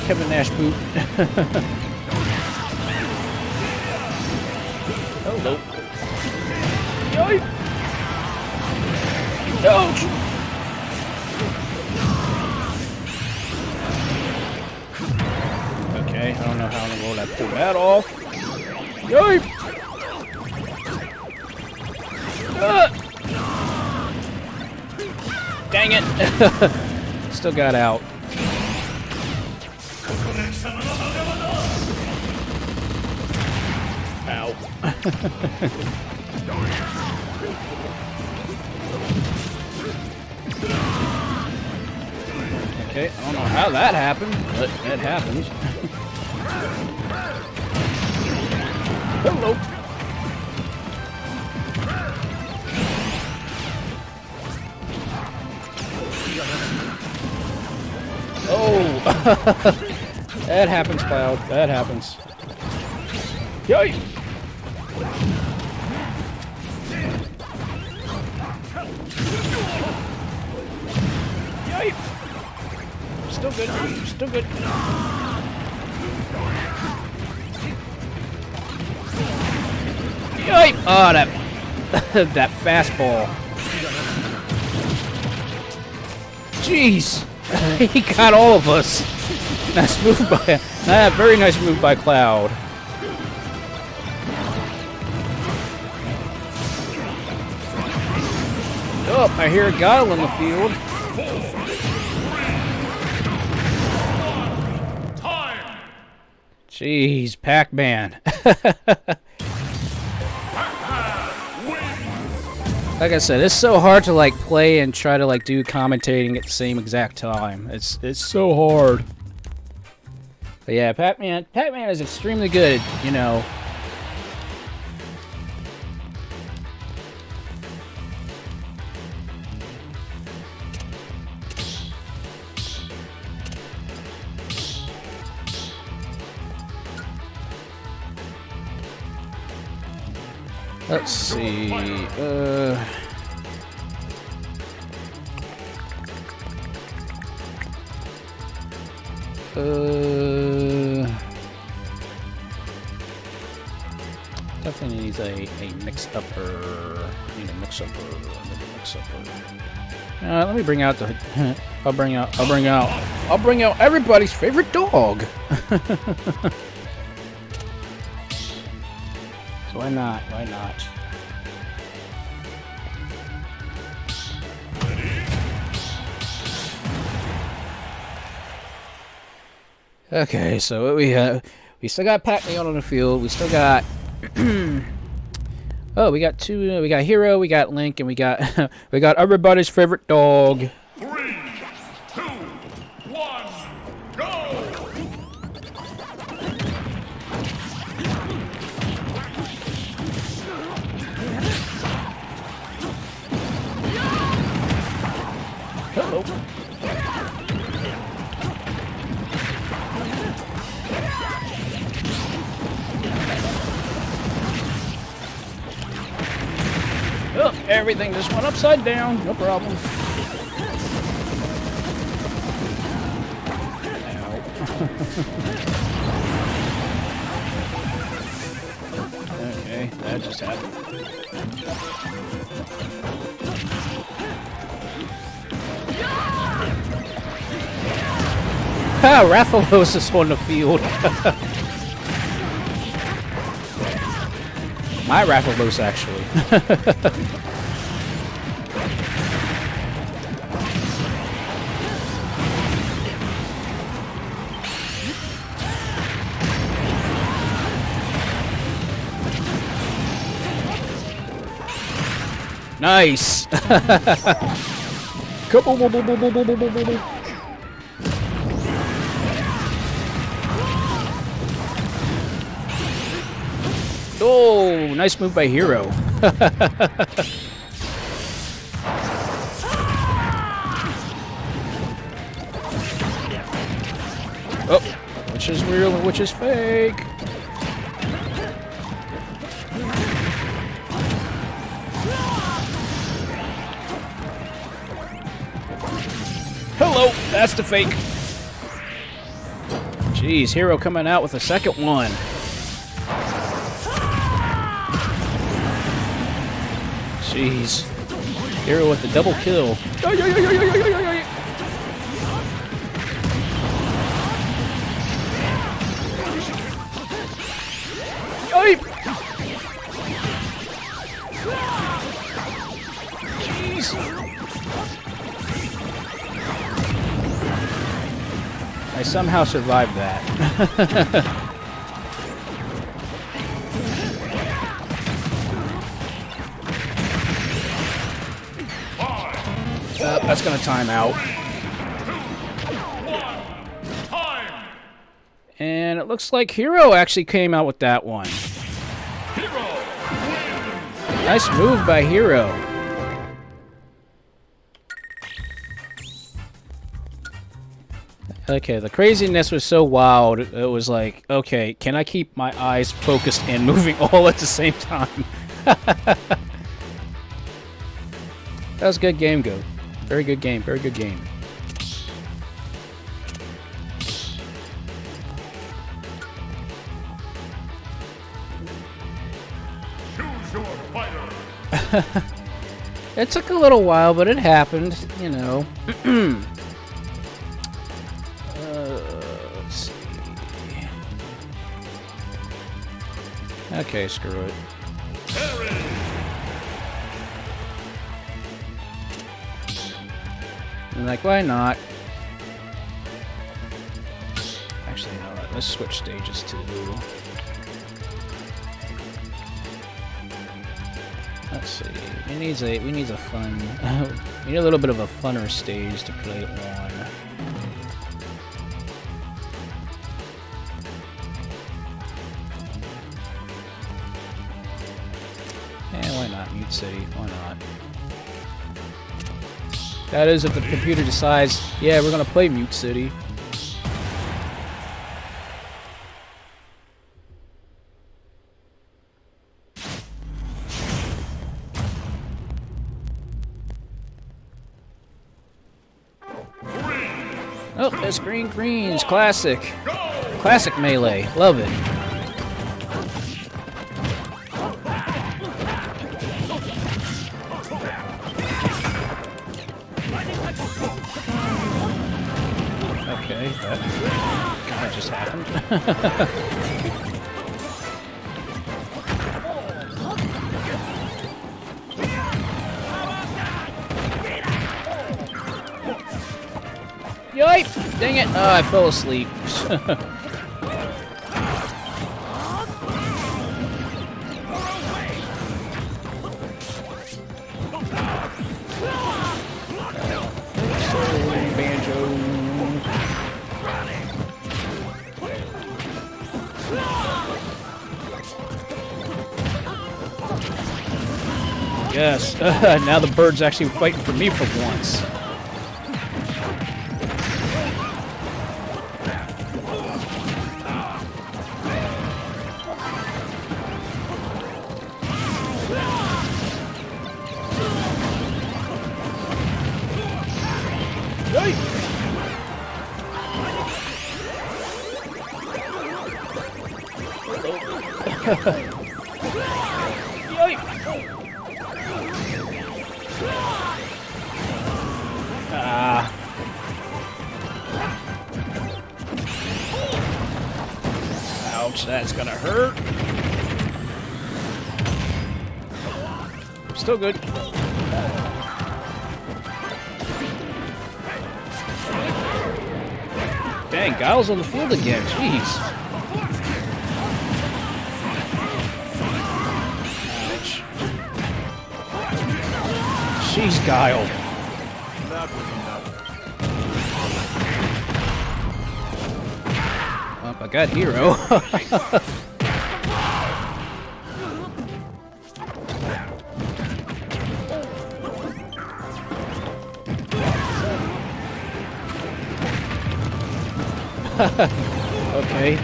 Kevin Nash boot. Oh, nope. Yoink! Ouch! Okay, I don't know how in the world I pulled that off. Yoink! Dang it! Still got out. Ow. Okay, I don't know how that happened, but it happened. Hello. Oh! That happens, Cloud. That happens. Yay! Yay! Still good. Still good. Yay! Oh, that that fastball. Jeez, he got all of us. Nice move by. Very nice move by Cloud. Oh, I hear a Guile in the field. Jeez, Pac-Man. Like I said, it's so hard to like play and try to like do commentating at the same exact time. It's so hard. But yeah, Pac-Man is extremely good, you know. Let's see. Definitely needs a mix-upper. Need a mix-upper. Let me bring out the. I'll bring out everybody's favorite dog. So why not? Why not? Okay, so what we still got Pac-Man on the field. We still got oh, we got two. We got Hero, we got Link, and we got we got everybody's favorite dog. 3, 2, 1, go! Hello. Oh, everything just went upside down. No problem. Okay, that just happened. Ah, Rathalos is on the field. My Rathalos, actually. Nice! Oh, nice move by Hero. Oh, which is real and which is fake? Hello, that's the fake. Jeez, Hero coming out with a second one. Jeez. Hero with the double kill. Jeez. I somehow survived that. That's gonna time out. And it looks like Hero actually came out with that one. Nice move by Hero. Okay, the craziness was so wild, it was like, okay, can I keep my eyes focused and moving all at the same time? That was a good game, Go. Very good game, very good game. Choose your fighter. It took a little while, but it happened, you know. Let's see. Okay, screw it. I'm like, why not? Actually, you know what? Let's switch stages too. Let's see. We need a fun. We need a little bit of a funner stage to play on. Yeah, why not? Mute City. Why not? That is if the computer decides, yeah, we're gonna play Mute City. Oh, that's Green Greens, classic. Classic Melee, love it. Okay, that kind of just happened. Yoip! Dang it! Oh, I fell asleep. Yes, now the bird's actually fighting for me for once. Ah. Ouch, that's gonna hurt. Still good. Dang, Guile's on the field again. Jeez. Ouch. Jeez, Guile. Well, I got Hero. Okay,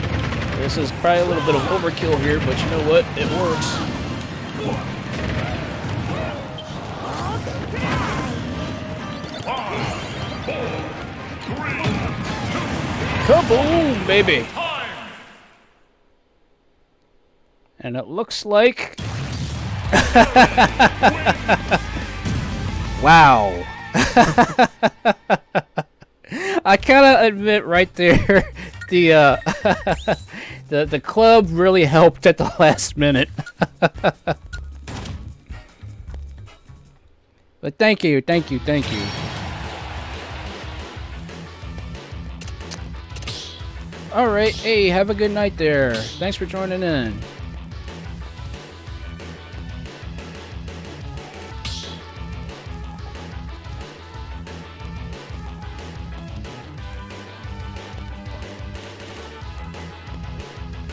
this is probably a little bit of overkill here, but you know what? It works. Kaboom, baby! And it looks like... Wow. I kind of admit right there, the club really helped at the last minute. But thank you. All right, hey, have a good night there. Thanks for joining in.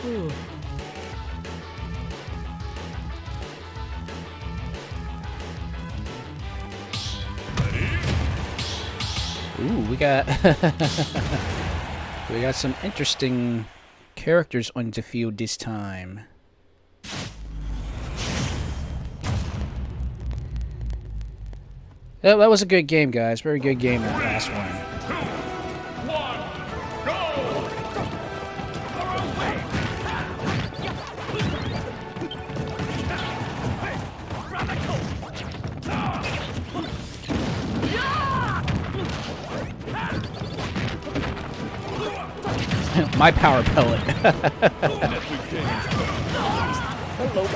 Ooh, we got we got some interesting characters on the field this time. That was a good game, guys. Very good game, that last one. My power pellet. Hello.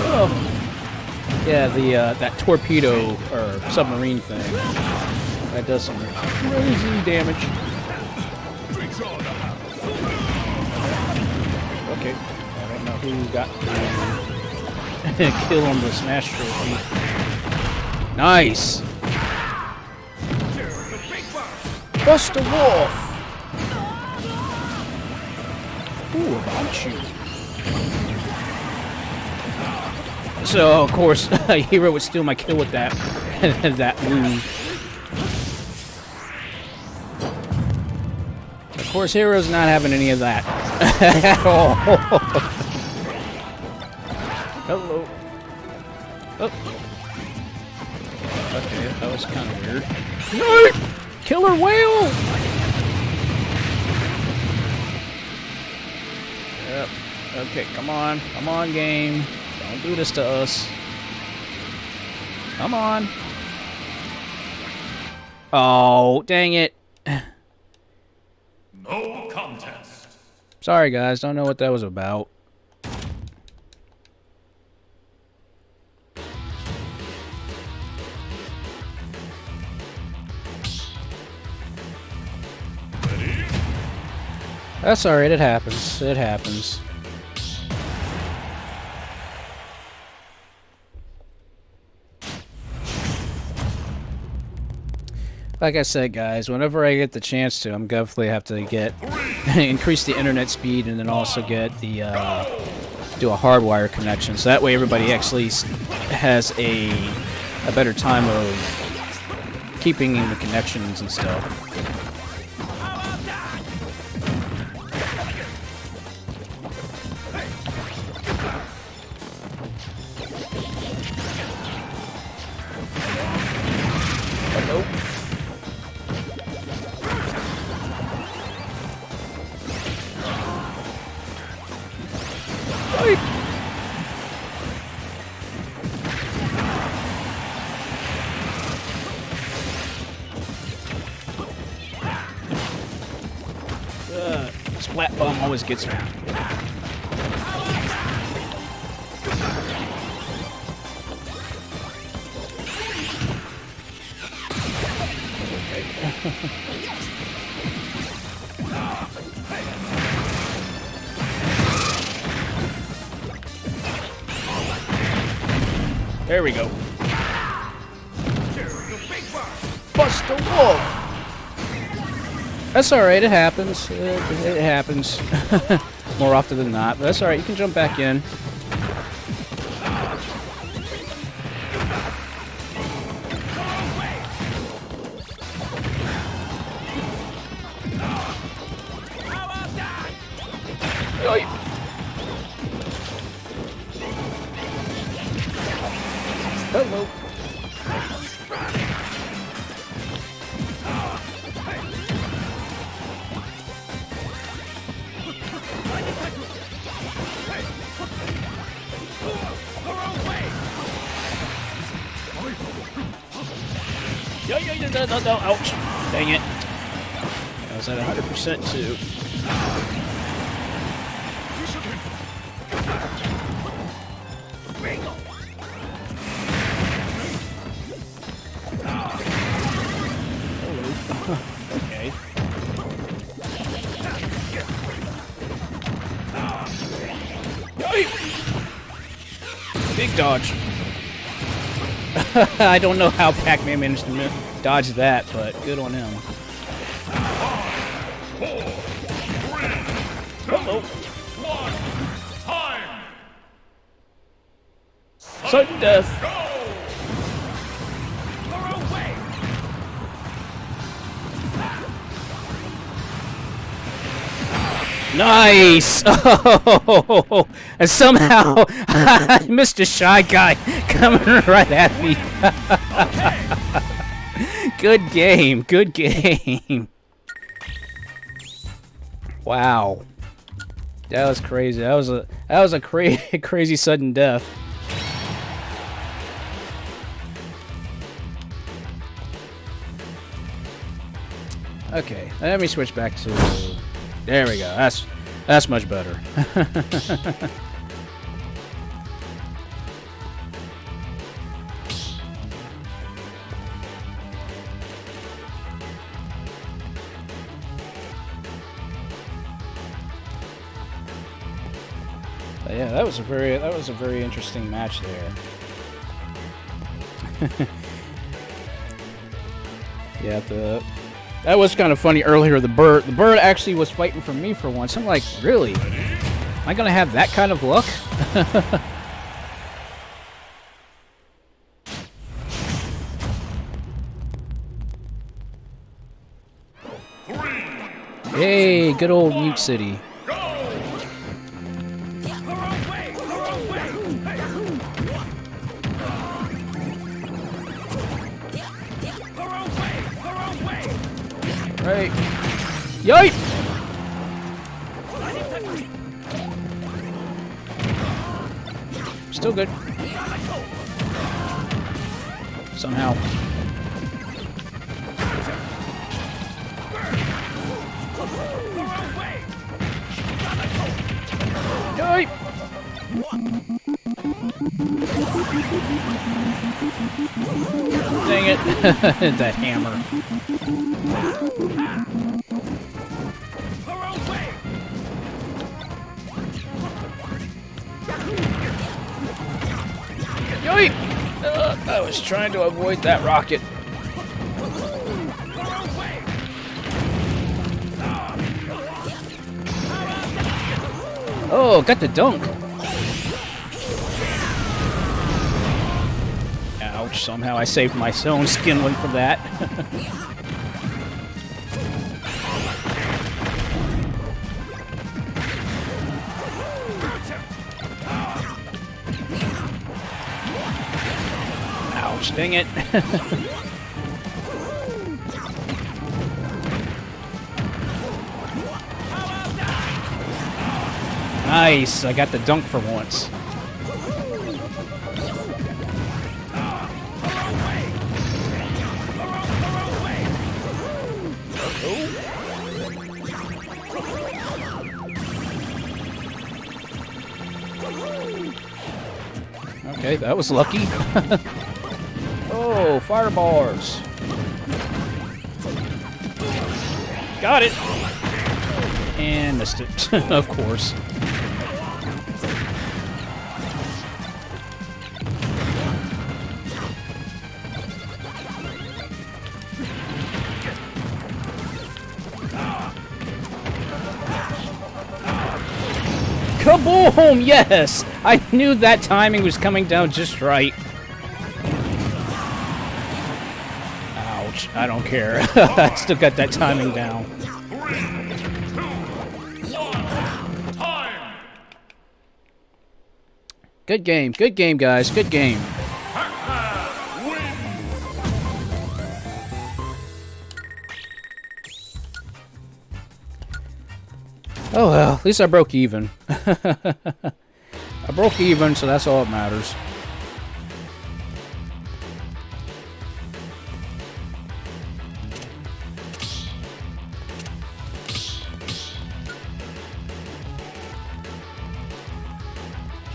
Oh. Yeah, that torpedo or submarine thing that does some crazy damage. Okay. Who got the kill on the Smash Trophy. Nice! Bust a wolf! Ooh, a Banshee. So, of course, Hero would steal my kill with that, that move. Of course, Hero's not having any of that at all. Hello. Oh. Okay, that was kind of weird. No! Killer whale! Yep. Okay, come on. Come on, game. Don't do this to us. Come on. Oh, dang it. No contest. Sorry, guys. Don't know what that was about. That's alright, it happens. It happens. Like I said, guys, whenever I get the chance to, I'm definitely have to get increase the internet speed and then also get the do a hardwire connection, so that way everybody actually has a better time of keeping in the connections and stuff. Splat bomb always gets me. There we go. Bust the wolf. That's alright, it happens. It happens. More often than not, but that's alright, you can jump back in. Hello. No, ouch. Dang it. I was at 100% too. Okay. Big dodge. I don't know how Pac-Man managed to dodge that, but good on him. 4, 3, 2, 1, time! Sudden death. Go! Nice! Oh, and somehow I missed a Shy Guy coming right at me. Good game, good game. Wow, that was crazy. That was a crazy sudden death. Okay, let me switch back to. There we go. That's much better. But yeah, that was a very interesting match there. Yeah, that was kind of funny earlier. The bird actually was fighting for me for once. I'm like, really? Am I gonna have that kind of luck? Hey, good old Mute City. Right. Yoip! Still good. Somehow. Yoip! Dang it. That hammer. Yoip! I was trying to avoid that rocket. Oh, got the dunk. Ouch, somehow I saved my own skin one for that. Ouch, dang it. Nice, I got the dunk for once. Okay, that was lucky. Oh, firebars. Got it. And missed it, of course. Kaboom! Yes! I knew that timing was coming down just right. Ouch. I don't care. I still got that timing down. 3, 2, 1, time! Good game, guys. Good game. Pac-Man wins! Oh well, at least I broke even. I broke even, so that's all that matters.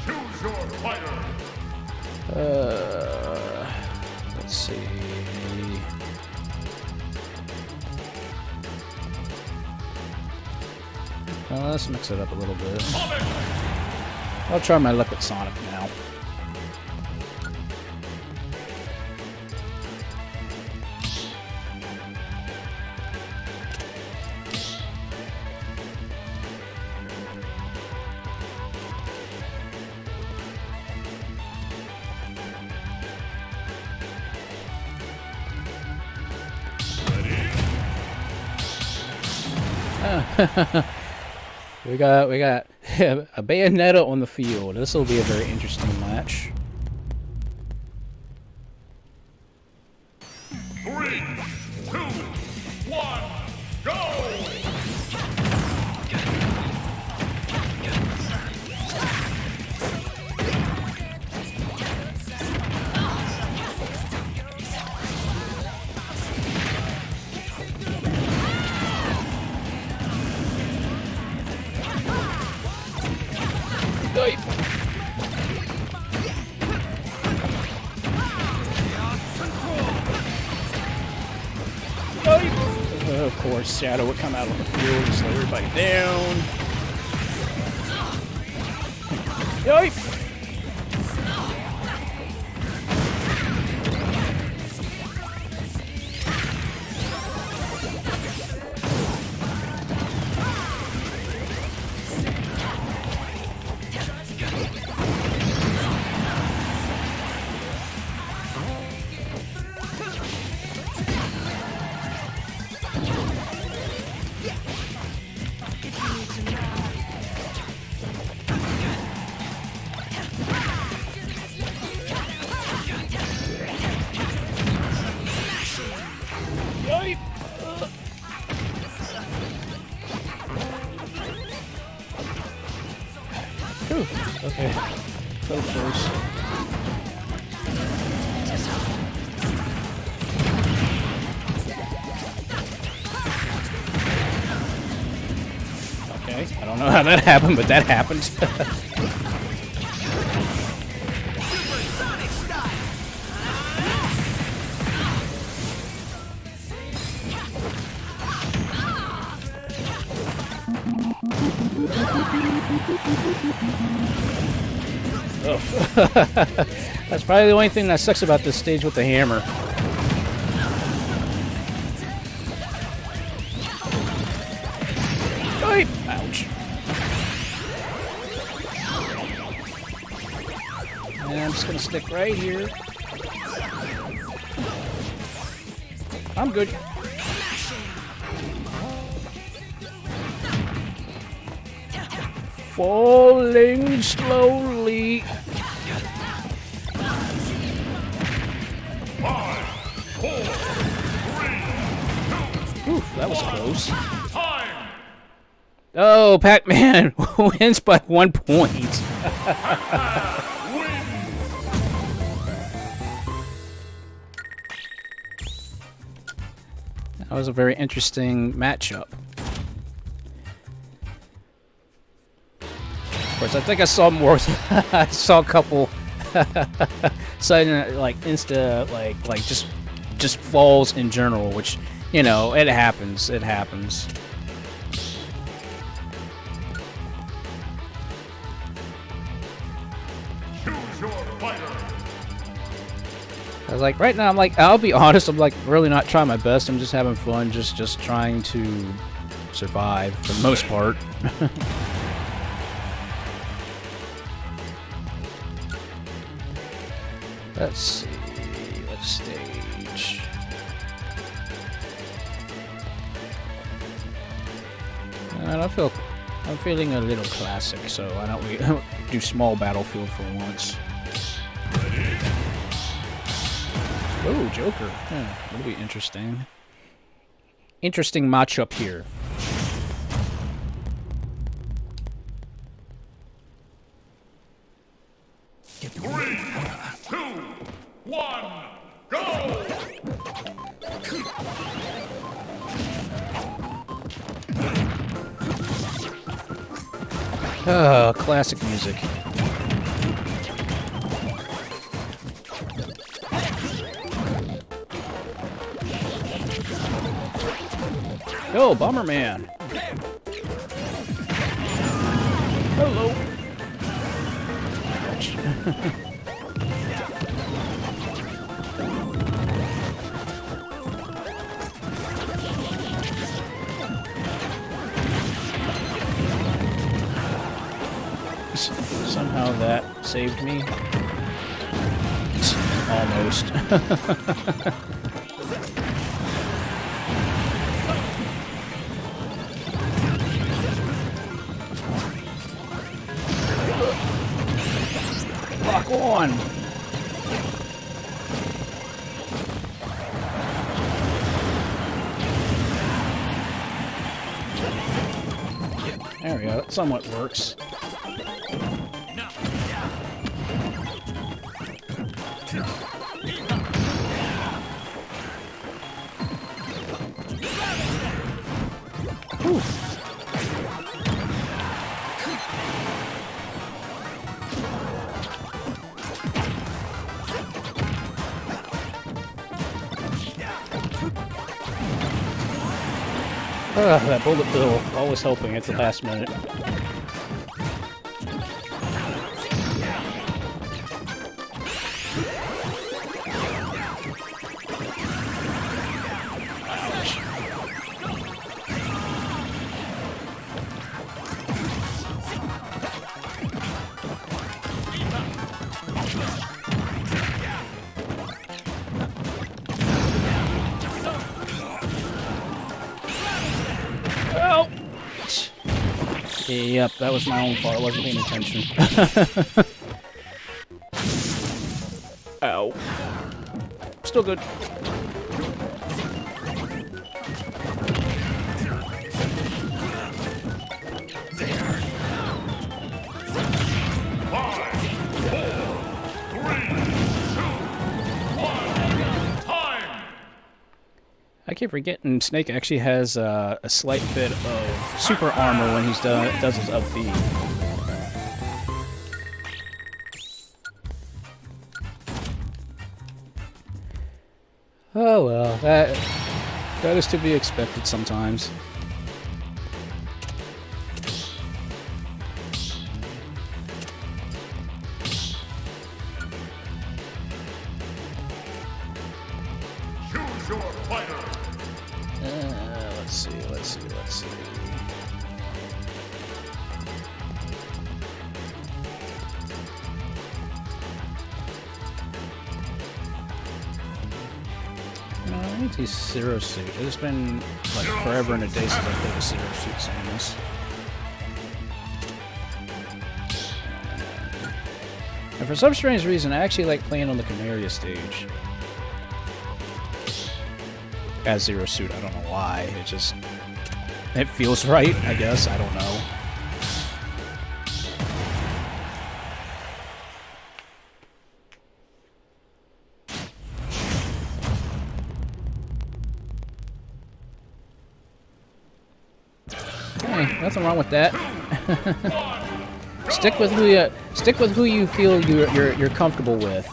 Choose your fighter! Let's see. Let's mix it up a little bit. Sonic! I'll try my luck with Sonic now. We got a Bayonetta on the field. This will be a very interesting match. 3, 2, 1, go! Of course, Shadow would come out on the field and slow everybody down. Yoip! Okay, so close. Okay, I don't know how that happened, but that happened. That's probably the only thing that sucks about this stage with the hammer. Ouch. And I'm just gonna stick right here. I'm good. Falling slowly. 5, 4, 3, Oof, that was close. time! Oh, Pac-Man wins by 1 point. Wins! That was a very interesting matchup. Of course, I think I saw more. I saw a couple sudden like insta like just falls in general, which you know it happens. It happens. Choose your fighter. I was like, right now, I'm like, I'll be honest, I'm like really not trying my best. I'm just having fun, just trying to survive for the most part. Let's see, what stage? I'm feeling a little classic, so why don't we do small battlefield for once? Oh, Joker. Yeah, that'll be interesting. Interesting matchup here. Three, two, one, go! Oh, classic music. Yo, Bomberman. Hello. Somehow that saved me. Almost. Lock on! There we go, that somewhat works. Whew. That bullet bill, always helping at the last minute. Oh! Yep, that was my own fault. I wasn't paying attention. Ow. Still good. I keep forgetting Snake actually has a slight bit of super armor when he's does his up B. Oh well, that is to be expected sometimes. Choose your fighter. Let's see. I need to use Zero Suit. It's been like forever and a day since I played a Zero Suit song this. And for some strange reason, I actually like playing on the Canaria stage. As Zero Suit, I don't know why. It feels right, I guess. I don't know. Hey, nothing wrong with that. Stick with who you feel you're comfortable with.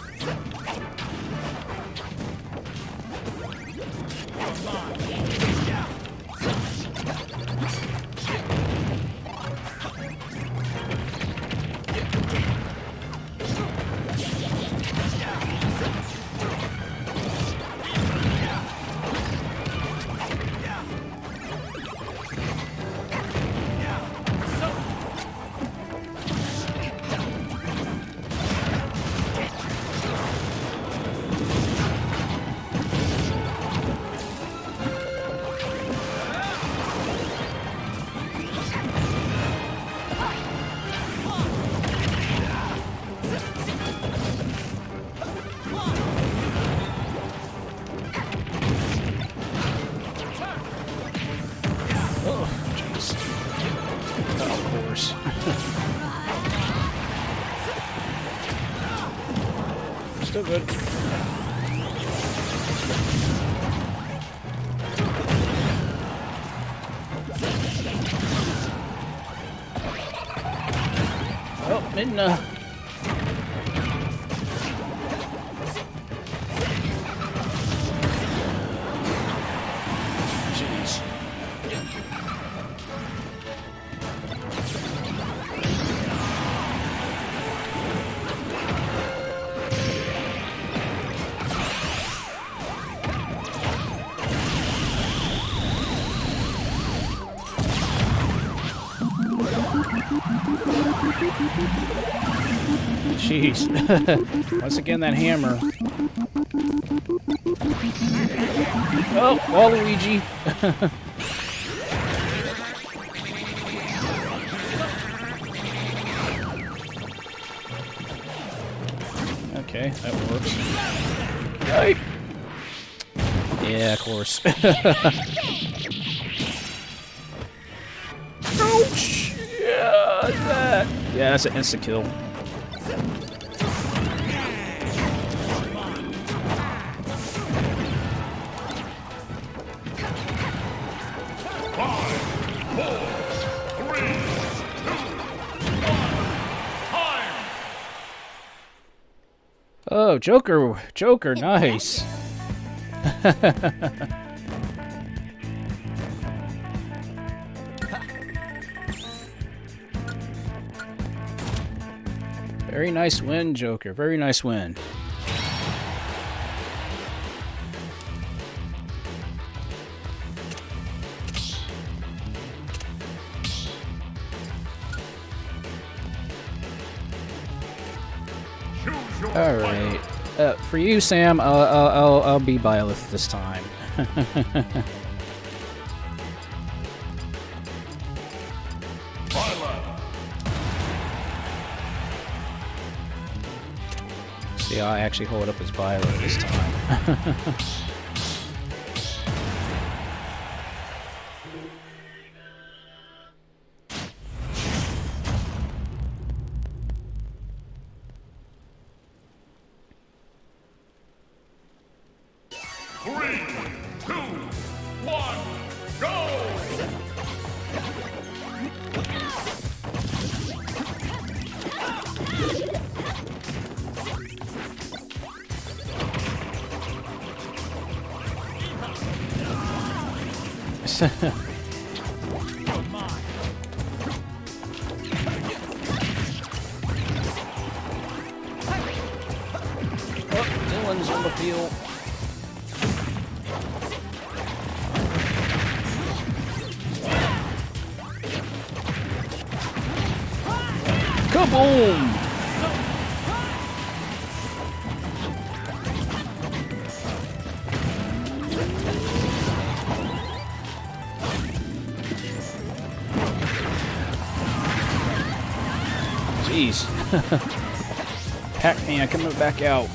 Still good. Oh, Midna. Jeez. Jeez. Once again, that hammer. Oh, Waluigi. Okay, that works. Hey. Yeah, of course. Ouch! Yeah, that. Yeah, that's an insta kill. Oh, Joker, nice. Very nice win, Joker. Very nice win. All right. For you, Sam, I'll be Byleth this time. See, I actually hold up as Byleth this time. Dylan's on the field. Kaboom! Jeez. Pac-Man coming back out.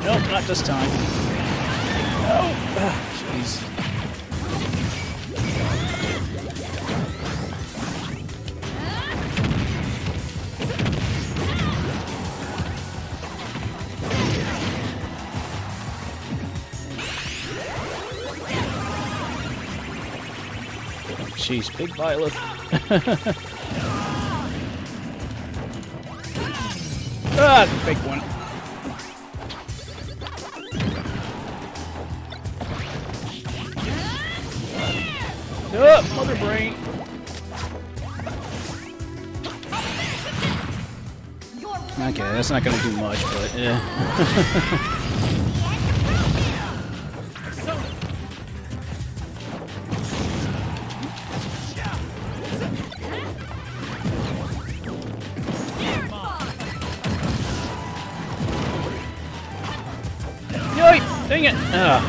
Nope, not this time. No. Jeez. jeez, big Byleth. Ah, fake one. Oh, mother brain. Okay, that's not gonna do much, but yeah. Yoink! Dang it! Ah,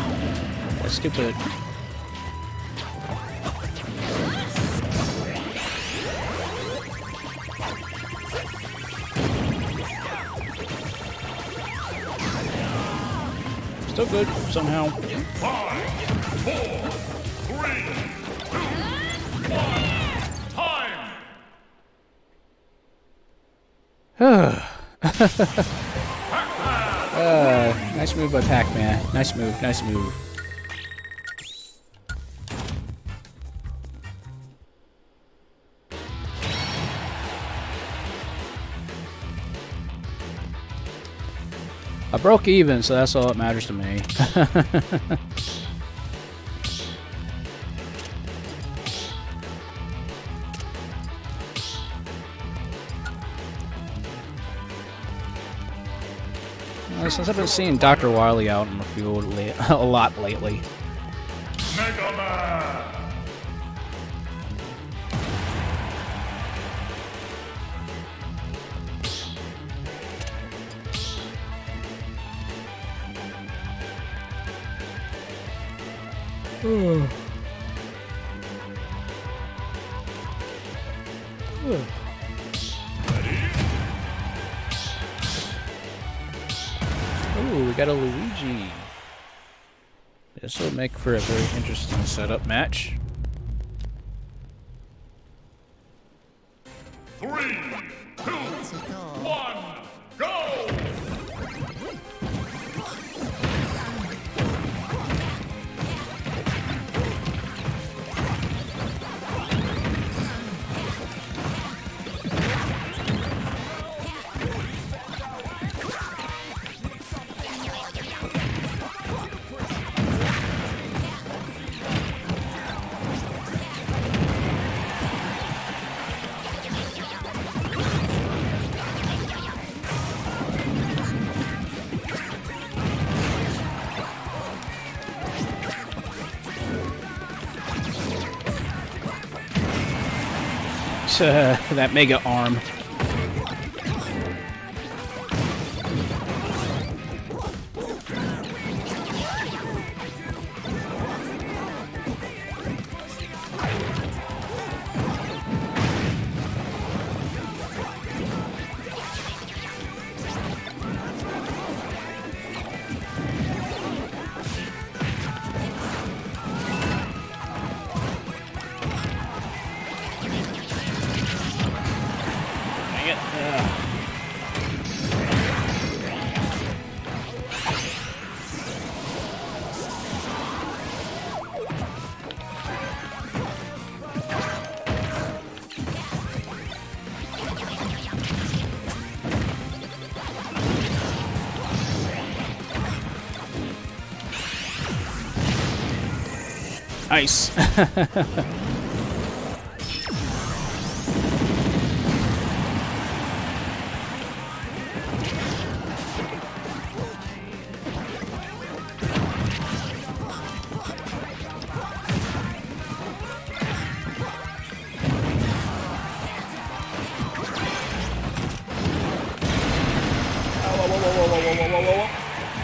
that's stupid. Still good, somehow. 5, 4, 3, 2, 1, time! Nice move by Pac-Man. Nice move, nice move. I broke even, so that's all that matters to me. Since I've been seeing Dr. Wily out in the field a lot lately. Mega Man! Ooh, we got a Luigi. This will make for a very interesting setup match. 3, 2, 1, go! That mega arm. Nice.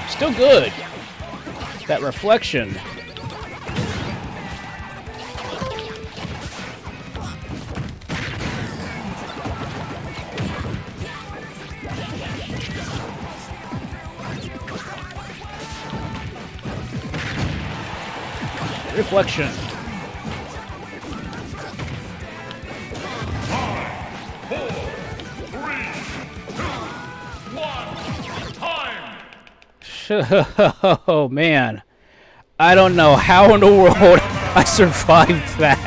Still good. That reflection. Reflection. 5, 4, 3, 2, 1, time! Oh man, I don't know how in the world I survived that.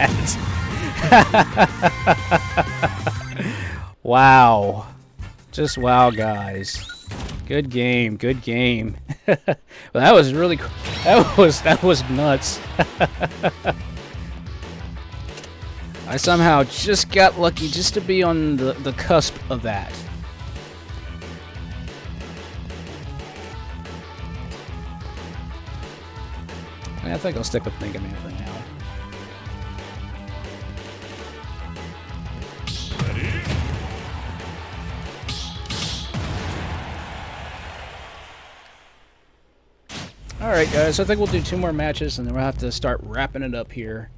Wow. Just wow, guys. Good game. Good game. Well, that was really that was nuts. I somehow just got lucky just to be on the cusp of that. I think I'll stick with Mega Man for now. Alright guys, I think we'll do 2 more matches and then we'll have to start wrapping it up here.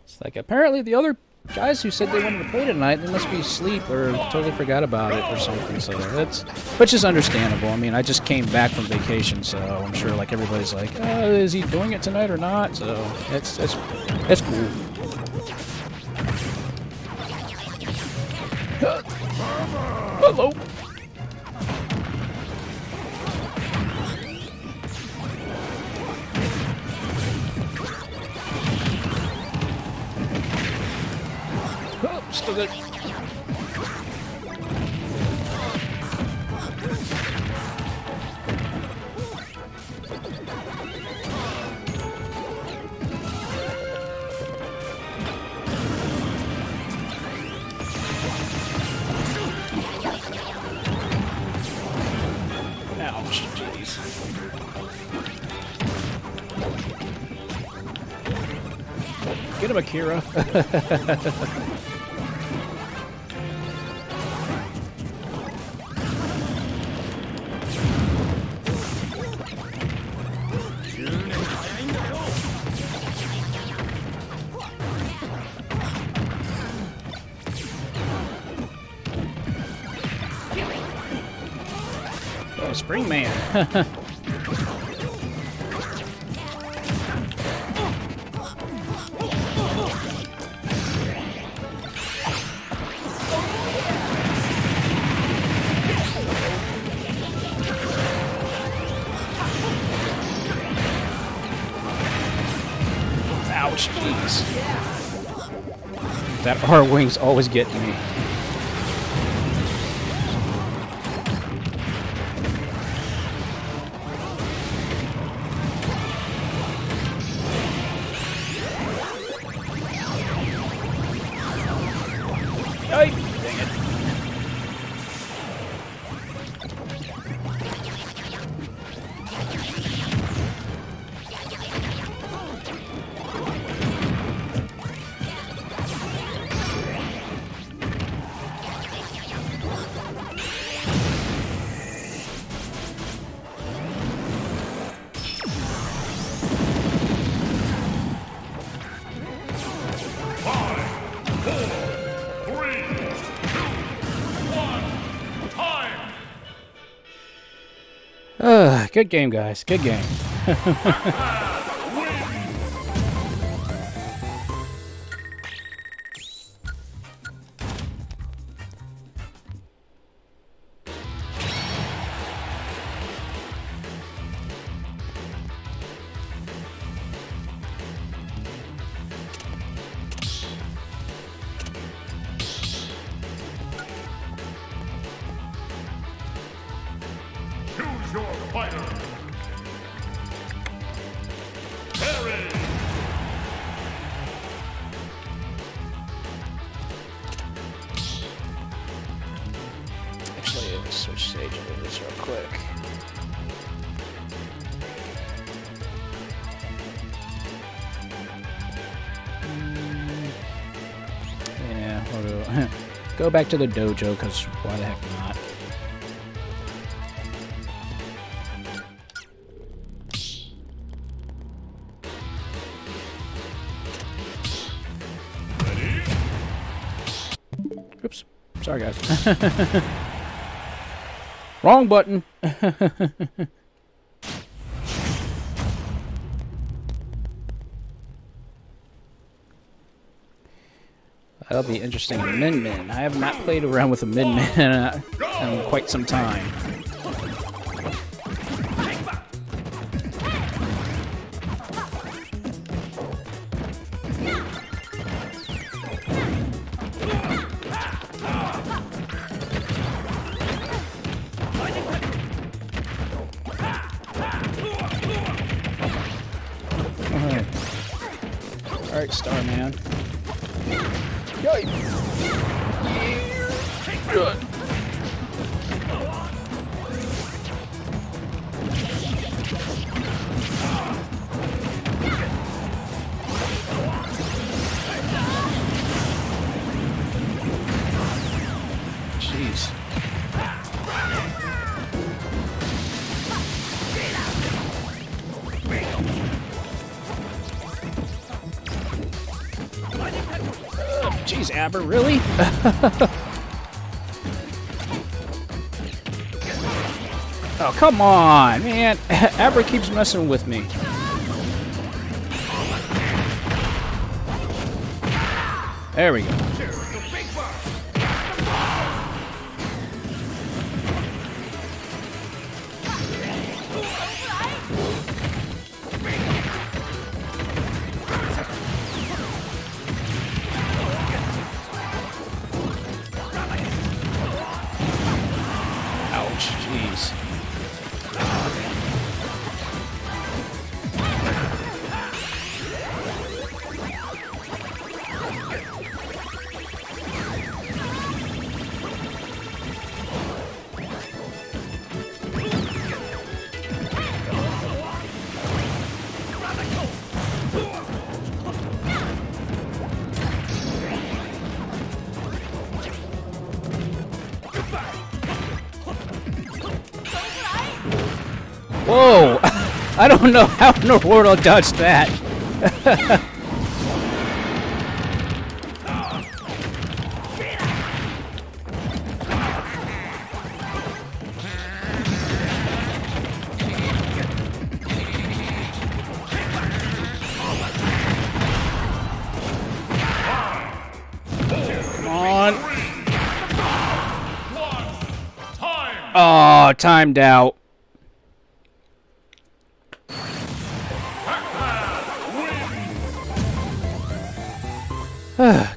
It's like apparently the other guys who said they wanted to play tonight, they must be asleep or totally forgot about it or something, so that's, which is understandable. I mean, I just came back from vacation, so I'm sure like everybody's like, is he doing it tonight or not? So it's cool. Hello. Still good. Ouch, jeez. Get him, Akira. Oh, Spring Man. Ouch, jeez. That R-Wing's always getting me. Ay, dang it. Good game, guys. Good game. Choose your fighter. Parry. Actually, let's switch stage into this real quick. Yeah, we'll go back to the dojo, because why the heck not? Oops. Sorry, guys. Wrong button. That'll be interesting. Min Min. I have not played around with a Min Min in quite some time. Alright, Starman. Good. Jeez. Jeez, Aber, really? Oh, come on, man. Aber keeps messing with me. There we go. Ouch, jeez. Whoa! I don't know how in the world I'll dodge that. Come on. Oh, timed out.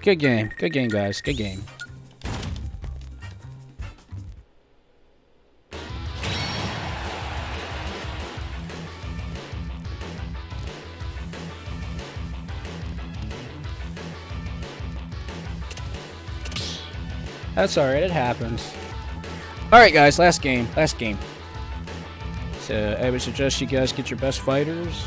Good game. Good game, guys. Good game. That's alright. It happens. Alright, guys. Last game. Last game. So, I would suggest you guys get your best fighters.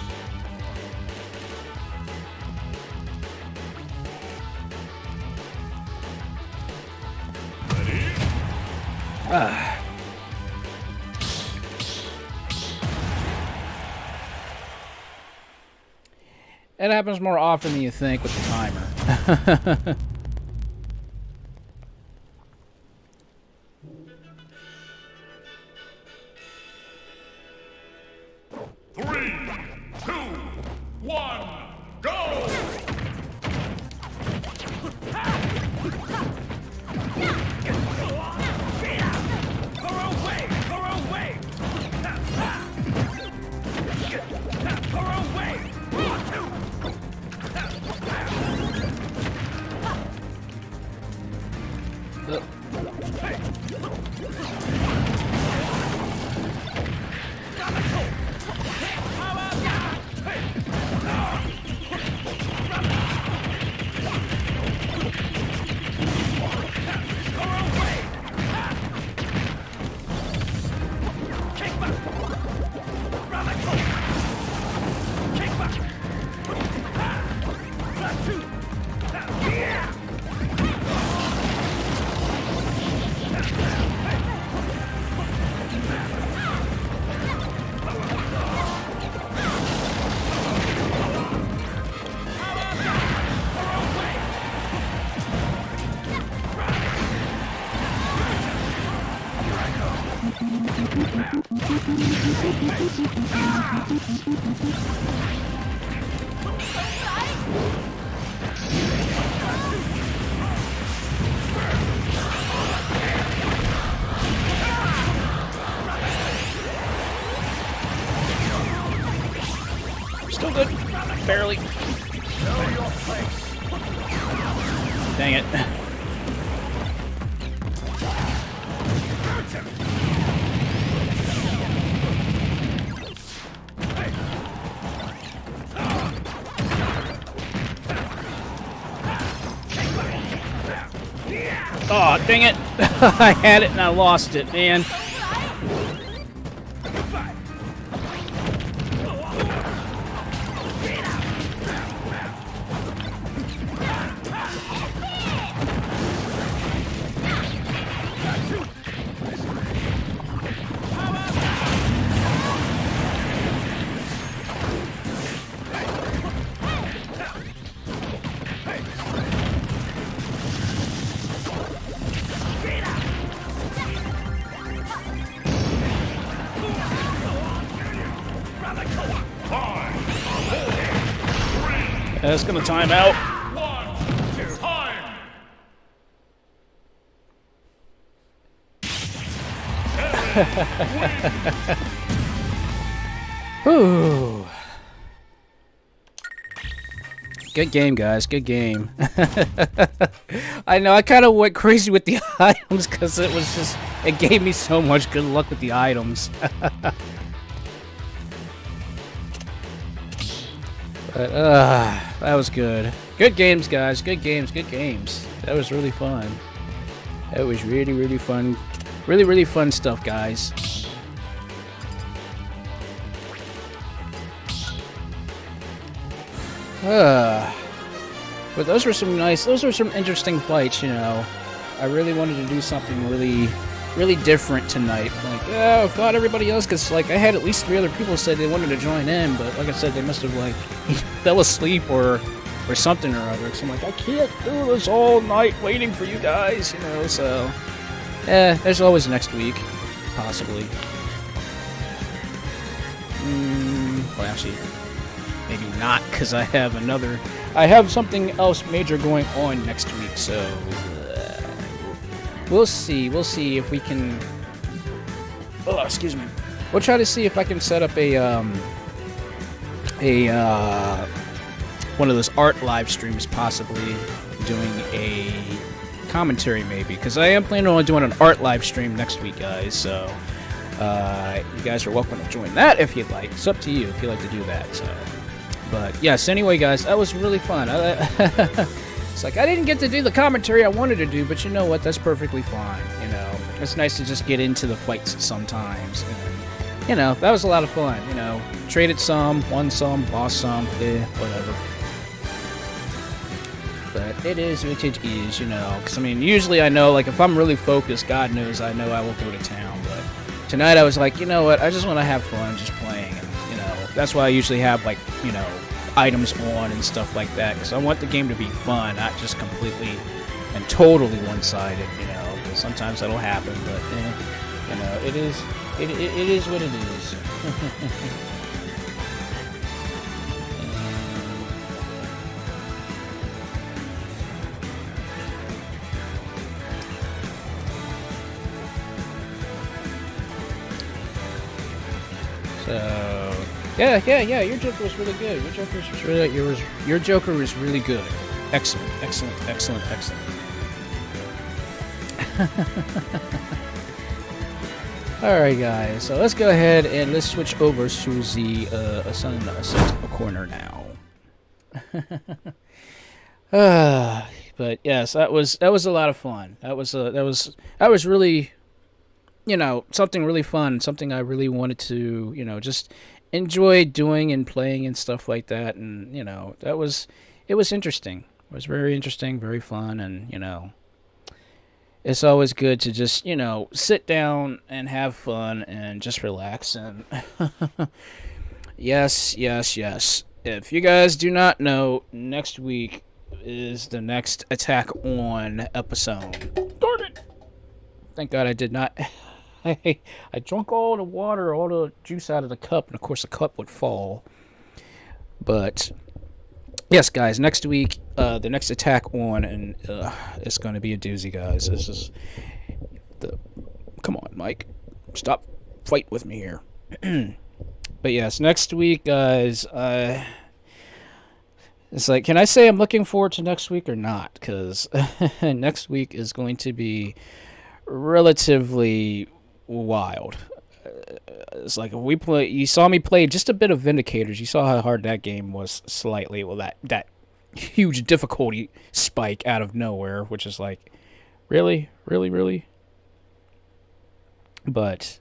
It happens more often than you think with the timer. 3, 2, 1, go! Still good. Barely. Dang it. Oh, dang it. I had it and I lost it, man. That's gonna time out. Time. Whew. Good game, guys. Good game. I know, I kind of went crazy with the items because it gave me so much good luck with the items. But, that was good. Good games, guys. Good games, good games. That was really fun. That was really, really fun. Really, really fun stuff, guys. But those were some interesting fights, you know. I really wanted to do something really different tonight. Like, oh, I thought everybody else, because, like, I had at least 3 other people say they wanted to join in, but like I said, they must have, like, fell asleep or something or other. Because I'm like, I can't do this all night waiting for you guys, you know, so. There's always next week, possibly. Well, actually, maybe not, because I have something else major going on next week, so we'll see if we can. Oh, excuse me. We'll try to see if I can set up one of those art live streams, possibly doing a commentary, maybe, because I am planning on doing an art live stream next week, guys. So you guys are welcome to join that if you'd like. It's up to you if you like to do that. So. But yes, anyway, guys, that was really fun. It's like I didn't get to do the commentary I wanted to do, but you know what? That's perfectly fine. You know, it's nice to just get into the fights sometimes. And, you know, that was a lot of fun. You know, traded some, won some, lost some, whatever. But it is what it is, you know. Because, I mean, usually I know, like, if I'm really focused, God knows I know I will go to town. But tonight I was like, you know what? I just want to have fun just playing. And, you know, that's why I usually have, like, you know, items on and stuff like that. Because I want the game to be fun, not just completely and totally one-sided, you know. Because sometimes that'll happen. But, you know, it is what it is. So, yeah. Your Joker was really good. Your Joker was really good. Excellent. All right, guys. So let's go ahead and let's switch over to the Ascent corner now. But yes, that was a lot of fun. That was really, you know, something really fun, something I really wanted to, you know, just enjoy doing and playing and stuff like that. And, you know, it was interesting. It was very interesting, very fun. And, you know, it's always good to just, you know, sit down and have fun and just relax. And yes. If you guys do not know, next week is the next Attack On episode. Darn it! Thank God I did not. I drank all the water, all the juice out of the cup, and of course the cup would fall. But yes, guys, next week, the next Attack On, and it's going to be a doozy, guys. This is come on, Mike, stop fighting with me here. But yes, next week, guys, it's like, can I say I'm looking forward to next week or not? Because next week is going to be relatively wild. It's like if we play. You saw me play just a bit of Vindicators. You saw how hard that game was slightly. Well, that huge difficulty spike out of nowhere, which is like Really? Really, really? But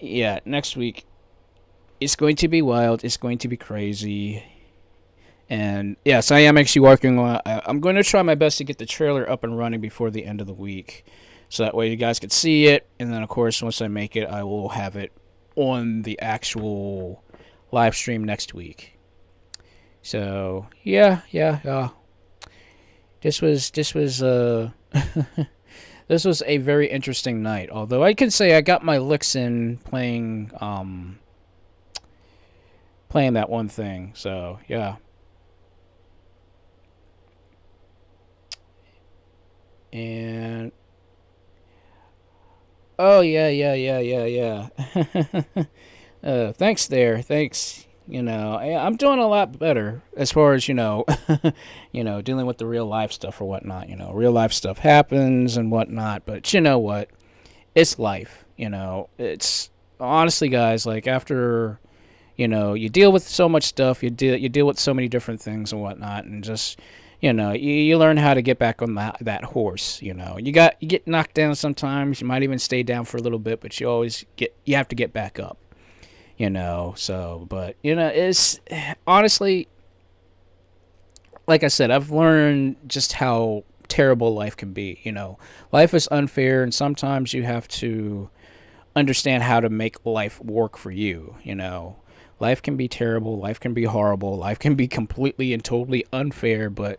yeah, next week it's going to be wild. It's going to be crazy. And yes, I am actually working on. I'm going to try my best to get the trailer up and running before the end of the week, so that way you guys can see it. And then, of course, once I make it, I will have it on the actual live stream next week. So yeah. This was this was a very interesting night. Although I can say I got my licks in playing that one thing. So yeah. And oh yeah. Thanks there. Thanks. I'm doing a lot better as far as dealing with the real life stuff or whatnot. Real life stuff happens and whatnot. But you know what? It's life. It's honestly, guys. Like after, you deal with so much stuff. You deal with so many different things and whatnot, and just. You learn how to get back on that horse. You get knocked down sometimes. You might even stay down for a little bit, but you have to get back up. So, but it's honestly, like I said, I've learned just how terrible life can be. Life is unfair, and sometimes you have to understand how to make life work for you. Life can be terrible, life can be horrible, life can be completely and totally unfair, but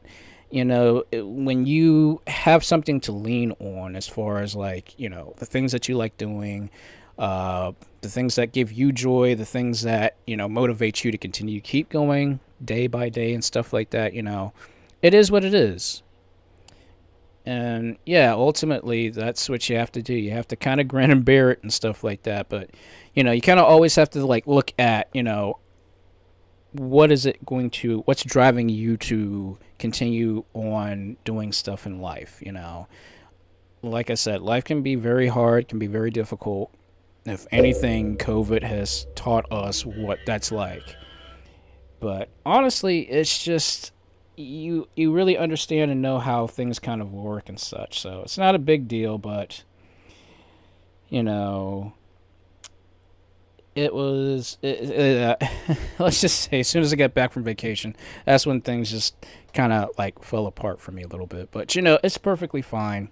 when you have something to lean on as far as like, the things that you like doing, the things that give you joy, the things that, motivate you to continue to keep going day by day and stuff like that, it is what it is. And yeah, ultimately that's what you have to do. You have to kind of grin and bear it and stuff like that, but you kind of always have to like look at, what's driving you to continue on doing stuff in life, Like I said, life can be very hard, can be very difficult. If anything, COVID has taught us what that's like. But honestly, it's just you really understand and know how things kind of work and such. So it's not a big deal, but it was let's just say as soon as I got back from vacation, that's when things just kind of like fell apart for me a little bit. But it's perfectly fine.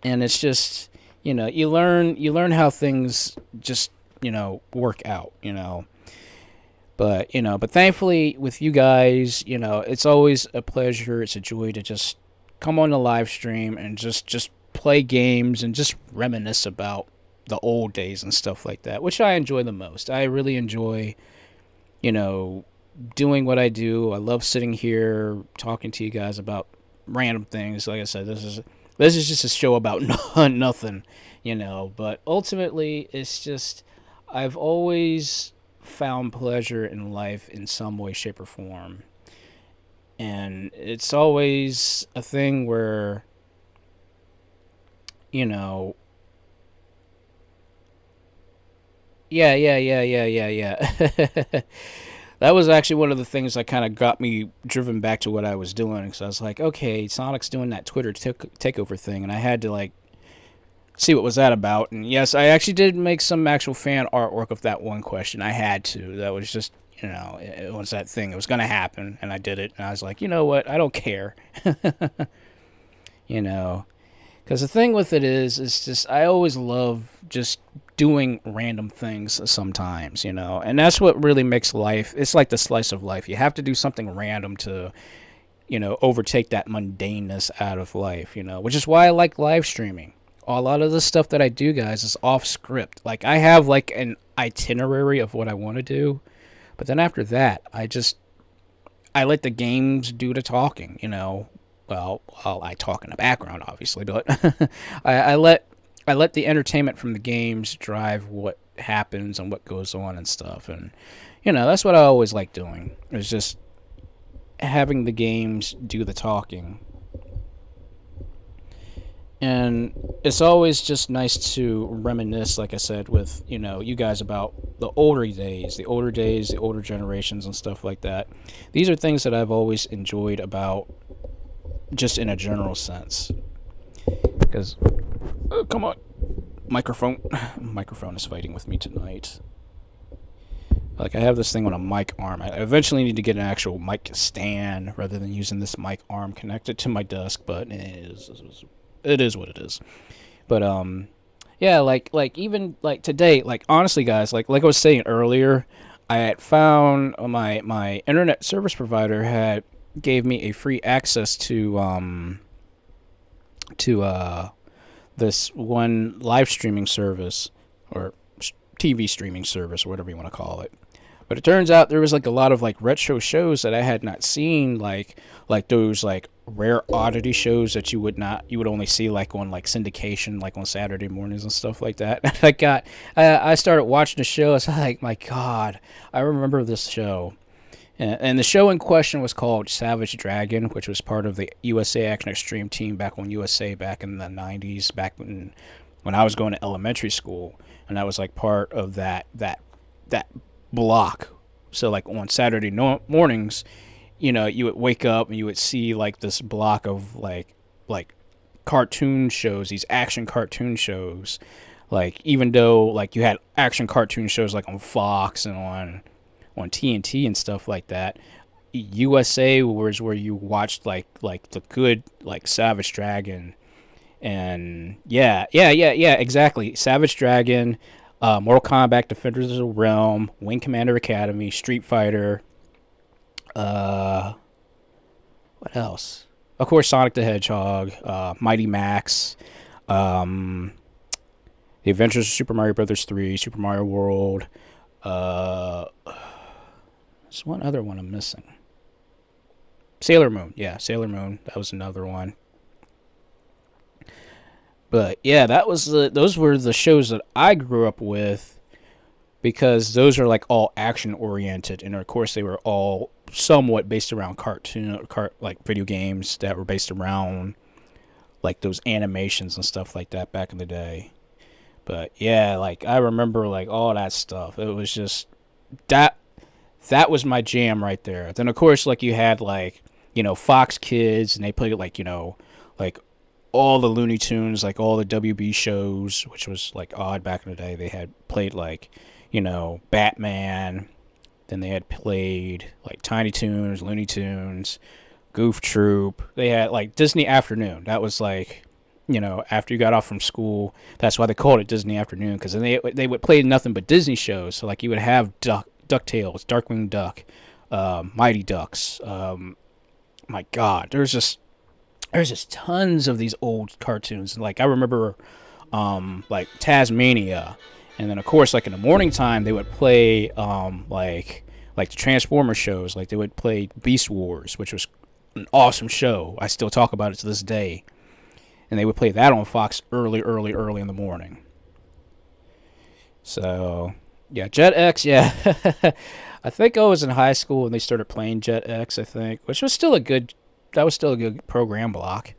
And it's just you learn how things just work out, but thankfully with you guys, it's always a pleasure, it's a joy to just come on the live stream and just play games and just reminisce about the old days and stuff like that, which I enjoy the most. I really enjoy, doing what I do. I love sitting here talking to you guys about random things. Like I said, this is just a show about nothing, but ultimately it's just I've always found pleasure in life in some way, shape, or form. And it's always a thing where, Yeah. That was actually one of the things that kind of got me driven back to what I was doing. So I was like, okay, Sonic's doing that Twitter takeover thing, and I had to like see what was that about. And yes, I actually did make some actual fan artwork of that one question. I had to. That was just, it was that thing. It was going to happen, and I did it. And I was like, you know what? I don't care. Because the thing with it is just I always love just doing random things sometimes, and that's what really makes life. It's like the slice of life. You have to do something random to, overtake that mundaneness out of life, which is why I like live streaming. A lot of the stuff that I do, guys, is off script. Like I have like an itinerary of what I want to do, but then after that, I let the games do the talking, Well, I talk in the background, obviously, but I let the entertainment from the games drive what happens and what goes on and stuff. And, that's what I always like doing. It's just having the games do the talking. And it's always just nice to reminisce, like I said, with, you guys about the older days, the older generations and stuff like that. These are things that I've always enjoyed about just in a general sense. Because, oh, come on, microphone is fighting with me tonight. Like, I have this thing on a mic arm. I eventually need to get an actual mic stand rather than using this mic arm connected to my desk, but it is what it is. But yeah, like even like today, like honestly, guys, like I was saying earlier, I had found my internet service provider had gave me a free access to this one live streaming service or TV streaming service or whatever you want to call it. But it turns out there was like a lot of like retro shows that I had not seen, like those like rare oddity shows that you would only see like on like syndication, like on Saturday mornings and stuff like that. And I started watching the show. I was like, my God, I remember this show. And the show in question was called Savage Dragon, which was part of the USA Action Extreme team back on USA back in the 90s, back when I was going to elementary school. And I was like part of that block. So like on Saturday mornings, you know, you would wake up and you would see like this block of like cartoon shows, these action cartoon shows. Like even though like you had action cartoon shows like on Fox and on TNT and stuff like that, USA was where you watched like the good like Savage Dragon and yeah, exactly. Savage Dragon, Mortal Kombat, Defenders of the Realm, Wing Commander Academy, Street Fighter. What else? Of course, Sonic the Hedgehog, Mighty Max, The Adventures of Super Mario Brothers 3, Super Mario World. There's one other one I'm missing. Sailor Moon. Yeah, Sailor Moon. That was another one. But yeah, those were the shows that I grew up with because those are like all action oriented, and of course they were all somewhat based around like video games that were based around like those animations and stuff like that back in the day. But yeah, like I remember like all that stuff. It was just that was my jam right there. Then of course like you had like, you know, Fox Kids, and they played like, you know, like all the Looney Tunes, like all the WB shows, which was like odd back in the day. They had played like, you know, Batman. Then they had played like Tiny Toons, Looney Tunes, Goof Troop. They had like Disney Afternoon. That was like, you know, after you got off from school, that's why they called it Disney Afternoon, because they would play nothing but Disney shows. So like you would have DuckTales, Darkwing Duck, Mighty Ducks. My God, there's just tons of these old cartoons. Like I remember, like Tasmania, and then of course like in the morning time they would play like the Transformer shows. Like they would play Beast Wars, which was an awesome show. I still talk about it to this day. And they would play that on Fox early in the morning. So yeah, Jetix, yeah. I think I was in high school when they started playing Jetix, I think, which was still a good program block.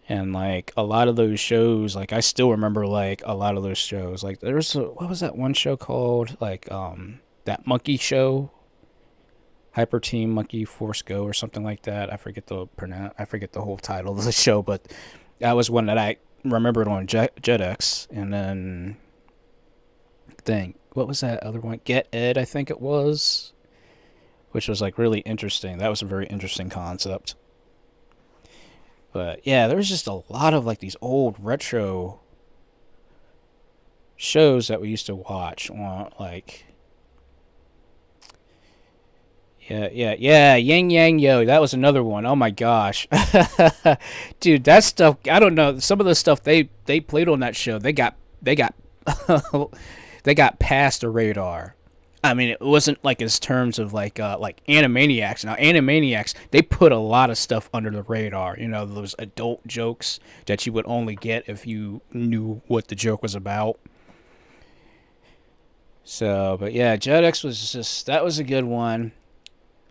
And like a lot of those shows, like I still remember like a lot of those shows. Like there was what was that one show called? Like that monkey show, Hyper Team Monkey Force Go or something like that. I forget the whole title of the show, but that was one that I remembered on Jetix. And then what was that other one? Get Ed, I think it was, which was like really interesting. That was a very interesting concept. But yeah, there was just a lot of like these old retro shows that we used to watch on like yeah, Yang Yang Yo. That was another one. Oh my gosh. Dude, that stuff, I don't know. Some of the stuff they played on that show, they got they got past the radar. I mean, it wasn't like in terms of like Animaniacs. Now, Animaniacs, they put a lot of stuff under the radar. You know, those adult jokes that you would only get if you knew what the joke was about. So, but yeah, Jetix that was a good one.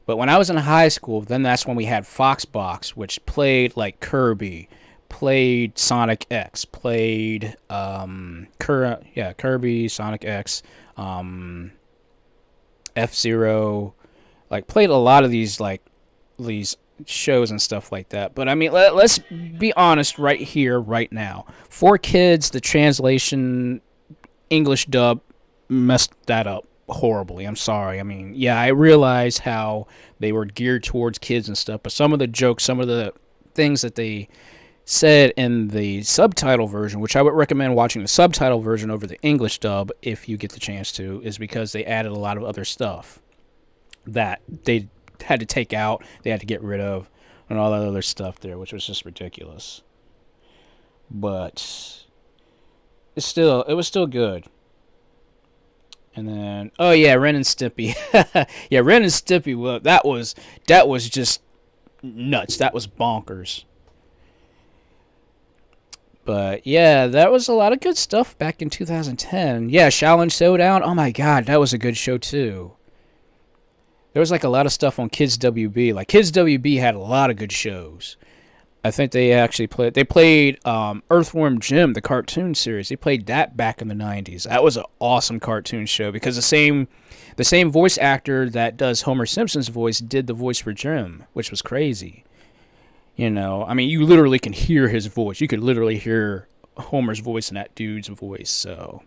But when I was in high school, then that's when we had Foxbox, which played like Kirby, played Sonic X, played Kirby, Sonic X, F-Zero, like played a lot of these shows and stuff like that. But I mean, let's be honest right here, right now. For kids, the translation English dub messed that up horribly. I'm sorry. I mean, yeah, I realize how they were geared towards kids and stuff, but some of the jokes, some of the things that they said in the subtitle version, which I would recommend watching the subtitle version over the English dub if you get the chance to, is because they added a lot of other stuff that they had to take out, they had to get rid of, and all that other stuff there, which was just ridiculous. But it was still good. And then, oh yeah, Ren and Stimpy. Yeah, Ren and Stimpy. Well, that was just nuts. That was bonkers. But yeah, that was a lot of good stuff back in 2010. Yeah, Shaolin Showdown. Oh my god, that was a good show too. There was like a lot of stuff on Kids WB. Like Kids WB had a lot of good shows. I think they actually played Earthworm Jim, the cartoon series. They played that back in the 90s. That was an awesome cartoon show because the same voice actor that does Homer Simpson's voice did the voice for Jim, which was crazy. You know, I mean, you literally can hear his voice. You could literally hear Homer's voice in that dude's voice. So,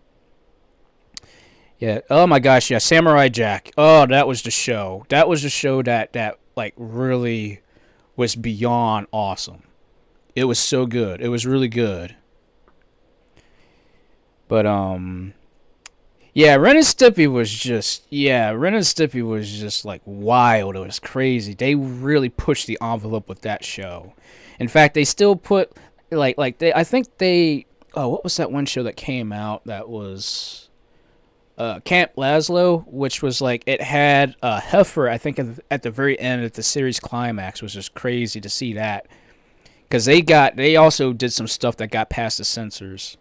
yeah. Oh my gosh, yeah. Samurai Jack. Oh, that was the show. That was the show that like really was beyond awesome. It was so good. It was really good. But yeah, Ren and Stimpy was just like wild. It was crazy. They really pushed the envelope with that show. In fact, they still put I think they what was that one show that came out that was Camp Lazlo, which was like it had Heifer, I think at the very end of the series climax, was just crazy to see that. Because they also did some stuff that got past the censors.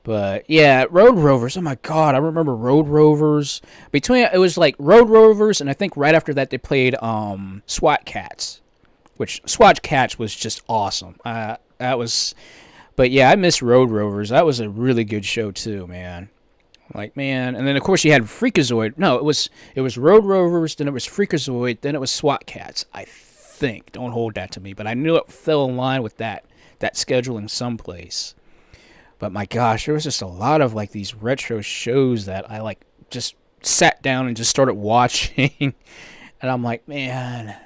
But yeah, Road Rovers. Oh my god, I remember Road Rovers. It was like Road Rovers, and I think right after that they played SWAT Cats, which SWAT Cats was just awesome. But yeah, I miss Road Rovers. That was a really good show too, man. Like, man, and then of course you had Freakazoid. No, it was Road Rovers, then it was Freakazoid, then it was SWAT Cats. I think. Don't hold that to me, but I knew it fell in line with that scheduling someplace. But my gosh, there was just a lot of like these retro shows that I like just sat down and just started watching. And I'm like, man,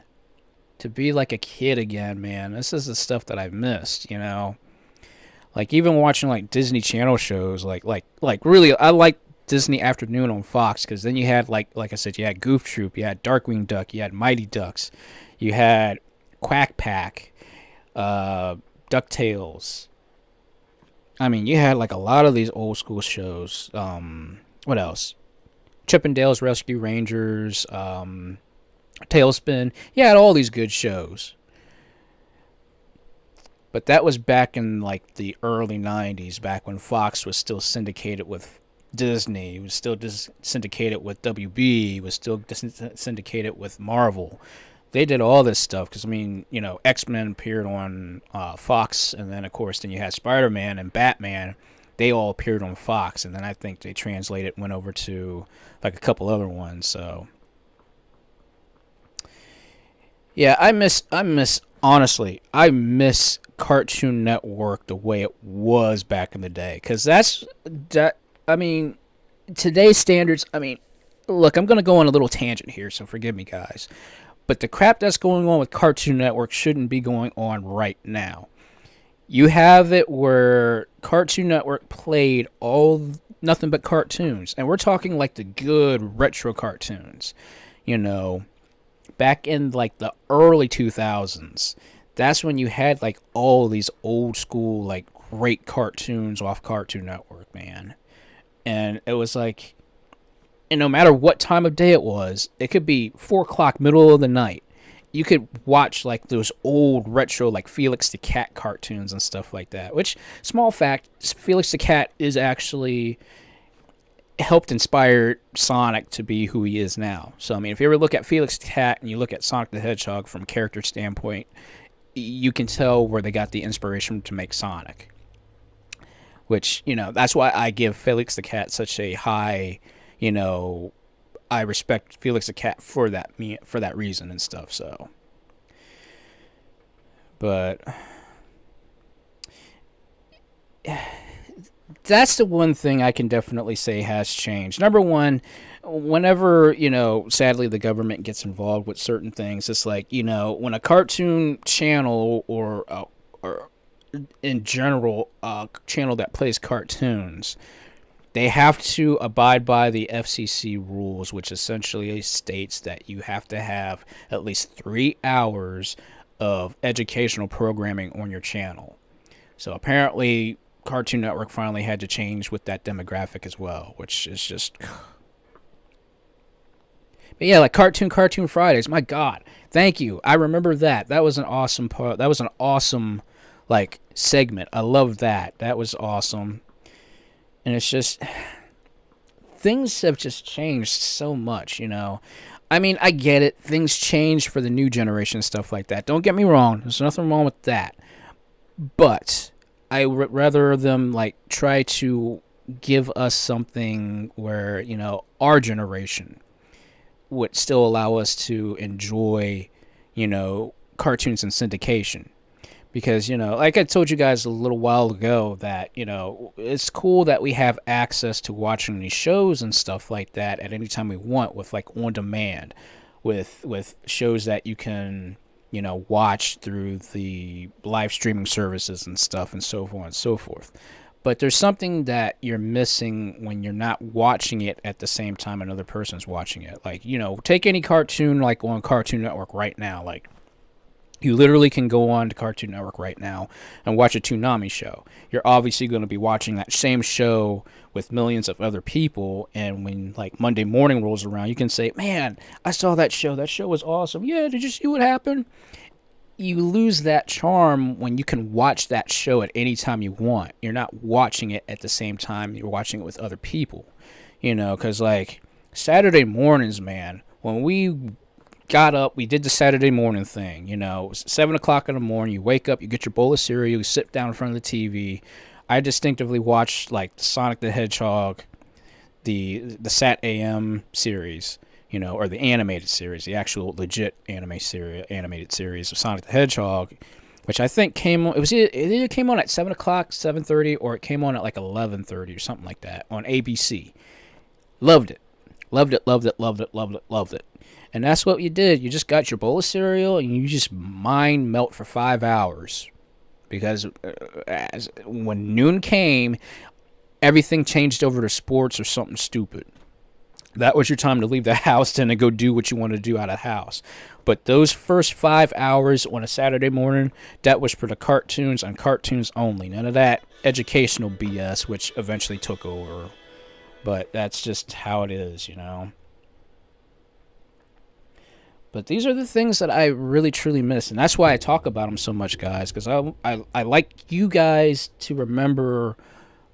to be like a kid again, man, this is the stuff that I've missed, you know? Like even watching like Disney Channel shows, like really, I like Disney Afternoon on Fox, because then you had like I said, you had Goof Troop, you had Darkwing Duck, you had Mighty Ducks, you had Quack Pack, DuckTales. I mean, you had like a lot of these old school shows. What else? Chippendales Rescue Rangers, Tailspin. You had all these good shows. But that was back in like the early 90s, back when Fox was still syndicated with Disney. It was still syndicated with WB. It was still syndicated with Marvel. They did all this stuff because, I mean, you know, X-Men appeared on Fox, and then, of course, then you had Spider-Man and Batman. They all appeared on Fox, and then I think they went over to, like, a couple other ones, so. Yeah, honestly, I miss Cartoon Network the way it was back in the day, because I mean, today's standards, I mean, look, I'm going to go on a little tangent here, so forgive me, guys. But the crap that's going on with Cartoon Network shouldn't be going on right now. You have it where Cartoon Network played nothing but cartoons. And we're talking like the good retro cartoons. You know, back in like the early 2000s. That's when you had like all these old school like great cartoons off Cartoon Network, man. And it was like, and no matter what time of day it was, it could be 4 o'clock, middle of the night. You could watch like those old retro like Felix the Cat cartoons and stuff like that. Which, small fact, Felix the Cat is actually helped inspire Sonic to be who he is now. So, I mean, if you ever look at Felix the Cat and you look at Sonic the Hedgehog from character standpoint, you can tell where they got the inspiration to make Sonic. Which, you know, that's why I give Felix the Cat such a high, you know, I respect Felix the Cat for that reason and stuff. So, but that's the one thing I can definitely say has changed. Number one, whenever, sadly the government gets involved with certain things, it's like, when a cartoon channel or in general a channel that plays cartoons, they have to abide by the FCC rules, which essentially states that you have to have at least 3 hours of educational programming on your channel. So apparently Cartoon Network finally had to change with that demographic as well, which is just... But yeah, like Cartoon Fridays, my God, thank you. I remember that. That was an awesome part. That was an awesome, segment. I love that. That was awesome. And it's just... Things have just changed so much, I mean, I get it. Things change for the new generation and stuff like that. Don't get me wrong. There's nothing wrong with that. But I would rather them, try to give us something where, our generation would still allow us to enjoy, cartoons and syndication. Because, like I told you guys a little while ago that, it's cool that we have access to watching these shows and stuff like that at any time we want with, on demand, with shows that you can, watch through the live streaming services and stuff and so on and so forth. But there's something that you're missing when you're not watching it at the same time another person's watching it. Take any cartoon, on Cartoon Network right now, you literally can go on to Cartoon Network right now and watch a Toonami show. You're obviously going to be watching that same show with millions of other people, and when Monday morning rolls around, you can say, man, I saw that show. That show was awesome. Yeah, did you see what happened? You lose that charm when you can watch that show at any time you want. You're not watching it at the same time. You're watching it with other people. Because Saturday mornings, man, when we got up, we did the Saturday morning thing, 7 o'clock in the morning, you wake up, you get your bowl of cereal, you sit down in front of the TV. I distinctively watched Sonic the Hedgehog, the Sat AM series, or the animated series, the actual legit animated series of Sonic the Hedgehog, which I think came on, it either came on at 7 o'clock, 7:30, or it came on at 11:30 or something like that on ABC. Loved it. Loved it, loved it, loved it, loved it, loved it. And that's what you did. You just got your bowl of cereal and you just mind melt for 5 hours. Because when noon came, everything changed over to sports or something stupid. That was your time to leave the house and to go do what you want to do out of the house. But those first 5 hours on a Saturday morning, that was for the cartoons and cartoons only. None of that educational BS, which eventually took over. But that's just how it is, But these are the things that I really, truly miss. And that's why I talk about them so much, guys. Because I like you guys to remember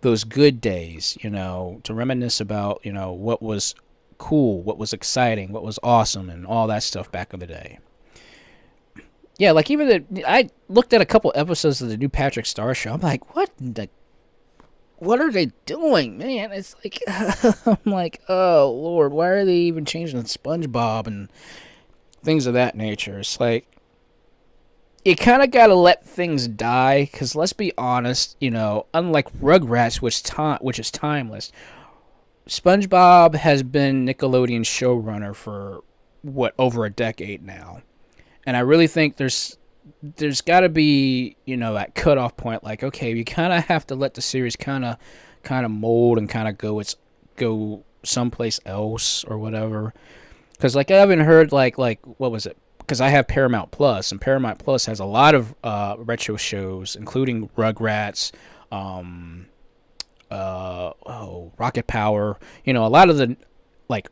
those good days, to reminisce about, what was cool, what was exciting, what was awesome, and all that stuff back in the day. Yeah, I looked at a couple episodes of the new Patrick Star Show. I'm like, what are they doing, man? It's I'm like, oh, Lord, why are they even changing SpongeBob and things of that nature? It's you kind of got to let things die, because let's be honest, unlike Rugrats, which is timeless, SpongeBob has been Nickelodeon's showrunner for, over a decade now. And I really think there's got to be, that cutoff point, okay, you kind of have to let the series kind of mold and kind of go someplace else or whatever. Because, I haven't heard, what was it? Because I have Paramount Plus, and Paramount Plus has a lot of retro shows, including Rugrats, Rocket Power, a lot of the,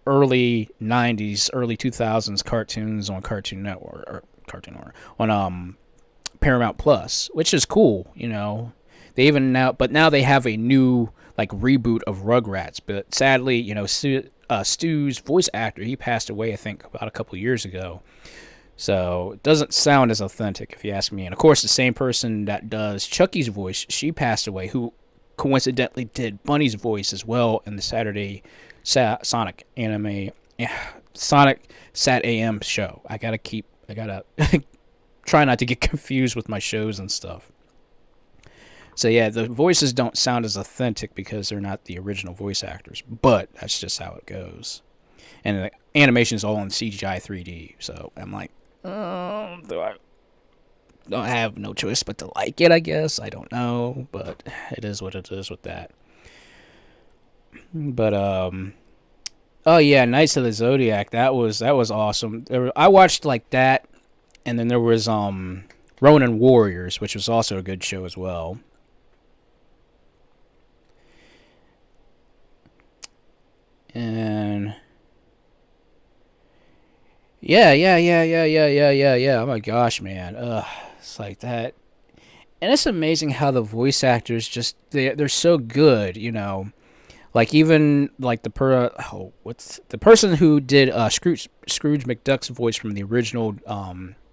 early 90s, early 2000s cartoons on Cartoon Network, on Paramount Plus, which is cool, They even now they have a new, reboot of Rugrats, but sadly, Stu's voice actor, he passed away, I think, about a couple years ago. So it doesn't sound as authentic, if you ask me. And of course, the same person that does Chucky's voice, she passed away, who coincidentally did Bunny's voice as well in the Saturday Sonic anime yeah, Sonic Sat AM show. I gotta try not to get confused with my shows and stuff. So yeah, the voices don't sound as authentic because they're not the original voice actors, but that's just how it goes. And the animation is all in CGI 3D, so I'm like, do I don't have no choice but to like it, I guess. I don't know, but it is what it is with that. But oh yeah, Knights of the Zodiac. That was awesome. I watched like that, and then there was Ronin Warriors, which was also a good show as well. And yeah. Oh my gosh, man. It's like that. And it's amazing how the voice actors just they're so good, you know. Like even like what's the person who did Scrooge McDuck's voice from the original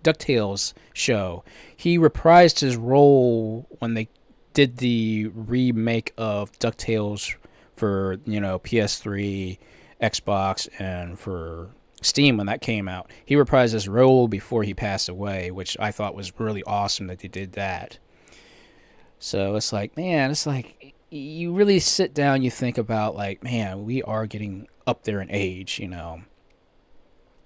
DuckTales show. He reprised his role when they did the remake of DuckTales for, you know, PS3, Xbox, and for Steam when that came out. He reprised his role before he passed away, which I thought was really awesome that they did that. So it's like, man, it's like you really sit down, you think about like, man, we are getting up there in age, you know.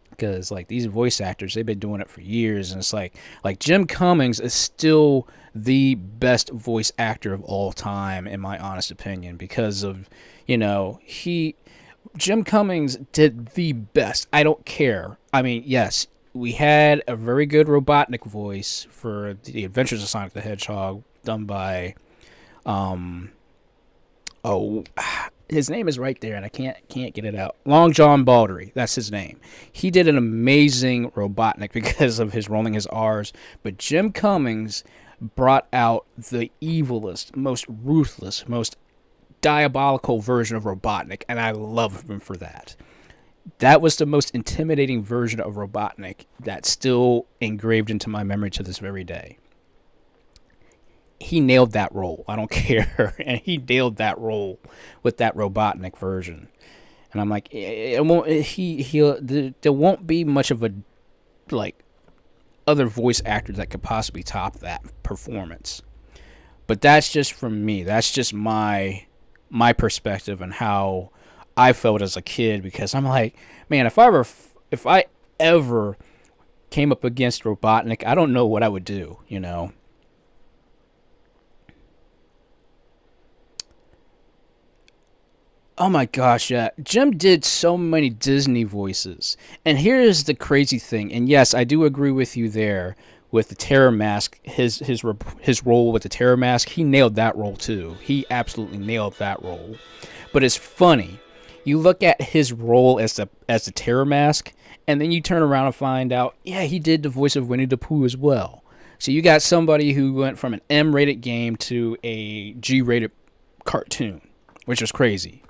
Because like these voice actors, they've been doing it for years, and it's like Jim Cummings is still the best voice actor of all time, in my honest opinion, because of, you know, Jim Cummings did the best. I don't care. I mean, yes, we had a very good Robotnik voice for the Adventures of Sonic the Hedgehog done by his name is right there and I can't get it out. Long John Baldry, that's his name. He did an amazing Robotnik because of his rolling his R's, but Jim Cummings brought out the evilest, most ruthless, most diabolical version of Robotnik, and I love him for that. That was the most intimidating version of Robotnik that's still engraved into my memory to this very day. He nailed that role. I don't care. And he nailed that role with that Robotnik version. And I'm like, there won't be much of a, like, other voice actors that could possibly top that performance. But that's just from me. That's just my perspective and how I felt as a kid, because I'm like, man, if I ever came up against Robotnik, I don't know what I would do, you know. Oh my gosh, yeah. Jim did so many Disney voices. And here is the crazy thing. And yes, I do agree with you there with the Terror Mask, his role with the Terror Mask. He nailed that role too. He absolutely nailed that role. But it's funny. You look at his role as the Terror Mask, and then you turn around and find out, yeah, he did the voice of Winnie the Pooh as well. So you got somebody who went from an M-rated game to a G-rated cartoon, which was crazy.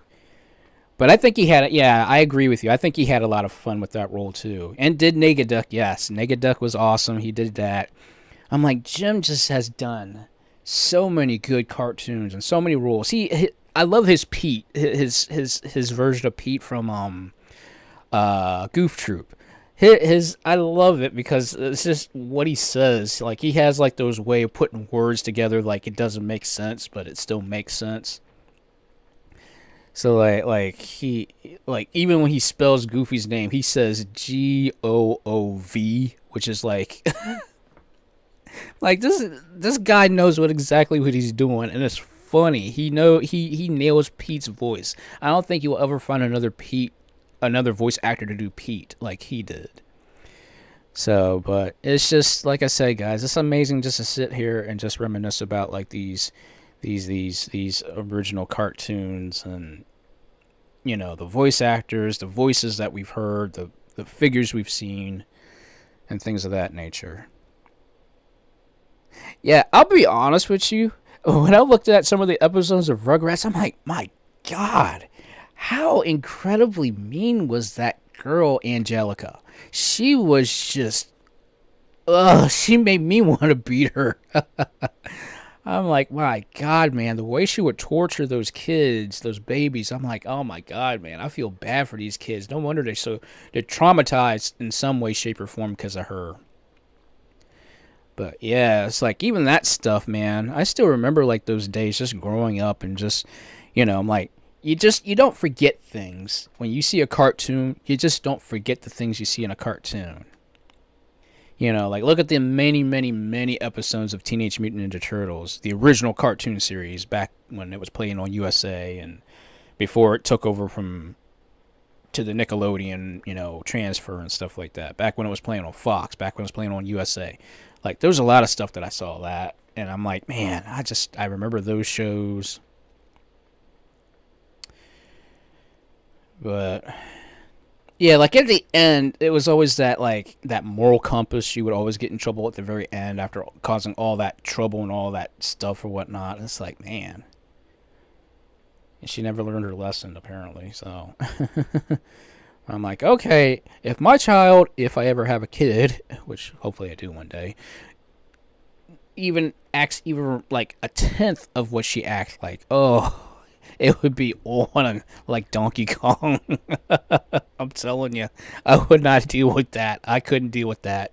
But I think he had it. Yeah, I agree with you. I think he had a lot of fun with that role too. And did Negaduck, yes. Negaduck was awesome. He did that. I'm like, Jim just has done so many good cartoons and so many roles. I love his Pete, his version of Pete from Goof Troop. I love it because it's just what he says. Like, he has like those way of putting words together, like it doesn't make sense, but it still makes sense. So like he even when he spells Goofy's name, he says Goov, which is like like this guy knows exactly what he's doing, and it's funny. He nails Pete's voice. I don't think you'll ever find another voice actor to do Pete like he did. So, but it's just like I say, guys, it's amazing just to sit here and just reminisce about like these original cartoons, and you know, the voice actors, the voices that we've heard, the figures we've seen, and things of that nature. Yeah, I'll be honest with you. When I looked at some of the episodes of Rugrats, I'm like, my God, how incredibly mean was that girl, Angelica? She was just, she made me want to beat her. I'm like, my God, man, the way she would torture those kids, those babies. I'm like, oh my God, man, I feel bad for these kids. No wonder they're traumatized in some way, shape, or form because of her. But yeah, it's like even that stuff, man. I still remember like those days just growing up and just, I'm like, you don't forget things. When you see a cartoon, you just don't forget the things you see in a cartoon. Like look at the many, many, many episodes of Teenage Mutant Ninja Turtles, the original cartoon series back when it was playing on USA and before it took over from to the Nickelodeon, transfer and stuff like that. Back when it was playing on Fox, back when it was playing on USA. Like there was a lot of stuff that I saw that and I'm like, man, I remember those shows. But yeah, like at the end, it was always that like that moral compass. She would always get in trouble at the very end after causing all that trouble and all that stuff or whatnot. It's like, man, and she never learned her lesson apparently. So I'm like, okay, if my child, if I ever have a kid, which hopefully I do one day, even acts even like a tenth of what she acts like, oh. It would be on like Donkey Kong. I'm telling you, I would not deal with that. I couldn't deal with that.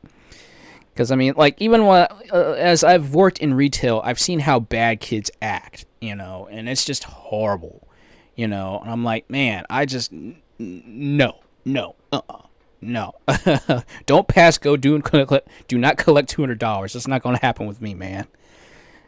Because, I mean, like, even when, as I've worked in retail, I've seen how bad kids act, and it's just horrible, And I'm like, man, no, no. Don't pass go, do not collect $200. That's not going to happen with me, man.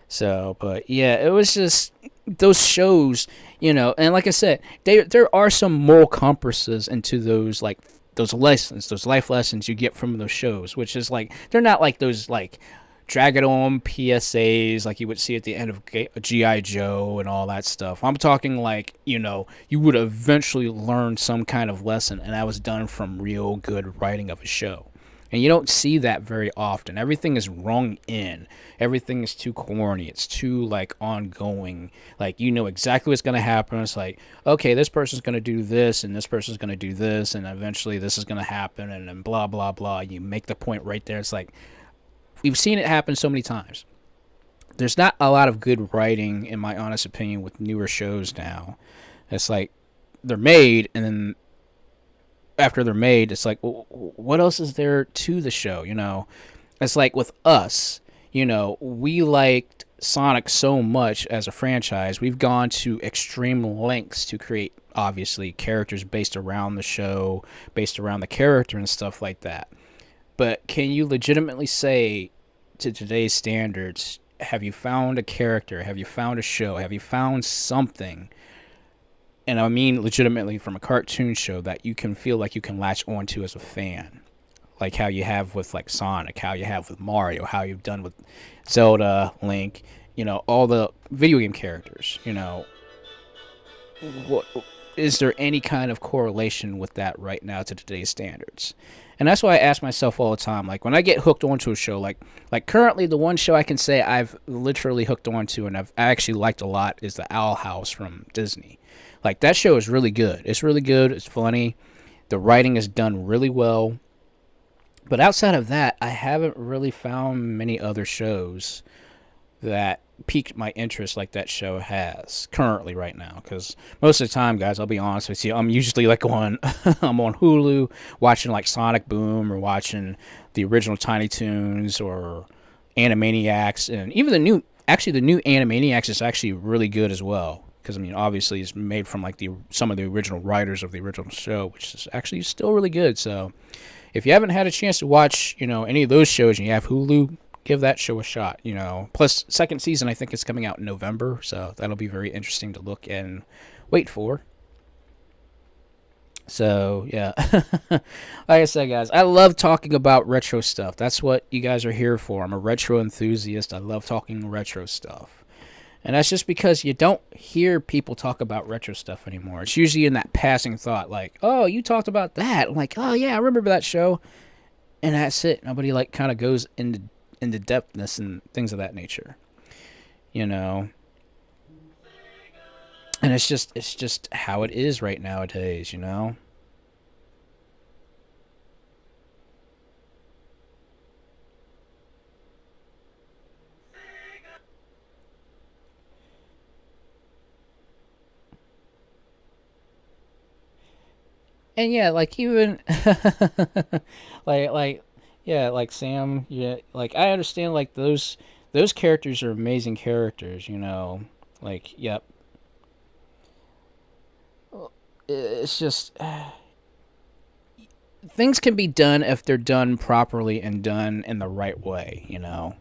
So, but yeah, it was just those shows, and like I said, there are some moral compasses into those like those lessons, those life lessons you get from those shows, which is like they're not like those like drag it on PSAs like you would see at the end of GI Joe and all that stuff. I'm talking like you would eventually learn some kind of lesson, and that was done from real good writing of a show. And you don't see that very often. Everything is rung in. Everything is too corny. It's too, like, ongoing. Like, you know exactly what's going to happen. It's like, okay, this person's going to do this, and this person's going to do this, and eventually this is going to happen, and then blah, blah, blah. You make the point right there. It's like, we've seen it happen so many times. There's not a lot of good writing, in my honest opinion, with newer shows now. It's like, they're made, and then after they're made, it's like, well, what else is there to the show? It's like with us, we liked Sonic so much as a franchise. We've gone to extreme lengths to create, obviously, characters based around the show, based around the character and stuff like that. But can you legitimately say, to today's standards, have you found a character? Have you found a show? Have you found something? And I mean legitimately from a cartoon show that you can feel like you can latch onto as a fan. Like how you have with like Sonic, how you have with Mario, how you've done with Zelda, Link, all the video game characters, What is there any kind of correlation with that right now to today's standards? And that's why I ask myself all the time, like when I get hooked onto a show, like currently the one show I can say I've literally hooked onto and I actually liked a lot is the Owl House from Disney. Like, that show is really good. It's really good. It's funny. The writing is done really well. But outside of that, I haven't really found many other shows that piqued my interest like that show has currently right now. Because most of the time, guys, I'll be honest with you, I'm usually like I'm on Hulu watching like Sonic Boom or watching the original Tiny Toons or Animaniacs. And even the new Animaniacs is actually really good as well. Because, I mean, obviously it's made from like some of the original writers of the original show, which is actually still really good. So if you haven't had a chance to watch, any of those shows and you have Hulu, give that show a shot, Plus, second season, I think, is coming out in November. So that'll be very interesting to look and wait for. So, yeah. Like I said, guys, I love talking about retro stuff. That's what you guys are here for. I'm a retro enthusiast. I love talking retro stuff. And that's just because you don't hear people talk about retro stuff anymore. It's usually in that passing thought, like, oh, you talked about that. I'm like, oh, yeah, I remember that show. And that's it. Nobody, like, kind of goes into depthness and things of that nature. And it's just how it is right nowadays, And yeah, like even like yeah, like Sam, yeah, like I understand like those characters are amazing characters, you know. Like, yep. It's just things can be done if they're done properly and done in the right way, you know.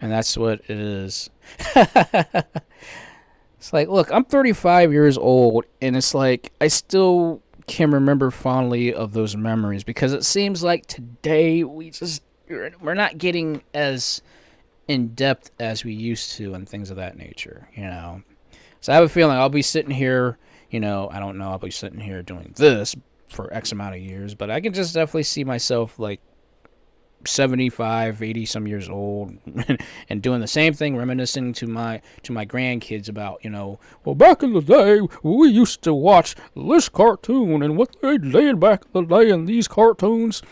And that's what it is. It's like, look, I'm 35 years old, and it's like I still can remember fondly of those memories because it seems like today we're not getting as in depth as we used to and things of that nature, you know. So I have a feeling I'll be sitting here, you know, I don't know, I'll be sitting here doing this for X amount of years, but I can just definitely see myself like 75, 80 some years old and doing the same thing, reminiscing to my grandkids about, you know, well, back in the day we used to watch this cartoon and what they did back in the day in these cartoons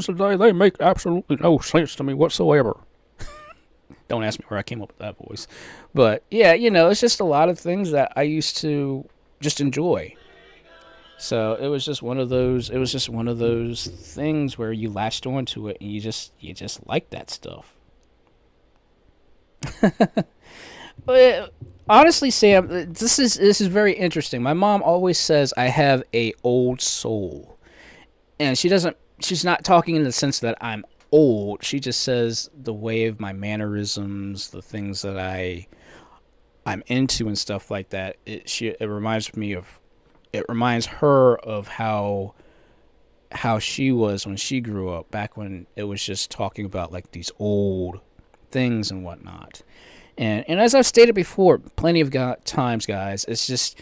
today, they make absolutely no sense to me whatsoever. Don't ask me where I came up with that voice, but yeah, you know, it's just a lot of things that I used to just enjoy. So it was just one of those. It was just one of those things where you latched onto it and you just like that stuff. But honestly, Sam, this is very interesting. My mom always says I have a old soul, and she doesn't. She's not talking in the sense that I'm old. She just says the way of my mannerisms, the things that I'm into and stuff like that. It reminds me of it reminds her of how she was when she grew up back when it was just talking about like these old things and whatnot. And as I've stated before plenty of times, guys, it's just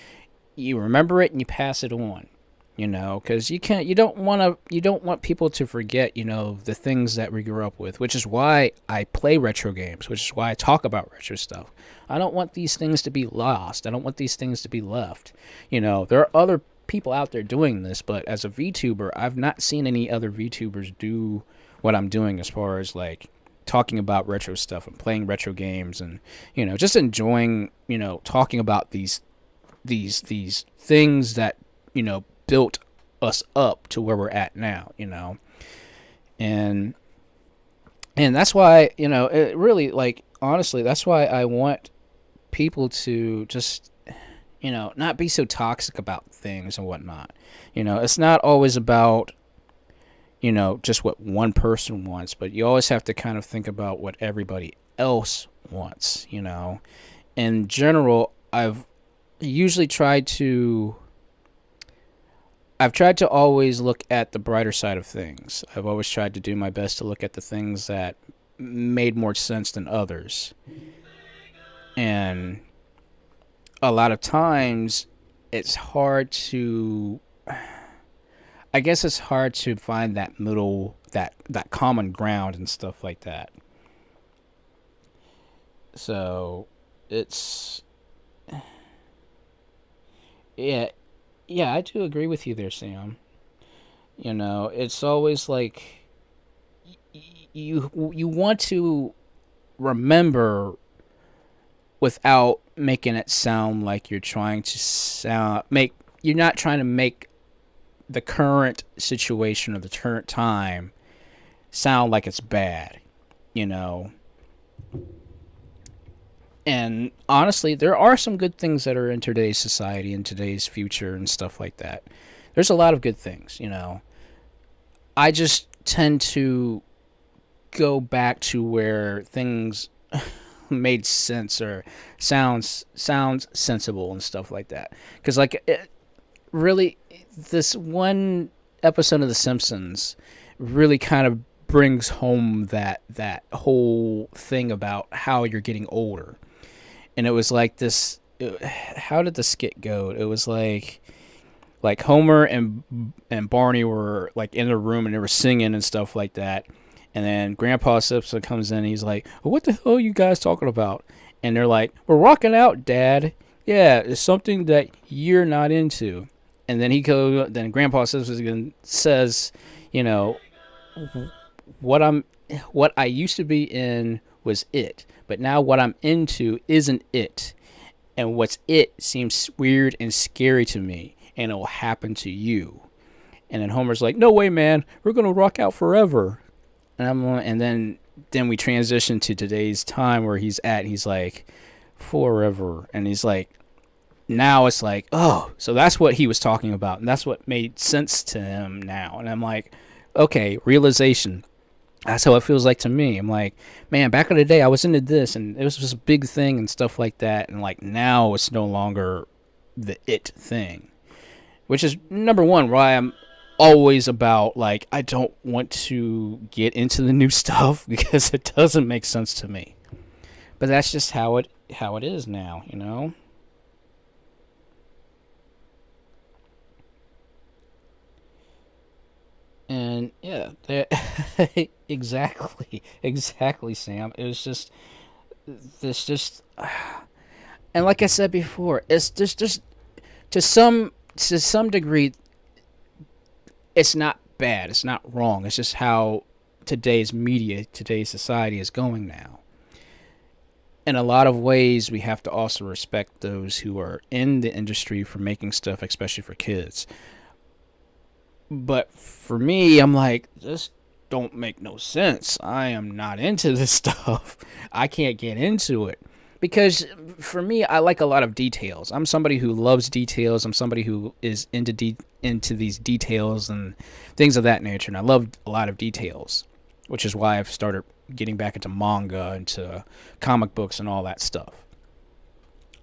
you remember it and you pass it on, you know, because you don't want people to forget, you know, the things that we grew up with, which is why I play retro games, which is why I talk about retro stuff. I don't want these things to be lost. I don't want these things to be left. You know, there are other people out there doing this, but as a VTuber, I've not seen any other VTubers do what I'm doing as far as like talking about retro stuff and playing retro games and, you know, just enjoying, you know, talking about these things that, you know, built us up to where we're at now, you know. And that's why, you know, it really, like, honestly, that's why I want people to just, you know, not be so toxic about things and whatnot. You know, it's not always about, you know, just what one person wants, but you always have to kind of think about what everybody else wants, you know. In general, I've tried to always look at the brighter side of things. I've always tried to do my best to look at the things that made more sense than others. And a lot of times it's hard to find that middle, that common ground and stuff like that. So it's yeah, I do agree with you there, Sam. You know, it's always like you want to remember without making it sound like you're not trying to make the current situation or the current time sound like it's bad, you know. And honestly, there are some good things that are in today's society and today's future and stuff like that. There's a lot of good things, you know. I just tend to go back to where things made sense or sounds sensible and stuff like that. Because like really, this one episode of The Simpsons really kind of brings home that whole thing about how you're getting older. And it was like this. How did the skit go? It was like Homer and Barney were like in a room and they were singing and stuff like that. And then Grandpa Simpson comes in and he's like, well, "What the hell are you guys talking about?" And they're like, "We're rocking out, Dad. Yeah, it's something that you're not into." And then then Grandpa Simpson says, "You know, what I used to be in was it, but now what I'm into isn't it. And what's it seems weird and scary to me, and it will happen to you." And then Homer's like, no way, man, we're gonna rock out forever. And then we transition to today's time where he's at. And he's like, forever, and he's like, now it's like, oh, so that's what he was talking about, and that's what made sense to him now. And I'm like, okay, realization. That's how it feels like to me. I'm like, man, back in the day, I was into this, and it was just a big thing and stuff like that. And like now, it's no longer the it thing, which is number one why I'm always about like I don't want to get into the new stuff because it doesn't make sense to me. But that's just how it is now, you know. And yeah, exactly, Sam. It was just this just, and like I said before, it's just to some degree, it's not bad, it's not wrong. It's just how today's media, today's society is going now. In a lot of ways, we have to also respect those who are in the industry for making stuff, especially for kids. But for me, I'm like, this don't make no sense. I am not into this stuff. I can't get into it. Because for me, I like a lot of details. I'm somebody who loves details. I'm somebody who is into these details and things of that nature. And I love a lot of details, which is why I've started getting back into manga, into comic books and all that stuff.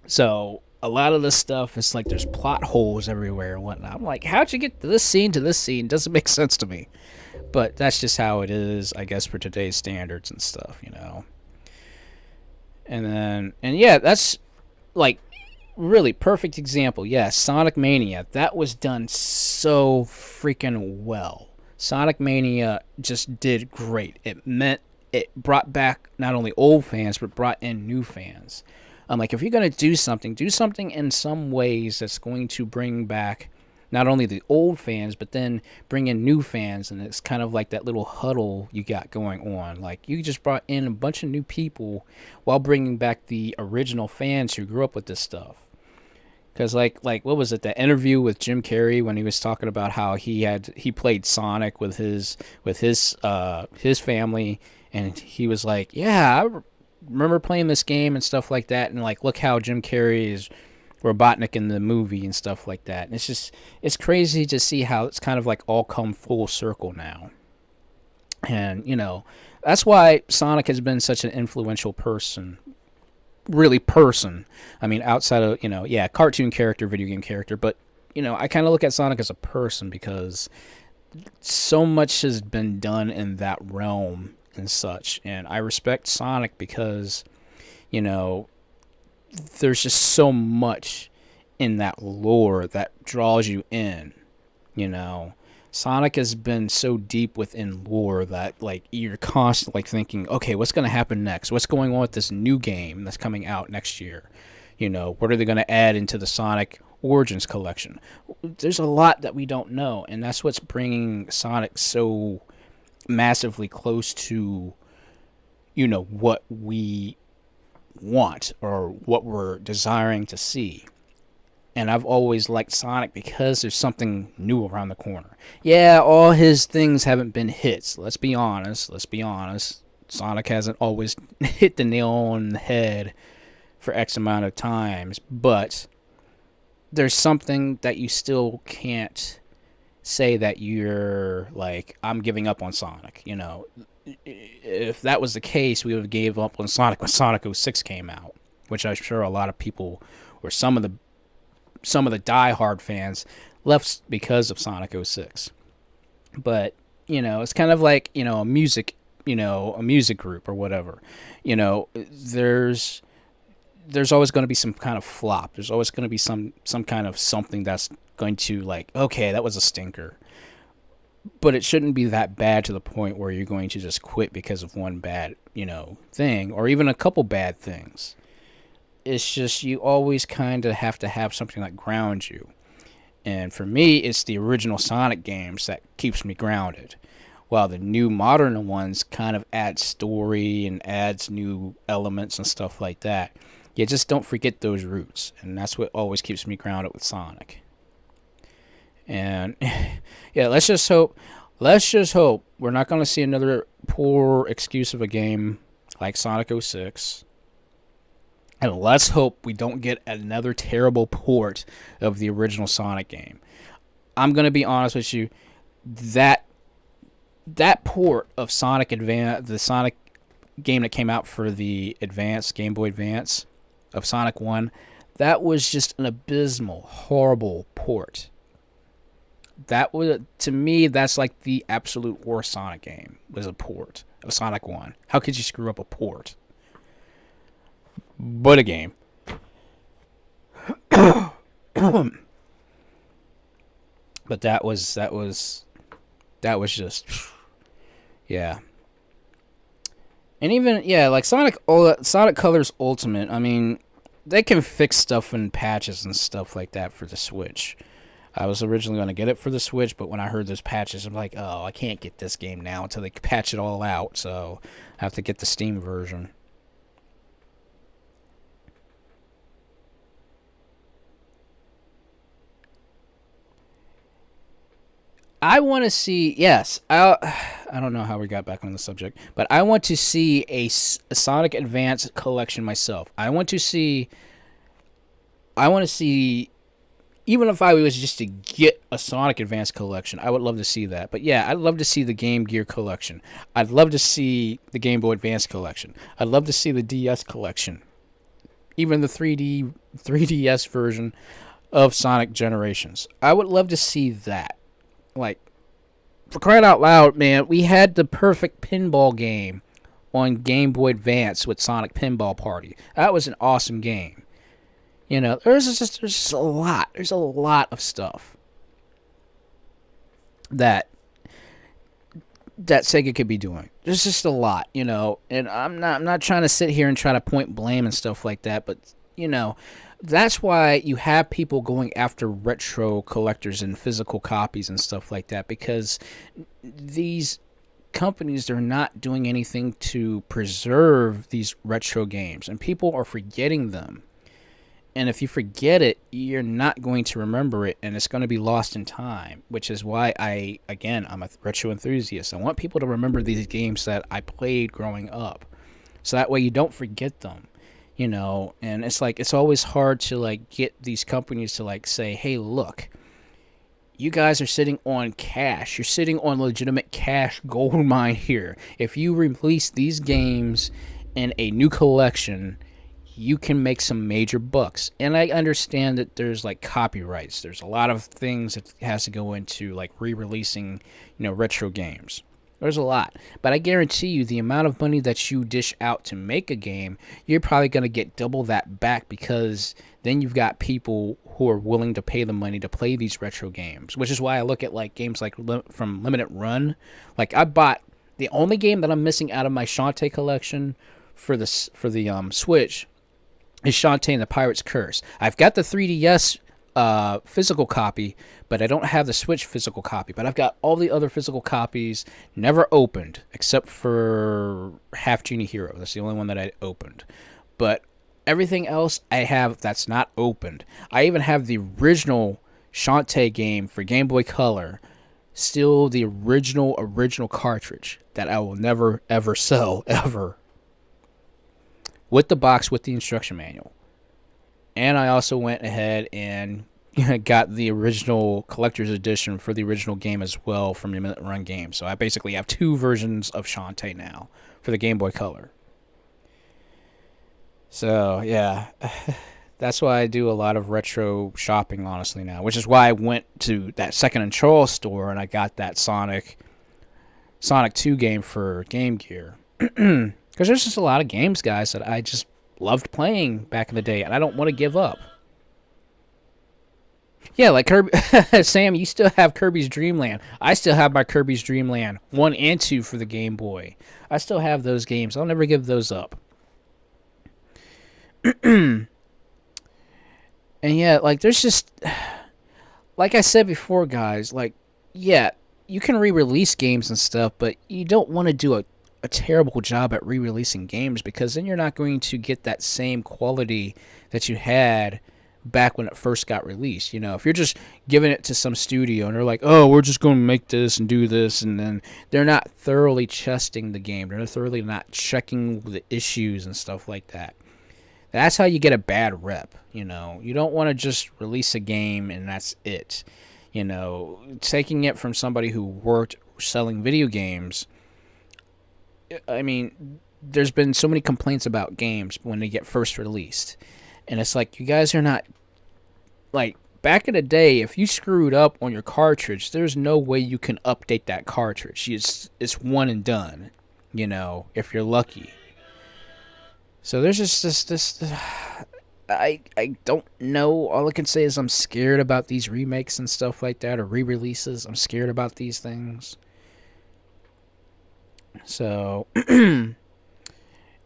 So a lot of this stuff is like there's plot holes everywhere and whatnot. I'm like, how'd you get to this scene to this scene? Doesn't make sense to me. But that's just how it is, I guess, for today's standards and stuff, you know. And yeah, that's like really perfect example. Yeah, Sonic Mania. That was done so freaking well. Sonic Mania just did great. It brought back not only old fans, but brought in new fans. Like, if you're going to do something in some ways that's going to bring back not only the old fans, but then bring in new fans. And it's kind of like that little huddle you got going on. Like, you just brought in a bunch of new people while bringing back the original fans who grew up with this stuff. Because, like what was it, that interview with Jim Carrey when he was talking about how he played Sonic with his family, and he was like, yeah, I remember playing this game and stuff like that, and like, look how Jim Carrey is Robotnik in the movie and stuff like that. And it's crazy to see how it's kind of like all come full circle now. And, you know, that's why Sonic has been such an influential person. I mean, outside of, you know, yeah, cartoon character, video game character, but, you know, I kind of look at Sonic as a person because so much has been done in that realm and such. And I respect Sonic because, you know, there's just so much in that lore that draws you in, you know. Sonic has been so deep within lore that, like, you're constantly thinking, okay, what's going to happen next? What's going on with this new game that's coming out next year? You know, what are they going to add into the Sonic Origins collection? There's a lot that we don't know, and that's what's bringing Sonic so massively close to, you know, what we want or what we're desiring to see. And I've always liked Sonic because there's something new around the corner. Yeah, all his things haven't been hits. Let's be honest. Sonic hasn't always hit the nail on the head for X amount of times. But there's something that you still can't say that you're like, I'm giving up on Sonic. You know, if that was the case, we would have gave up on Sonic when Sonic 06 came out. Which I'm sure a lot of people, or some of the die-hard fans, left because of Sonic 06. But, you know, it's kind of like, you know, a music group or whatever. You know, there's always going to be some kind of flop. There's always going to be some kind of something that's going to, like, okay, that was a stinker. But it shouldn't be that bad to the point where you're going to just quit because of one bad, you know, thing, or even a couple bad things. It's just you always kind of have to have something that grounds you. And for me, it's the original Sonic games that keeps me grounded. While the new modern ones kind of add story and adds new elements and stuff like that. You just don't forget those roots. And that's what always keeps me grounded with Sonic. And yeah, let's just hope. Let's just hope we're not going to see another poor excuse of a game like Sonic 06. And let's hope we don't get another terrible port of the original Sonic game. I'm going to be honest with you. That port of Sonic Advance, the Sonic game that came out for the Advance, Game Boy Advance of Sonic 1, that was just an abysmal, horrible port. That was, to me, that's like the absolute worst Sonic game, was a port of Sonic 1. How could you screw up a port? But a game. But that was just, yeah. And even, yeah, like Sonic Colors Ultimate, I mean, they can fix stuff in patches and stuff like that for the Switch. I was originally going to get it for the Switch, but when I heard those patches, I'm like, oh, I can't get this game now until they patch it all out, so I have to get the Steam version. I want to see, yes, I don't know how we got back on the subject, but I want to see a Sonic Advance collection myself. I want to see, even if I was just to get a Sonic Advance collection, I would love to see that. But yeah, I'd love to see the Game Gear collection. I'd love to see the Game Boy Advance collection. I'd love to see the DS collection. Even the 3DS version of Sonic Generations. I would love to see that. Like, for crying out loud, man, we had the perfect pinball game on Game Boy Advance with Sonic Pinball Party. That was an awesome game. You know, there's just a lot. There's a lot of stuff that Sega could be doing. There's just a lot, you know. And I'm not trying to sit here and try to point blame and stuff like that, but you know, that's why you have people going after retro collectors and physical copies and stuff like that, because these companies, they're not doing anything to preserve these retro games, and people are forgetting them. And if you forget it, you're not going to remember it, and it's going to be lost in time, which is why I'm a retro enthusiast. I want people to remember these games that I played growing up, so that way you don't forget them, you know. And it's like, it's always hard to like get these companies to like say, hey, look, you guys are sitting on cash. You're sitting on legitimate cash gold mine here. If you release these games in a new collection, you can make some major bucks. And I understand that there's like copyrights. There's a lot of things that has to go into like re-releasing, you know, retro games. There's a lot. But I guarantee you the amount of money that you dish out to make a game, you're probably going to get double that back, because then you've got people who are willing to pay the money to play these retro games, which is why I look at like games like from Limited Run. Like, I bought the only game that I'm missing out of my Shantae collection for the Switch is Shantae and the Pirate's Curse. I've got the 3DS physical copy, but I don't have the Switch physical copy. But I've got all the other physical copies never opened, except for Half Genie Hero. That's the only one that I opened. But everything else I have that's not opened. I even have the original Shantae game for Game Boy Color, still the original cartridge that I will never, ever sell, ever. With the box, with the instruction manual. And I also went ahead and got the original collector's edition for the original game as well from the Limited Run game. So I basically have two versions of Shantae now for the Game Boy Color. So, yeah. That's why I do a lot of retro shopping, honestly, now. Which is why I went to that Second and Charles store and I got that Sonic 2 game for Game Gear. Because there's just a lot of games, guys, that I just loved playing back in the day, and I don't want to give up. Yeah, like Kirby. Sam, you still have Kirby's Dream Land. I still have my Kirby's Dream Land 1 and 2 for the Game Boy. I still have those games. I'll never give those up. And yeah, like, there's just... Like I said before, guys, like, yeah, you can re-release games and stuff, but you don't want to do a terrible job at re-releasing games, because then you're not going to get that same quality that you had back when it first got released. You know, if you're just giving it to some studio and they're like, oh, we're just going to make this and do this, and then they're not thoroughly testing the game, they're thoroughly not checking the issues and stuff like that. That's how you get a bad rep. You know, you don't want to just release a game and that's it. You know, taking it from somebody who worked selling video games, I mean, there's been so many complaints about games when they get first released. And it's like, you guys are not, like, back in the day, if you screwed up on your cartridge, there's no way you can update that cartridge. It's one and done, you know, if you're lucky. So there's just this I don't know. All I can say is I'm scared about these remakes and stuff like that, or re-releases. I'm scared about these things. So, and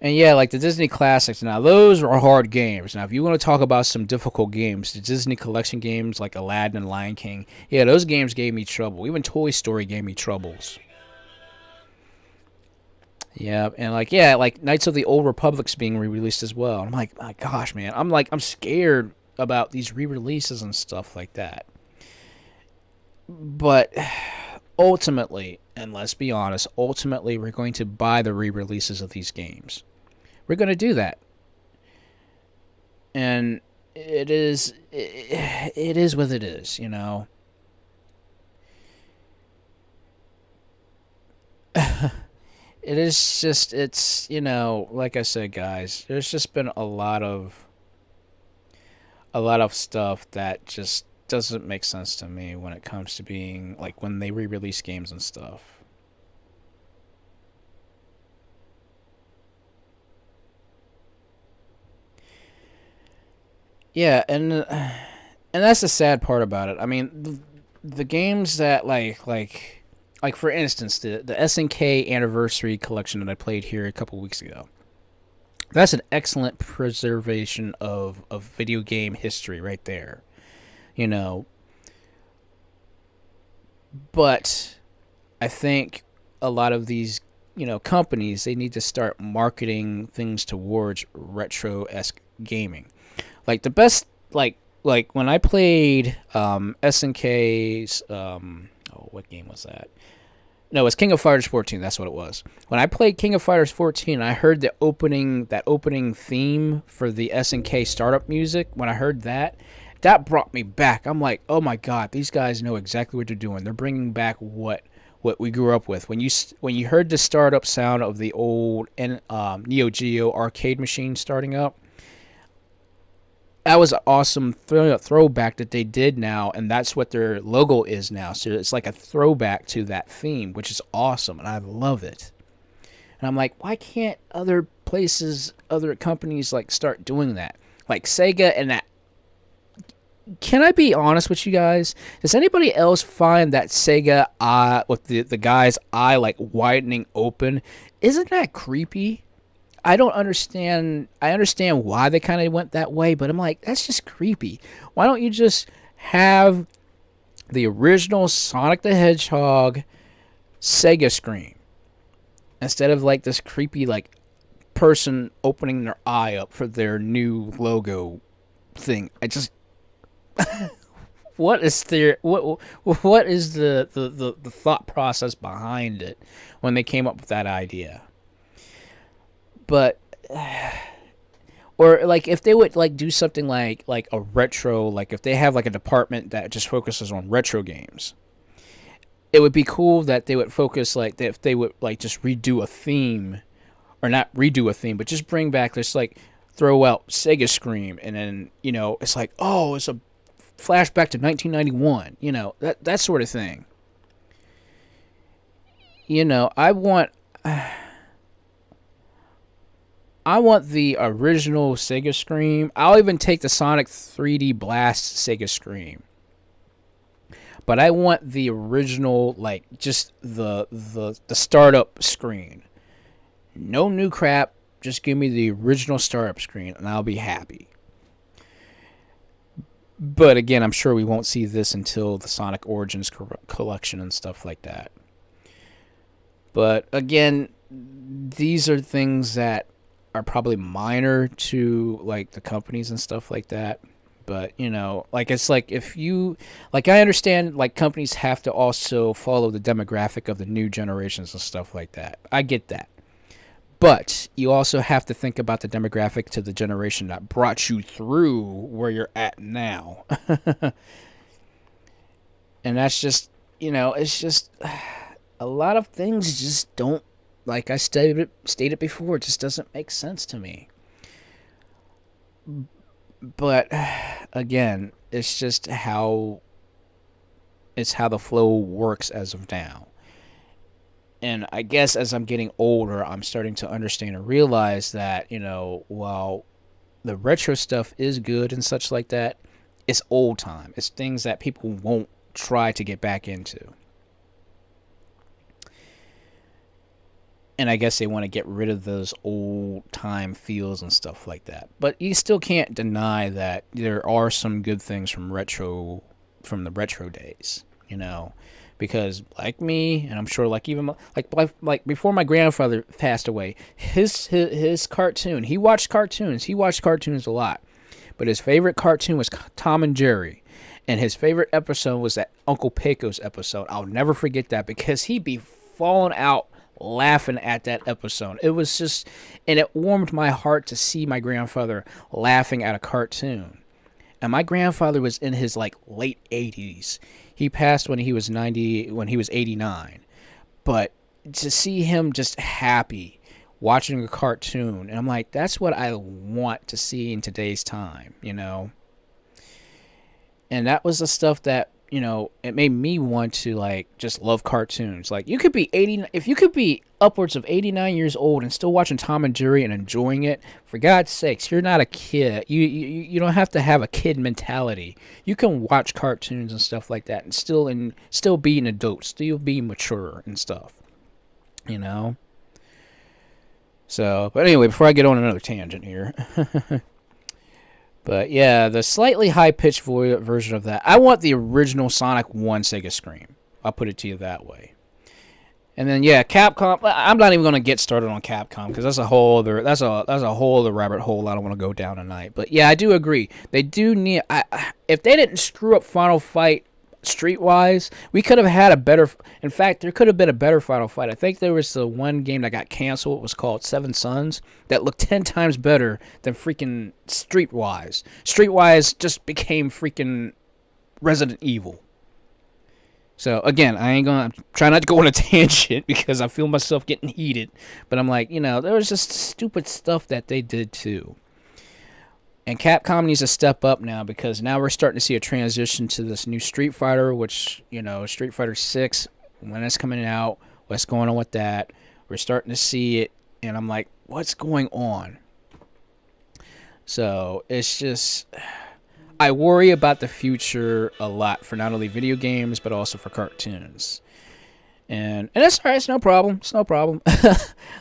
yeah, like the Disney Classics, now those are hard games. Now, if you want to talk about some difficult games, the Disney Collection games like Aladdin and Lion King, yeah, those games gave me trouble. Even Toy Story gave me troubles. Yeah, and like, yeah, like Knights of the Old Republic's being re-released as well. I'm like, my gosh, man, I'm scared about these re-releases and stuff like that. But ultimately, and let's be honest, ultimately we're going to buy the re-releases of these games. We're going to do that. And it is what it is, you know. It is just, it's, you know, like I said, guys, there's just been a lot of stuff that just doesn't make sense to me when it comes to being, like, when they re-release games and stuff. Yeah, and that's the sad part about it. I mean, the games that, like for instance, the SNK Anniversary Collection that I played here a couple weeks ago. That's an excellent preservation of video game history right there. You know. But I think a lot of these, you know, companies, they need to start marketing things towards retro-esque gaming. Like the best, like when I played SNK's, what game was that? No, it's King of Fighters 14. That's what it was. When I played King of Fighters 14, I heard that opening theme for the SNK startup music. When I heard that brought me back. I'm like, oh my god, these guys know exactly what they're doing. They're bringing back what we grew up with. When you heard the startup sound of the old Neo Geo arcade machine starting up, that was an awesome throwback that they did now, and that's what their logo is now. So it's like a throwback to that theme, which is awesome, and I love it. And I'm like, why can't other places, other companies, like, start doing that? Like Sega and that. Can I be honest with you guys? Does anybody else find that Sega eye, with the guy's eye, like, widening open, isn't that creepy? I don't understand. I understand why they kind of went that way, but I'm like, that's just creepy. Why don't you just have the original Sonic the Hedgehog Sega screen instead of, like, this creepy, like, person opening their eye up for their new logo thing? I just what is the thought process behind it when they came up with that idea? But, or like if they would like do something like a retro, like if they have like a department that just focuses on retro games, it would be cool that they would focus, like, if they would like just redo a theme, or not redo a theme, but just bring back this, like, throw out Sega Scream, and then, you know, it's like, oh, it's a flashback to 1991, you know, that sort of thing. You know, I want the original Sega Scream. I'll even take the Sonic 3D Blast Sega Scream. But I want the original, like, just the startup screen. No new crap. Just give me the original startup screen, and I'll be happy. But again, I'm sure we won't see this until the Sonic Origins collection and stuff like that. But again, these are things that are probably minor to, like, the companies and stuff like that. But, you know, like, it's like if you, like, I understand, like, companies have to also follow the demographic of the new generations and stuff like that. I get that. But you also have to think about the demographic to the generation that brought you through where you're at now. And that's just, you know, it's just a lot of things just don't, like I stated before, it just doesn't make sense to me. But again, it's how the flow works as of now. And I guess as I'm getting older, I'm starting to understand and realize that, you know, while the retro stuff is good and such like that, it's old time. It's things that people won't try to get back into. And I guess they want to get rid of those old time feels and stuff like that. But you still can't deny that there are some good things from the retro days, you know, because like me, and I'm sure like even like before my grandfather passed away, his cartoon, he watched cartoons a lot, but his favorite cartoon was Tom and Jerry. And his favorite episode was that Uncle Pecos episode. I'll never forget that because he'd be falling out laughing at that episode. It was just, and it warmed my heart to see my grandfather laughing at a cartoon. And my grandfather was in his like late 80s. He passed when he was 89. But to see him just happy watching a cartoon, and I'm like, that's what I want to see in today's time, you know? And that was the stuff that, you know, it made me want to, like, just love cartoons. Like, you could be if you could be upwards of 89 years old and still watching Tom and Jerry and enjoying it, for God's sakes, you're not a kid. You don't have to have a kid mentality. You can watch cartoons and stuff like that and still be an adult, still be mature and stuff, you know? So, but anyway, before I get on another tangent here. But yeah, the slightly high-pitched version of that. I want the original Sonic 1 Sega Scream. I'll put it to you that way. And then yeah, Capcom. I'm not even going to get started on Capcom because that's a whole other rabbit hole I don't want to go down tonight. But yeah, I do agree. They do need. If they didn't screw up Final Fight streetwise, we could have had a better. In fact, there could have been a better Final Fight. I think there was the one game that got canceled. It was called Seven Sons that looked 10 times better than freaking Streetwise. Streetwise just became freaking Resident Evil. So again, I'm try not to go on a tangent because I feel myself getting heated. But I'm like, you know, there was just stupid stuff that they did too. And Capcom needs to step up now because now we're starting to see a transition to this new Street Fighter, which, you know, Street Fighter 6, when it's coming out, what's going on with that. We're starting to see it, and I'm like, what's going on? So it's just, I worry about the future a lot for not only video games, but also for cartoons. And that's all right. It's no problem. It's no problem.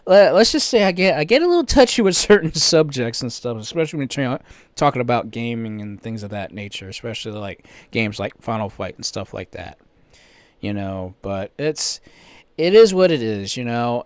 Let's just say I get a little touchy with certain subjects and stuff, especially when you're talking about gaming and things of that nature, especially like games like Final Fight and stuff like that. You know, but it is what it is. You know,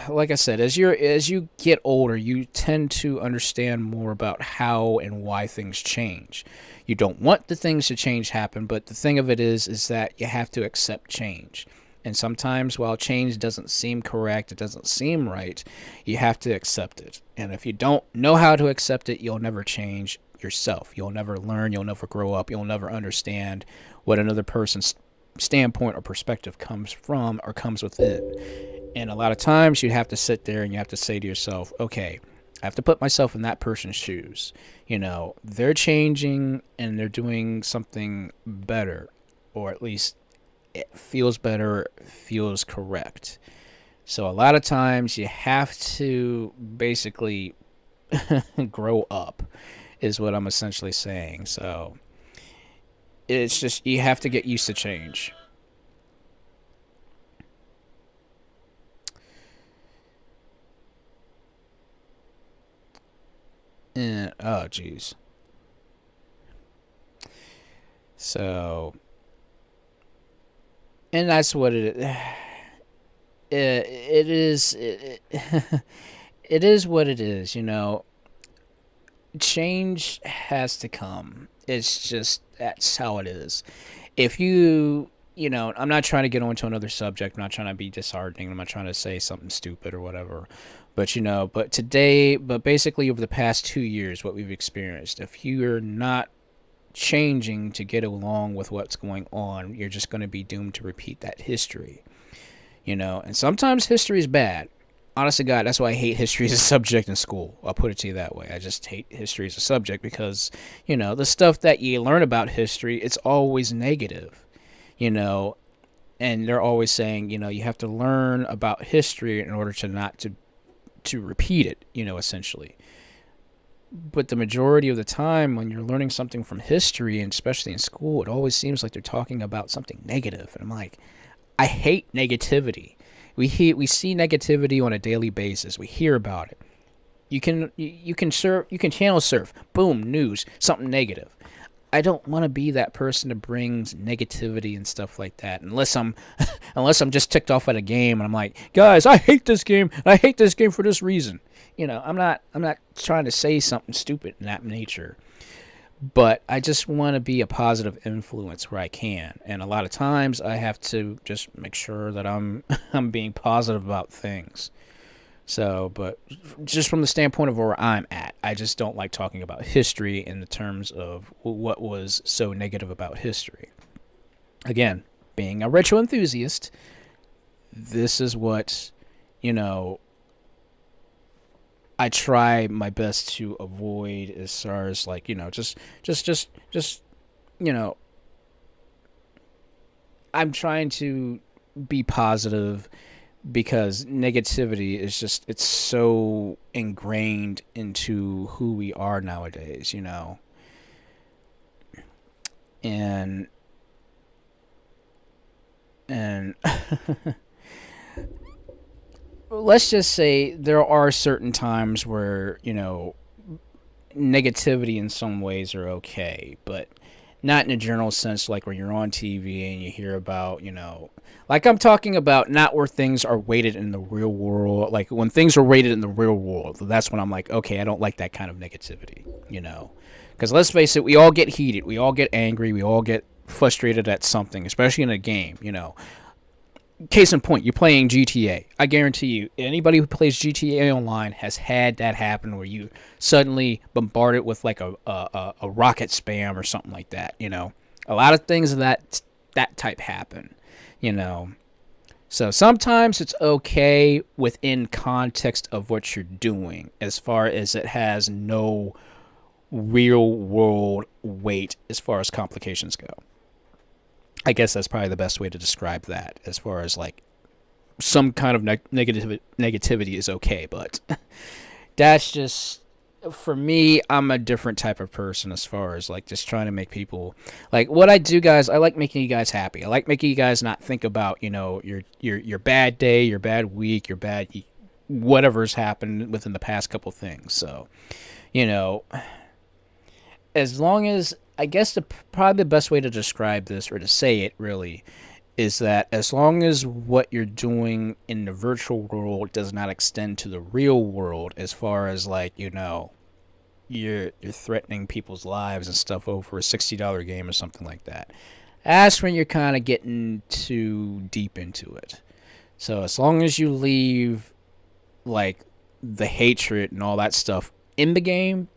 like I said, as you get older, you tend to understand more about how and why things change. You don't want the things to change happen, but the thing of it is that you have to accept change. And sometimes, while change doesn't seem correct, it doesn't seem right, you have to accept it. And if you don't know how to accept it, you'll never change yourself. You'll never learn, you'll never grow up, you'll never understand what another person's standpoint or perspective comes from or comes within. And a lot of times, you have to sit there and you have to say to yourself, okay, I have to put myself in that person's shoes. You know, they're changing and they're doing something better, or at least it feels better, feels correct. So a lot of times you have to basically grow up is what I'm essentially saying. So it's just, you have to get used to change. And, oh, jeez. So, and that's what it is. It is what it is, you know. change has to come. It's just that's how it is. If you I'm not trying to get onto another subject. I'm not trying to be disheartening. I'm not trying to say something stupid or whatever. But but basically over the past 2 years, what we've experienced, if you're not changing to get along with what's going on, you're just going to be doomed to repeat that history. And sometimes history is bad. Honest to God, that's why I hate history as a subject in school. I'll put it to you that way. I just hate history as a subject because, the stuff that you learn about history, it's always negative, and they're always saying, you have to learn about history in order to not to repeat it, essentially. But the majority of the time when you're learning something from history, and especially in school, it always seems like they're talking about something negative. And I'm like, I hate negativity. We see negativity on a daily basis. We hear about it. You can channel surf. Boom, news, something negative. I don't want to be that person that brings negativity and stuff like that. Unless I'm just ticked off at a game and I'm like, guys, I hate this game. And I hate this game for this reason. I'm not trying to say something stupid in that nature. But I just want to be a positive influence where I can. And a lot of times I have to just make sure that I'm being positive about things. So, but just from the standpoint of where I'm at, I just don't like talking about history in the terms of what was so negative about history. Again, being a retro enthusiast, this is what, I try my best to avoid as far as like, just I'm trying to be positive because negativity is just, it's so ingrained into who we are nowadays, and let's just say there are certain times where, negativity in some ways are okay, but not in a general sense, like when you're on TV and you hear about, like I'm talking about not where things are weighted in the real world. Like when things are weighted in the real world, that's when I'm like, okay, I don't like that kind of negativity, because let's face it, we all get heated. We all get angry. We all get frustrated at something, especially in a game, Case in point, you're playing GTA. I guarantee you, anybody who plays GTA Online has had that happen where you suddenly bombarded with like a rocket spam or something like that. A lot of things of that type happen. So sometimes it's okay within context of what you're doing, as far as it has no real world weight as far as complications go. I guess that's probably the best way to describe that, as far as like some kind of negativity is okay, but that's just, for me, I'm a different type of person as far as like just trying to make people, like what I do, guys, I like making you guys happy. I like making you guys not think about, your bad day, your bad week, your bad whatever's happened within the past couple things. So, as long as, I guess probably the best way to describe this, or to say it really, is that as long as what you're doing in the virtual world does not extend to the real world, as far as like, you're threatening people's lives and stuff over a $60 game or something like that, that's when you're kind of getting too deep into it. So as long as you leave like the hatred and all that stuff in the game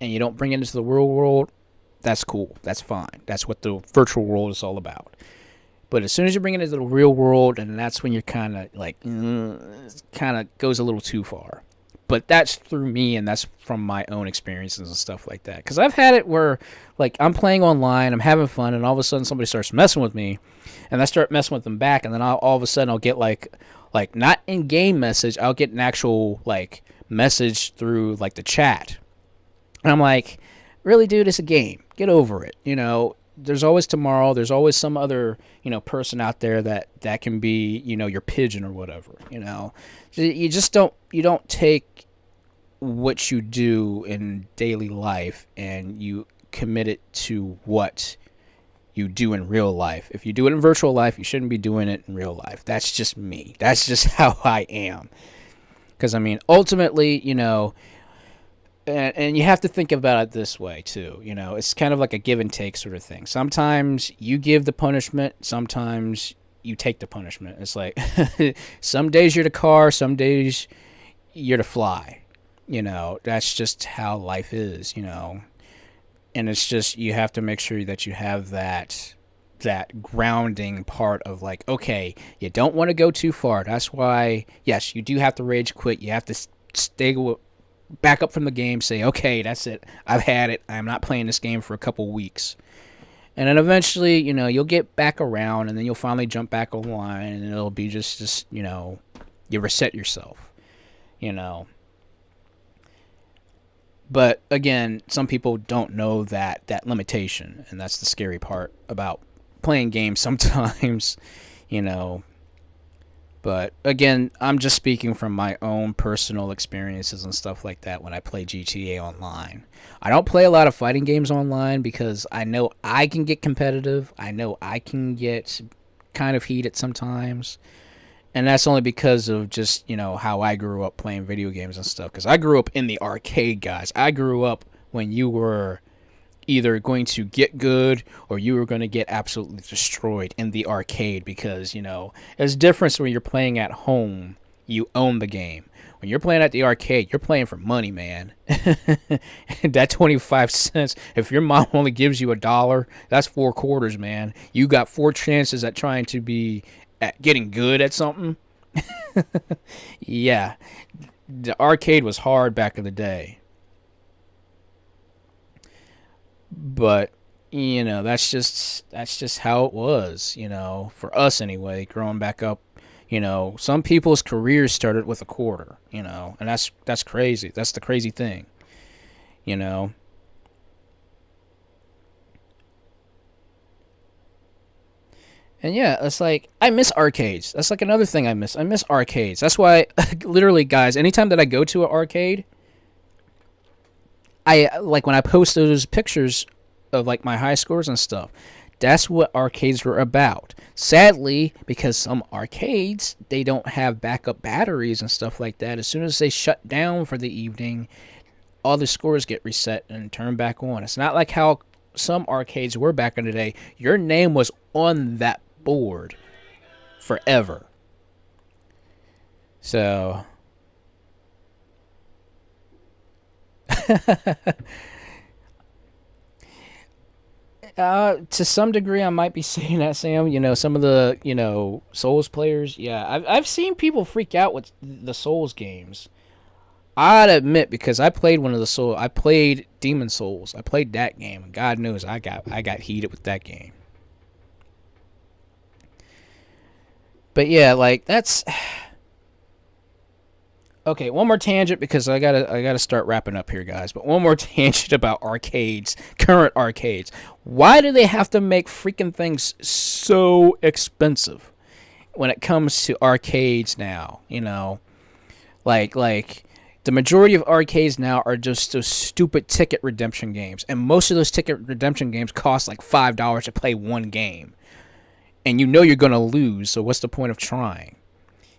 and you don't bring it into the real world, that's cool. That's fine. That's what the virtual world is all about. But as soon as you bring it into the real world, and that's when you're kind of like, kind of goes a little too far. But that's through me, and that's from my own experiences and stuff like that. Because I've had it where, like, I'm playing online, I'm having fun, and all of a sudden somebody starts messing with me, and I start messing with them back, and then all of a sudden I'll get like not in-game message, I'll get an actual like message through like the chat, and I'm like, really, dude, it's a game. Get over it. There's always tomorrow. There's always some other, person out there that can be, your pigeon or whatever. You just don't take what you do in daily life and you commit it to what you do in real life. If you do it in virtual life, you shouldn't be doing it in real life. That's just me. That's just how I am. Because, ultimately, and you have to think about it this way too. You know, it's kind of like a give and take sort of thing. Sometimes you give the punishment, sometimes you take the punishment. It's like some days you're the car, some days you're the fly. You know, that's just how life is, you know. And it's just you have to make sure that you have that grounding part of like, okay, you don't want to go too far. That's why, yes, you do have to rage quit. You have to stay back up from the game, say, okay, that's it. I've had it. I'm not playing this game for a couple weeks. And then eventually, you know, you'll get back around, and then you'll finally jump back online, and it'll be just you know, you reset yourself, you know. But again, some people don't know that limitation, and that's the scary part about playing games sometimes, you know. But again, I'm just speaking from my own personal experiences and stuff like that when I play GTA Online. I don't play a lot of fighting games online because I know I can get competitive. I know I can get kind of heated sometimes. And that's only because of just, you know, how I grew up playing video games and stuff. Because I grew up in the arcade, guys. I grew up when you were either going to get good or you were going to get absolutely destroyed in the arcade. Because, you know, there's a difference when you're playing at home. You own the game. When you're playing at the arcade, you're playing for money, man. That 25 cents, if your mom only gives you $1, that's 4 quarters, man. You got 4 chances at trying to be at getting good at something. Yeah, the arcade was hard back in the day, but you know, that's just how it was, you know, for us anyway, growing back up. You know, some people's careers started with a quarter, you know, and that's crazy. That's the crazy thing, you know. And yeah, it's like, I miss arcades. That's like another thing I miss. I miss arcades. That's why, literally, guys, anytime that I go to an arcade, I, like, when I post those pictures of, like, my high scores and stuff, that's what arcades were about. Sadly, because some arcades, they don't have backup batteries and stuff like that. As soon as they shut down for the evening, all the scores get reset and turned back on. It's not like how some arcades were back in the day. Your name was on that board forever. So to some degree, I might be saying that, Sam. You know, some of the, you know, Souls players. Yeah, I've seen people freak out with the Souls games. I'd admit, because I played one of the Souls. I played Demon Souls. I played that game, and God knows I got heated with that game. But yeah, like, that's okay. One more tangent, because I gotta start wrapping up here, guys. But one more tangent about arcades, current arcades. Why do they have to make freaking things so expensive when it comes to arcades now? You know, like the majority of arcades now are just those stupid ticket redemption games, and most of those ticket redemption games cost like $5 to play one game. And you know you're gonna lose, so what's the point of trying?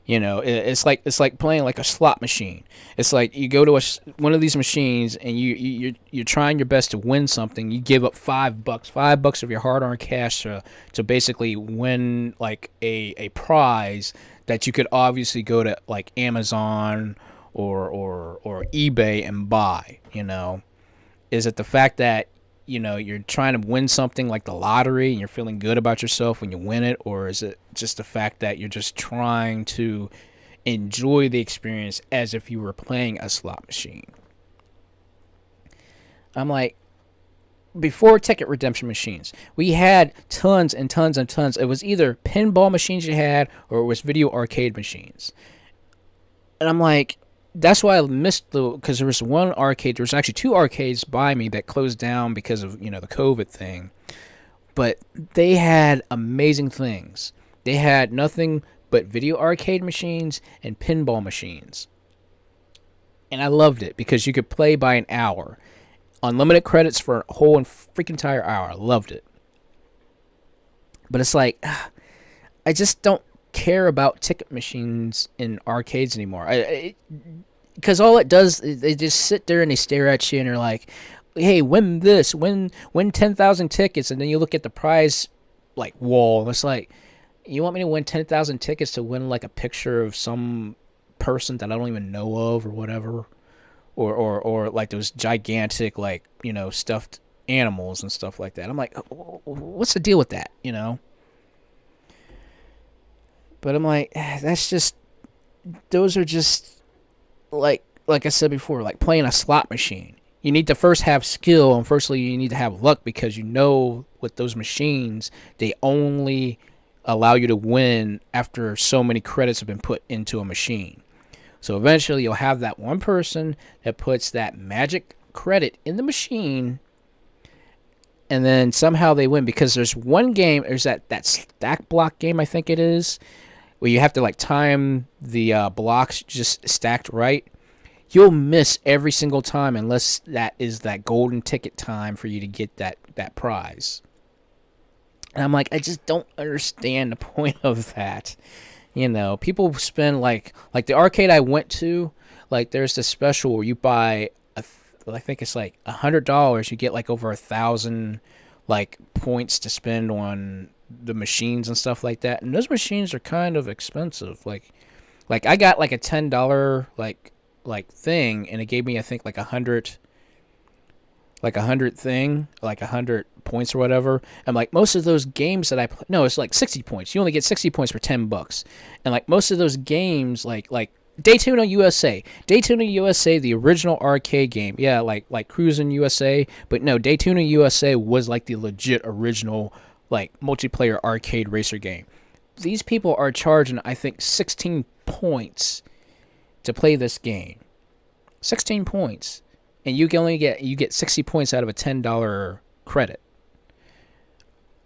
You know, it's like playing like a slot machine. It's like you go to one of these machines and you're trying your best to win something. You give up $5 of your hard-earned cash to basically win like a prize that you could obviously go to like Amazon or eBay and buy. You know, is it the fact that, you know, you're trying to win something like the lottery and you're feeling good about yourself when you win it? Or is it just the fact that you're just trying to enjoy the experience as if you were playing a slot machine? I'm like, before ticket redemption machines, we had tons and tons and tons. It was either pinball machines you had, or it was video arcade machines. And I'm like, that's why I missed because there was one arcade. There was actually 2 arcades by me that closed down because of, you know, the COVID thing. But they had amazing things. They had nothing but video arcade machines and pinball machines. And I loved it because you could play by an hour. Unlimited credits for a whole and freaking entire hour. I loved it. But it's like, I just don't care about ticket machines in arcades anymore. because all it does is they just sit there and they stare at you and they're like, "Hey, win this, win 10,000 tickets," and then you look at the prize like wall. And it's like, you want me to win 10,000 tickets to win like a picture of some person that I don't even know of or whatever, or like those gigantic like stuffed animals and stuff like that. I'm like, what's the deal with that, But I'm like, those are just like I said before, like playing a slot machine. You need to first have skill, and firstly you need to have luck, because with those machines, they only allow you to win after so many credits have been put into a machine. So eventually you'll have that one person that puts that magic credit in the machine, and then somehow they win, because there's one game, there's that stack block game, I think it is, where you have to like time the blocks just stacked right. You'll miss every single time unless that is that golden ticket time for you to get that prize. And I'm like, I just don't understand the point of that. People spend like the arcade I went to, like there's this special where you buy, I think it's like $100, you get like over 1,000 like points to spend on the machines and stuff like that. And those machines are kind of expensive. Like I got like a $10 like thing, and it gave me I think like 100 points or whatever. And like most of those games that I play, no, it's like 60 points. You only get 60 points for $10. And like most of those games, like Daytona USA, the original arcade game, yeah, like Cruisin' USA, but no, Daytona USA was like the legit original like multiplayer arcade racer game. These people are charging I think 16 points to play this game. 16 points. And you get 60 points out of a $10 credit.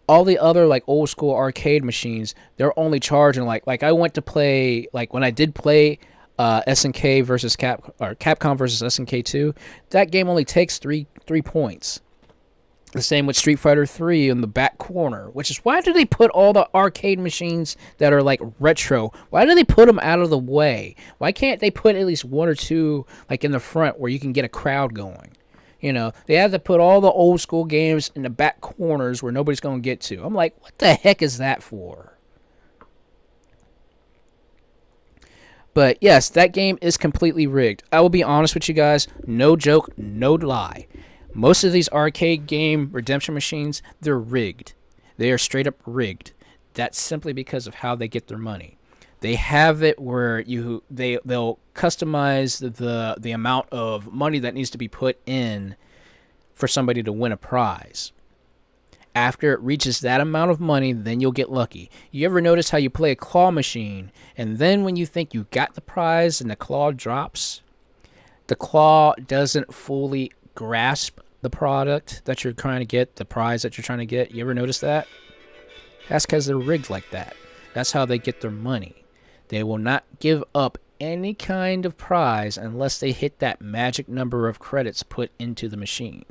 All the other like old school arcade machines, they're only charging like I went to play, like when I did play SNK versus Capcom versus SNK 2, that game only takes 3 points. The same with Street Fighter 3 in the back corner, which is why do they put all the arcade machines that are like retro? Why do they put them out of the way? Why can't they put at least one or two like in the front where you can get a crowd going? They have to put all the old school games in the back corners where nobody's going to get to. I'm like, what the heck is that for? But yes, that game is completely rigged. I will be honest with you guys, no joke, no lie. Most of these arcade game redemption machines, they're rigged. They are straight up rigged. That's simply because of how they get their money. They have it where they'll customize the amount of money that needs to be put in for somebody to win a prize. After it reaches that amount of money, then you'll get lucky. You ever notice how you play a claw machine, and then when you think you got the prize and the claw drops, the claw doesn't fully grasp the product that you're trying to get, the prize that you're trying to get? You ever notice that? That's because they're rigged like that. That's how they get their money. They will not give up any kind of prize unless they hit that magic number of credits put into the machine.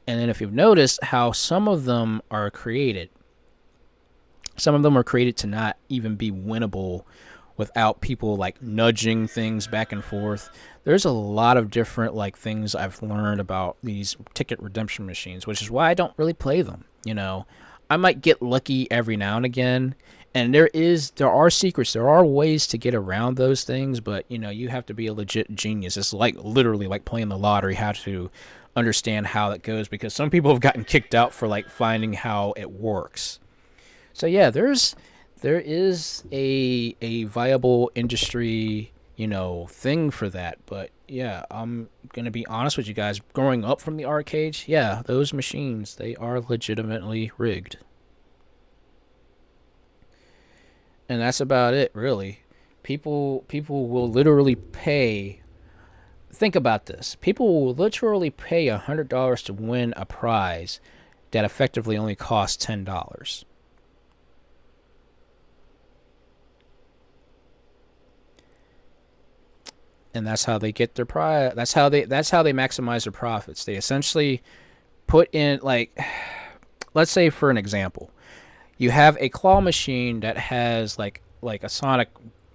And then if you've noticed how some of them are created to not even be winnable without people like nudging things back and forth. There's a lot of different like things I've learned about these ticket redemption machines, which is why I don't really play them. I might get lucky every now and again, and there are secrets, there are ways to get around those things, but you have to be a legit genius. It's like literally like playing the lottery, how to understand how it goes, because some people have gotten kicked out for like finding how it works. So yeah, there is a viable industry, thing for that. But yeah, I'm going to be honest with you guys. Growing up from the arcades, yeah, those machines, they are legitimately rigged. And that's about it, really. People will literally pay. Think about this. People will literally pay $100 to win a prize that effectively only costs $10. And that's how they get their prize. That's how they maximize their profits. They essentially put in, like, let's say for an example, you have a claw machine that has like a Sonic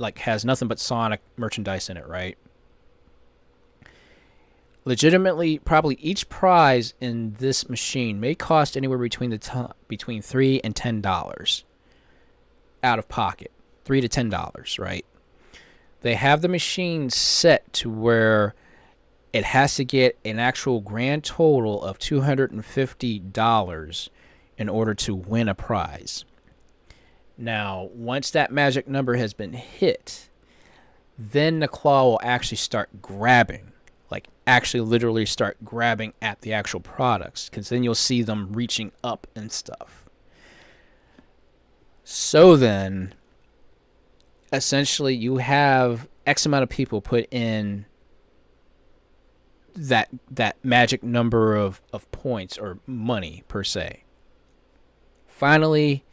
like has nothing but Sonic merchandise in it, right? Legitimately, probably each prize in this machine may cost anywhere between between $3 and $10 out of pocket. $3 to $10, right? They have the machine set to where it has to get an actual grand total of $250 in order to win a prize. Now, once that magic number has been hit, then the claw will actually start grabbing. Like, actually literally start grabbing at the actual products. Because then you'll see them reaching up and stuff. So then, essentially, you have X amount of people put in that magic number of points or money, per se. Finally,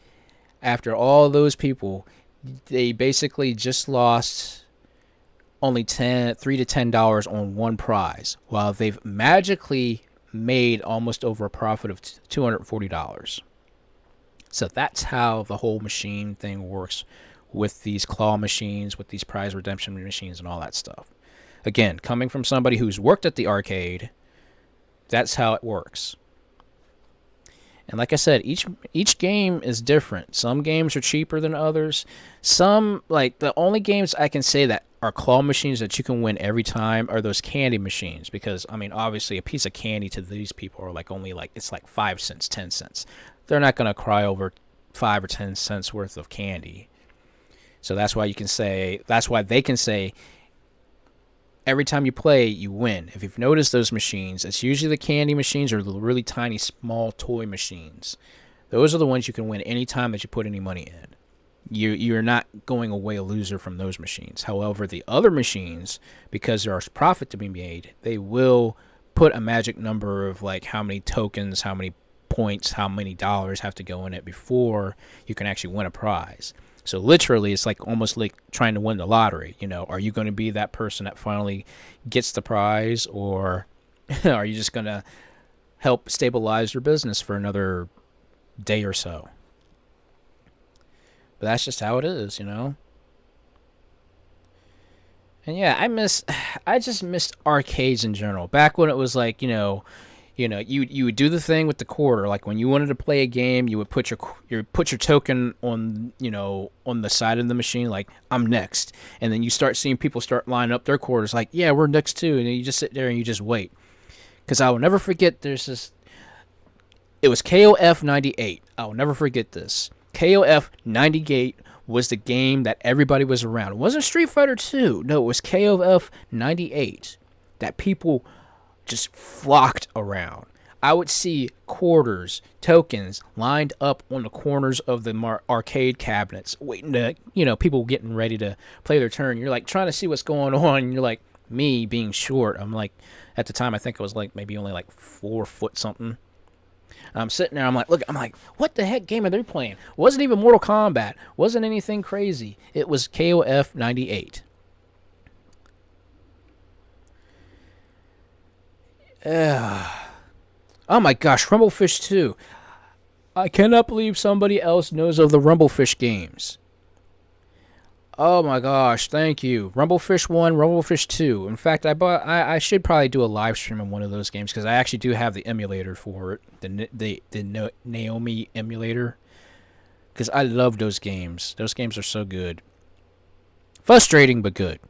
after all those people, they basically just lost only $3 to $10 on one prize, while they've magically made almost over a profit of $240. So that's how the whole machine thing works with these claw machines, with these prize redemption machines, and all that stuff. Again, coming from somebody who's worked at the arcade, that's how it works. And like I said, each game is different. Some games are cheaper than others. Some, like, the only games I can say that are claw machines that you can win every time are those candy machines. Because, I mean, obviously a piece of candy to these people are like only like, it's like 5 cents, 10 cents. They're not going to cry over 5 or 10 cents worth of candy. So that's why they can say, every time you play, you win. If you've noticed those machines, it's usually the candy machines or the really tiny, small toy machines. Those are the ones you can win any time that you put any money in. You're not going away a loser from those machines. However, the other machines, because there's profit to be made, they will put a magic number of like how many tokens, how many points, how many dollars have to go in it before you can actually win a prize. So literally, it's like almost like trying to win the lottery. You know, are you going to be that person that finally gets the prize, or are you just going to help stabilize your business for another day or so? But that's just how it is, you know. And yeah, I just missed arcades in general. Back when it was like, you would do the thing with the quarter. Like when you wanted to play a game, you would put your token on, on the side of the machine, like I'm next. And then you start seeing people start lining up their quarters, like, yeah, we're next too. And then you just sit there and you just wait. Because I will never forget. It was KOF 98. I will never forget this. KOF 98 was the game that everybody was around. It wasn't Street Fighter 2. No, it was KOF 98 that people just flocked around. I would see quarters, tokens lined up on the corners of the arcade cabinets, waiting to, people getting ready to play their turn. You're like trying to see what's going on. And you're like, me being short, I'm like, at the time, I think I was like maybe only like 4 foot something. I'm sitting there, I'm like, what the heck game are they playing? Wasn't even Mortal Kombat. Wasn't anything crazy. It was KOF 98. Oh my gosh, Rumblefish 2. I cannot believe somebody else knows of the Rumblefish games. Oh my gosh, thank you. Rumblefish 1, Rumblefish 2. In fact, I should probably do a live stream on one of those games because I actually do have the emulator for it, the Naomi emulator. Because I love those games. Those games are so good. Frustrating, but good.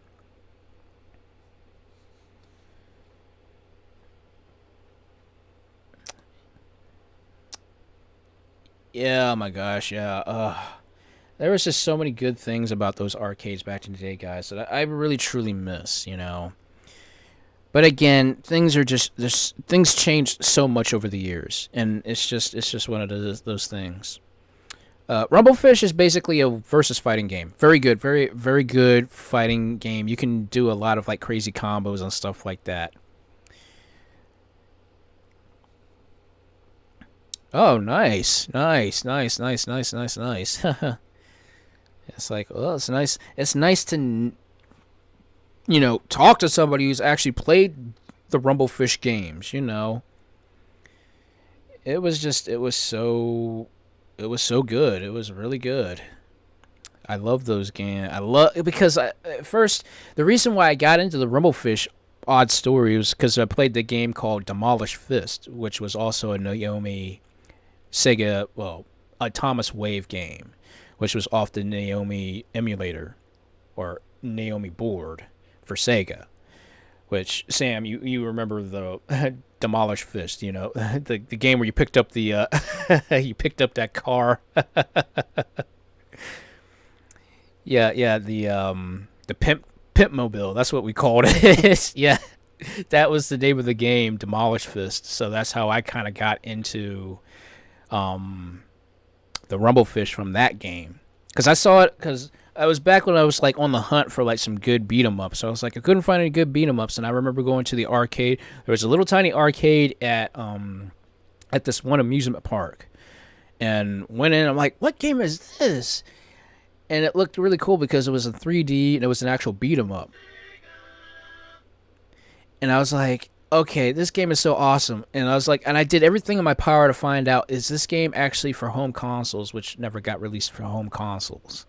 Yeah, oh my gosh, yeah. There was just so many good things about those arcades back in the day, guys, that I really truly miss, But again, things changed so much over the years, and it's just one of those things. Rumblefish is basically a versus fighting game. Very good, very very good fighting game. You can do a lot of like crazy combos and stuff like that. Oh, nice. It's like, well, it's nice. It's nice to, talk to somebody who's actually played the Rumblefish games. It was so good. It was really good. I love those games. I love because at first the reason why I got into the Rumblefish odd story was because I played the game called Demolish Fist, which was also a Naomi Sega, well, a Thomas Wave game, which was off the Naomi emulator or Naomi board for Sega. Which Sam, you remember the Demolish Fist? You know, the game where you picked up the you picked up that car. Yeah, the pimp mobile. That's what we called it. Yeah, that was the name of the game, Demolish Fist. So that's how I kind of got into the Rumblefish from that game. Because I saw it, because I was back when I was like on the hunt for like some good beat 'em ups. So I was like, I couldn't find any good beat 'em ups, and I remember going to the arcade. There was a little tiny arcade at this one amusement park, and went in. I'm like, what game is this? And it looked really cool because it was in 3D and it was an actual beat 'em up. And I was like, okay, this game is so awesome. And I was like, and I did everything in my power to find out, is this game actually for home consoles, which never got released for home consoles.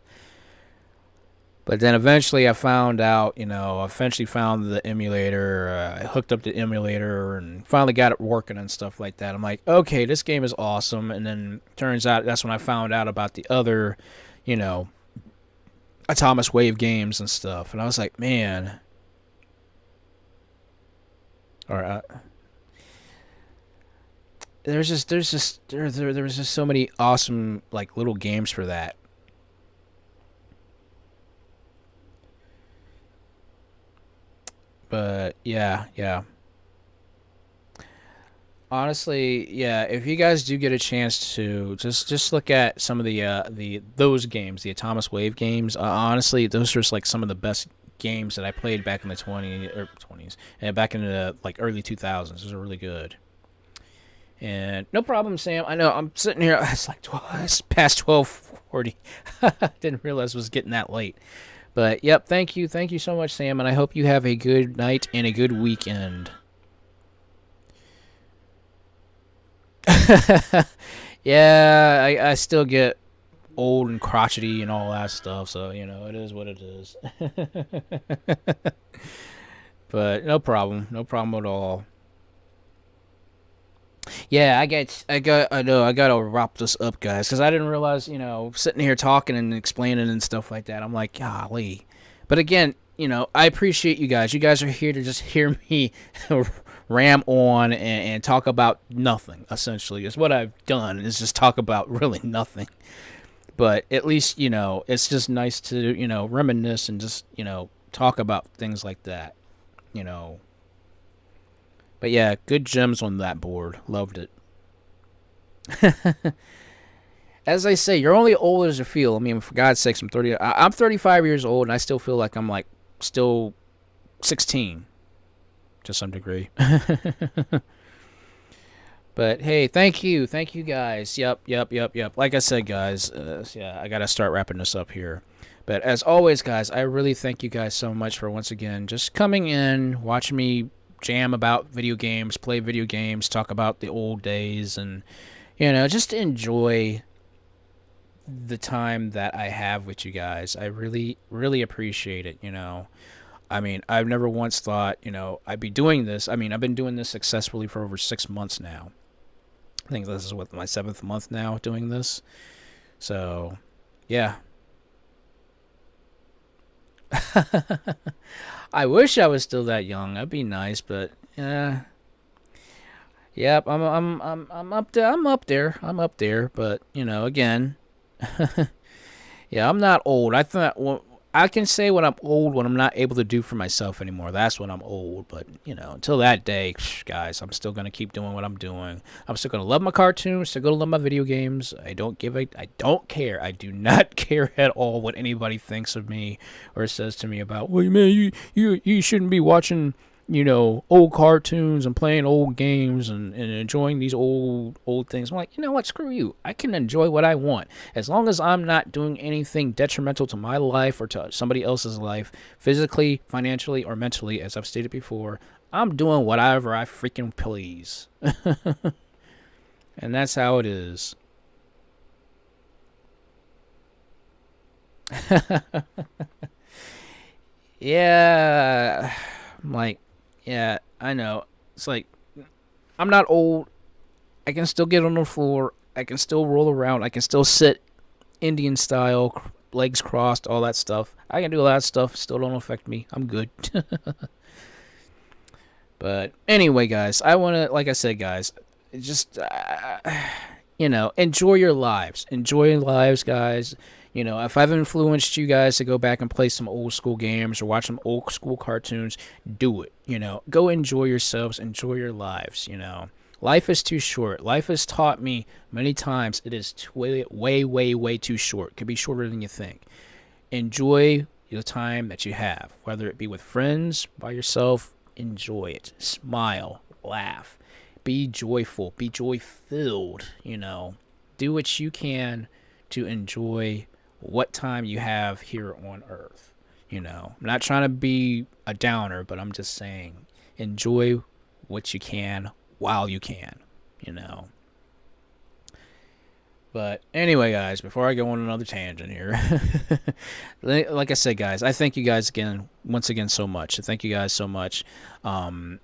But then eventually I found out, I eventually found the emulator. I hooked up the emulator and finally got it working and stuff like that. I'm like, okay, this game is awesome. And then turns out that's when I found out about the other, Thomas Wave games and stuff. And I was like, man. Or there was just so many awesome like little games for that. But yeah. Honestly, yeah, if you guys do get a chance to just look at some of those games, the Thomas Wave games, honestly, those are like some of the best games that I played back in the 20s and back in the like early 2000s. Those are really good. And no problem, Sam. I know I'm sitting here. It's like it's past 12:40. Didn't realize it was getting that late. But yep, thank you so much, Sam, and I hope you have a good night and a good weekend. Yeah, I still get old and crotchety and all that stuff, so it is what it is. But no problem at all. Yeah, I gotta wrap this up, guys, because I didn't realize, sitting here talking and explaining and stuff like that, I'm like, golly. But again, I appreciate you guys. You guys are here to just hear me ram on and talk about nothing, essentially, is what I've done, is just talk about really nothing. But at least, it's just nice to, reminisce and just, talk about things like that, But yeah, good gems on that board. Loved it. As I say, you're only old as you feel. I mean, for God's sakes, I'm 35 years old, and I still feel like I'm like still 16 to some degree. But hey, thank you guys. Yep. Like I said, guys, yeah, I gotta start wrapping this up here. But as always, guys, I really thank you guys so much for once again just coming in, watching me jam about video games, play video games, talk about the old days, and just enjoy the time that I have with you guys. I really, really appreciate it. I mean, I've never once thought, I'd be doing this. I mean, I've been doing this successfully for over 6 months now. I think this is my 7th month now doing this. So, yeah. I wish I was still that young. That'd be nice, but yeah. Yep, I'm up there. But again, yeah, I'm not old. I thought, well, I can say when I'm old when I'm not able to do for myself anymore. That's when I'm old. But until that day, guys, I'm still gonna keep doing what I'm doing. I'm still gonna love my cartoons. Still gonna love my video games. I don't care. I do not care at all what anybody thinks of me or says to me about. Well, man, you shouldn't be watching old cartoons and playing old games and enjoying these old things. I'm like, you know what? Screw you. I can enjoy what I want. As long as I'm not doing anything detrimental to my life or to somebody else's life, physically, financially, or mentally, as I've stated before, I'm doing whatever I freaking please. And that's how it is. Yeah, I'm like, yeah, I know. It's like I'm not old. I can still get on the floor. I can still roll around. I can still sit Indian style, legs crossed, all that stuff. I can do a lot of stuff. Still don't affect me. I'm good. But anyway, guys, I want to, like I said, guys, just enjoy your lives. Enjoy your lives, guys. If I've influenced you guys to go back and play some old school games or watch some old school cartoons, do it. Go enjoy yourselves. Enjoy your lives. Life is too short. Life has taught me many times it is way, way, way, way too short. It can be shorter than you think. Enjoy the time that you have, whether it be with friends, by yourself. Enjoy it. Smile, laugh, be joyful, be joy-filled. Do what you can to enjoy what time you have here on Earth. I'm not trying to be a downer, but I'm just saying enjoy what you can while you can. But anyway, guys, before I go on another tangent here, like I said, guys, I thank you guys once again so much. I thank you guys so much. And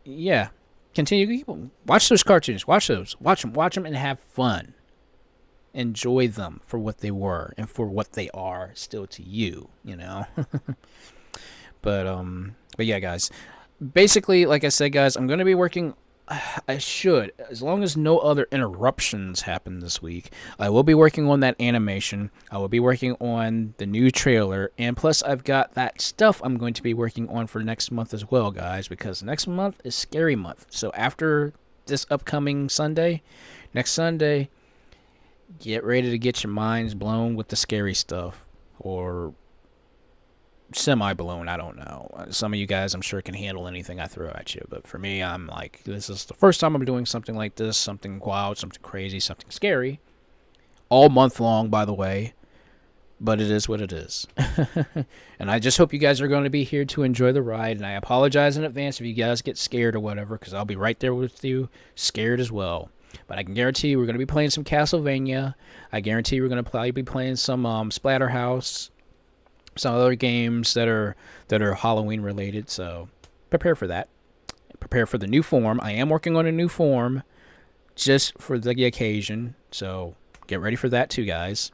yeah, continue. Watch those cartoons. Watch them and have fun. Enjoy them for what they were and for what they are still to you, But yeah, guys. Basically, like I said, guys, I'm going to be working. I should, as long as no other interruptions happen this week, I will be working on that animation. I will be working on the new trailer, and plus I've got that stuff I'm going to be working on for next month as well, guys, because next month is Scary Month. So after this upcoming Sunday, next Sunday, get ready to get your minds blown with the scary stuff, or semi-blown, I don't know. Some of you guys, I'm sure, can handle anything I throw at you, but for me, I'm like, this is the first time I'm doing something like this, something wild, something crazy, something scary, all month long, by the way, but it is what it is. And I just hope you guys are going to be here to enjoy the ride, and I apologize in advance if you guys get scared or whatever, because I'll be right there with you, scared as well. But I can guarantee you we're going to be playing some Castlevania. I guarantee we're going to probably be playing some Splatterhouse, some other games that are Halloween related, so prepare for that. Prepare for the new form. I am working on a new form just for the occasion, so get ready for that too, guys.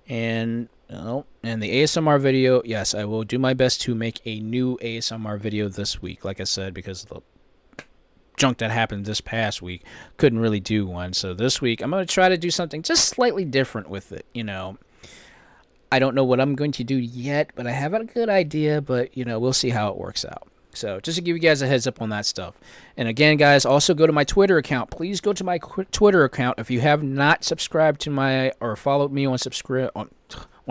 And the ASMR video, yes, I will do my best to make a new ASMR video this week. Like I said, because of the junk that happened this past week, couldn't really do one. So this week, I'm going to try to do something just slightly different with it, I don't know what I'm going to do yet, but I have a good idea, but, we'll see how it works out. So just to give you guys a heads up on that stuff. And again, guys, also go to my Twitter account. Please go to my Twitter account. If you have not subscribed to or followed me on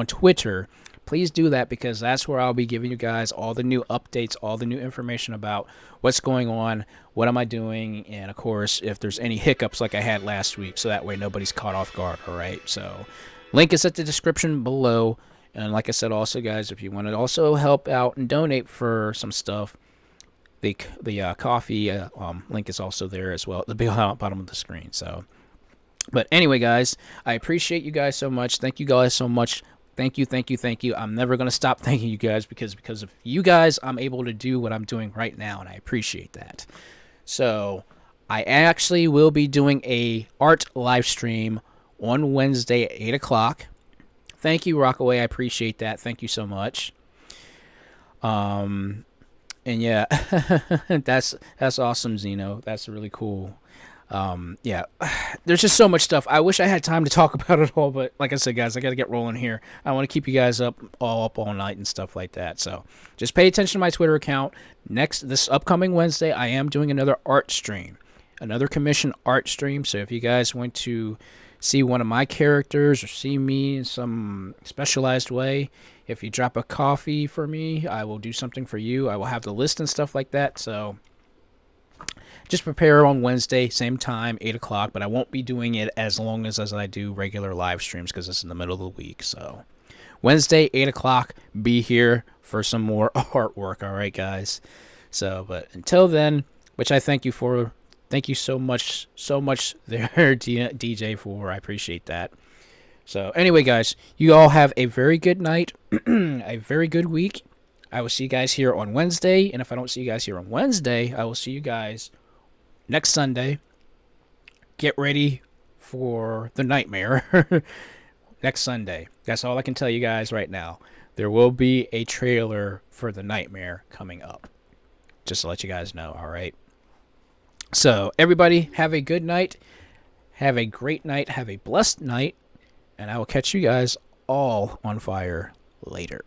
Twitter, please do that, because that's where I'll be giving you guys all the new updates, all the new information about what's going on, what am I doing, and, of course, if there's any hiccups like I had last week, so that way nobody's caught off guard, all right? So link is at the description below. And like I said, also, guys, if you want to also help out and donate for some stuff, the coffee link is also there as well at the bottom of the screen. So, but anyway, guys, I appreciate you guys so much. Thank you guys so much. Thank you, thank you, thank you. I'm never going to stop thanking you guys, because of you guys, I'm able to do what I'm doing right now, and I appreciate that. So I actually will be doing a art live stream on Wednesday at 8 o'clock. Thank you, Rockaway. I appreciate that. Thank you so much. And yeah, that's awesome, Zeno. That's really cool. Yeah, there's just so much stuff. I wish I had time to talk about it all, but like I said, guys, I got to get rolling here. I want to keep you guys up all night and stuff like that. So just pay attention to my Twitter account. This upcoming Wednesday, I am doing another art stream, another commission art stream. So if you guys want to see one of my characters or see me in some specialized way, if you drop a coffee for me, I will do something for you. I will have the list and stuff like that. So just prepare on Wednesday, same time, 8 o'clock. But I won't be doing it as long as I do regular live streams, because it's in the middle of the week. So Wednesday, 8 o'clock, be here for some more artwork. All right, guys. So, but until then, which I thank you for. Thank you so much there, DJ, for. I appreciate that. So anyway, guys, you all have a very good night, a very good week. I will see you guys here on Wednesday, and if I don't see you guys here on Wednesday, I will see you guys next Sunday. Get ready for the nightmare next Sunday. That's all I can tell you guys right now. There will be a trailer for the nightmare coming up. Just to let you guys know, all right? So, everybody, have a good night. Have a great night. Have a blessed night. And I will catch you guys all on fire later.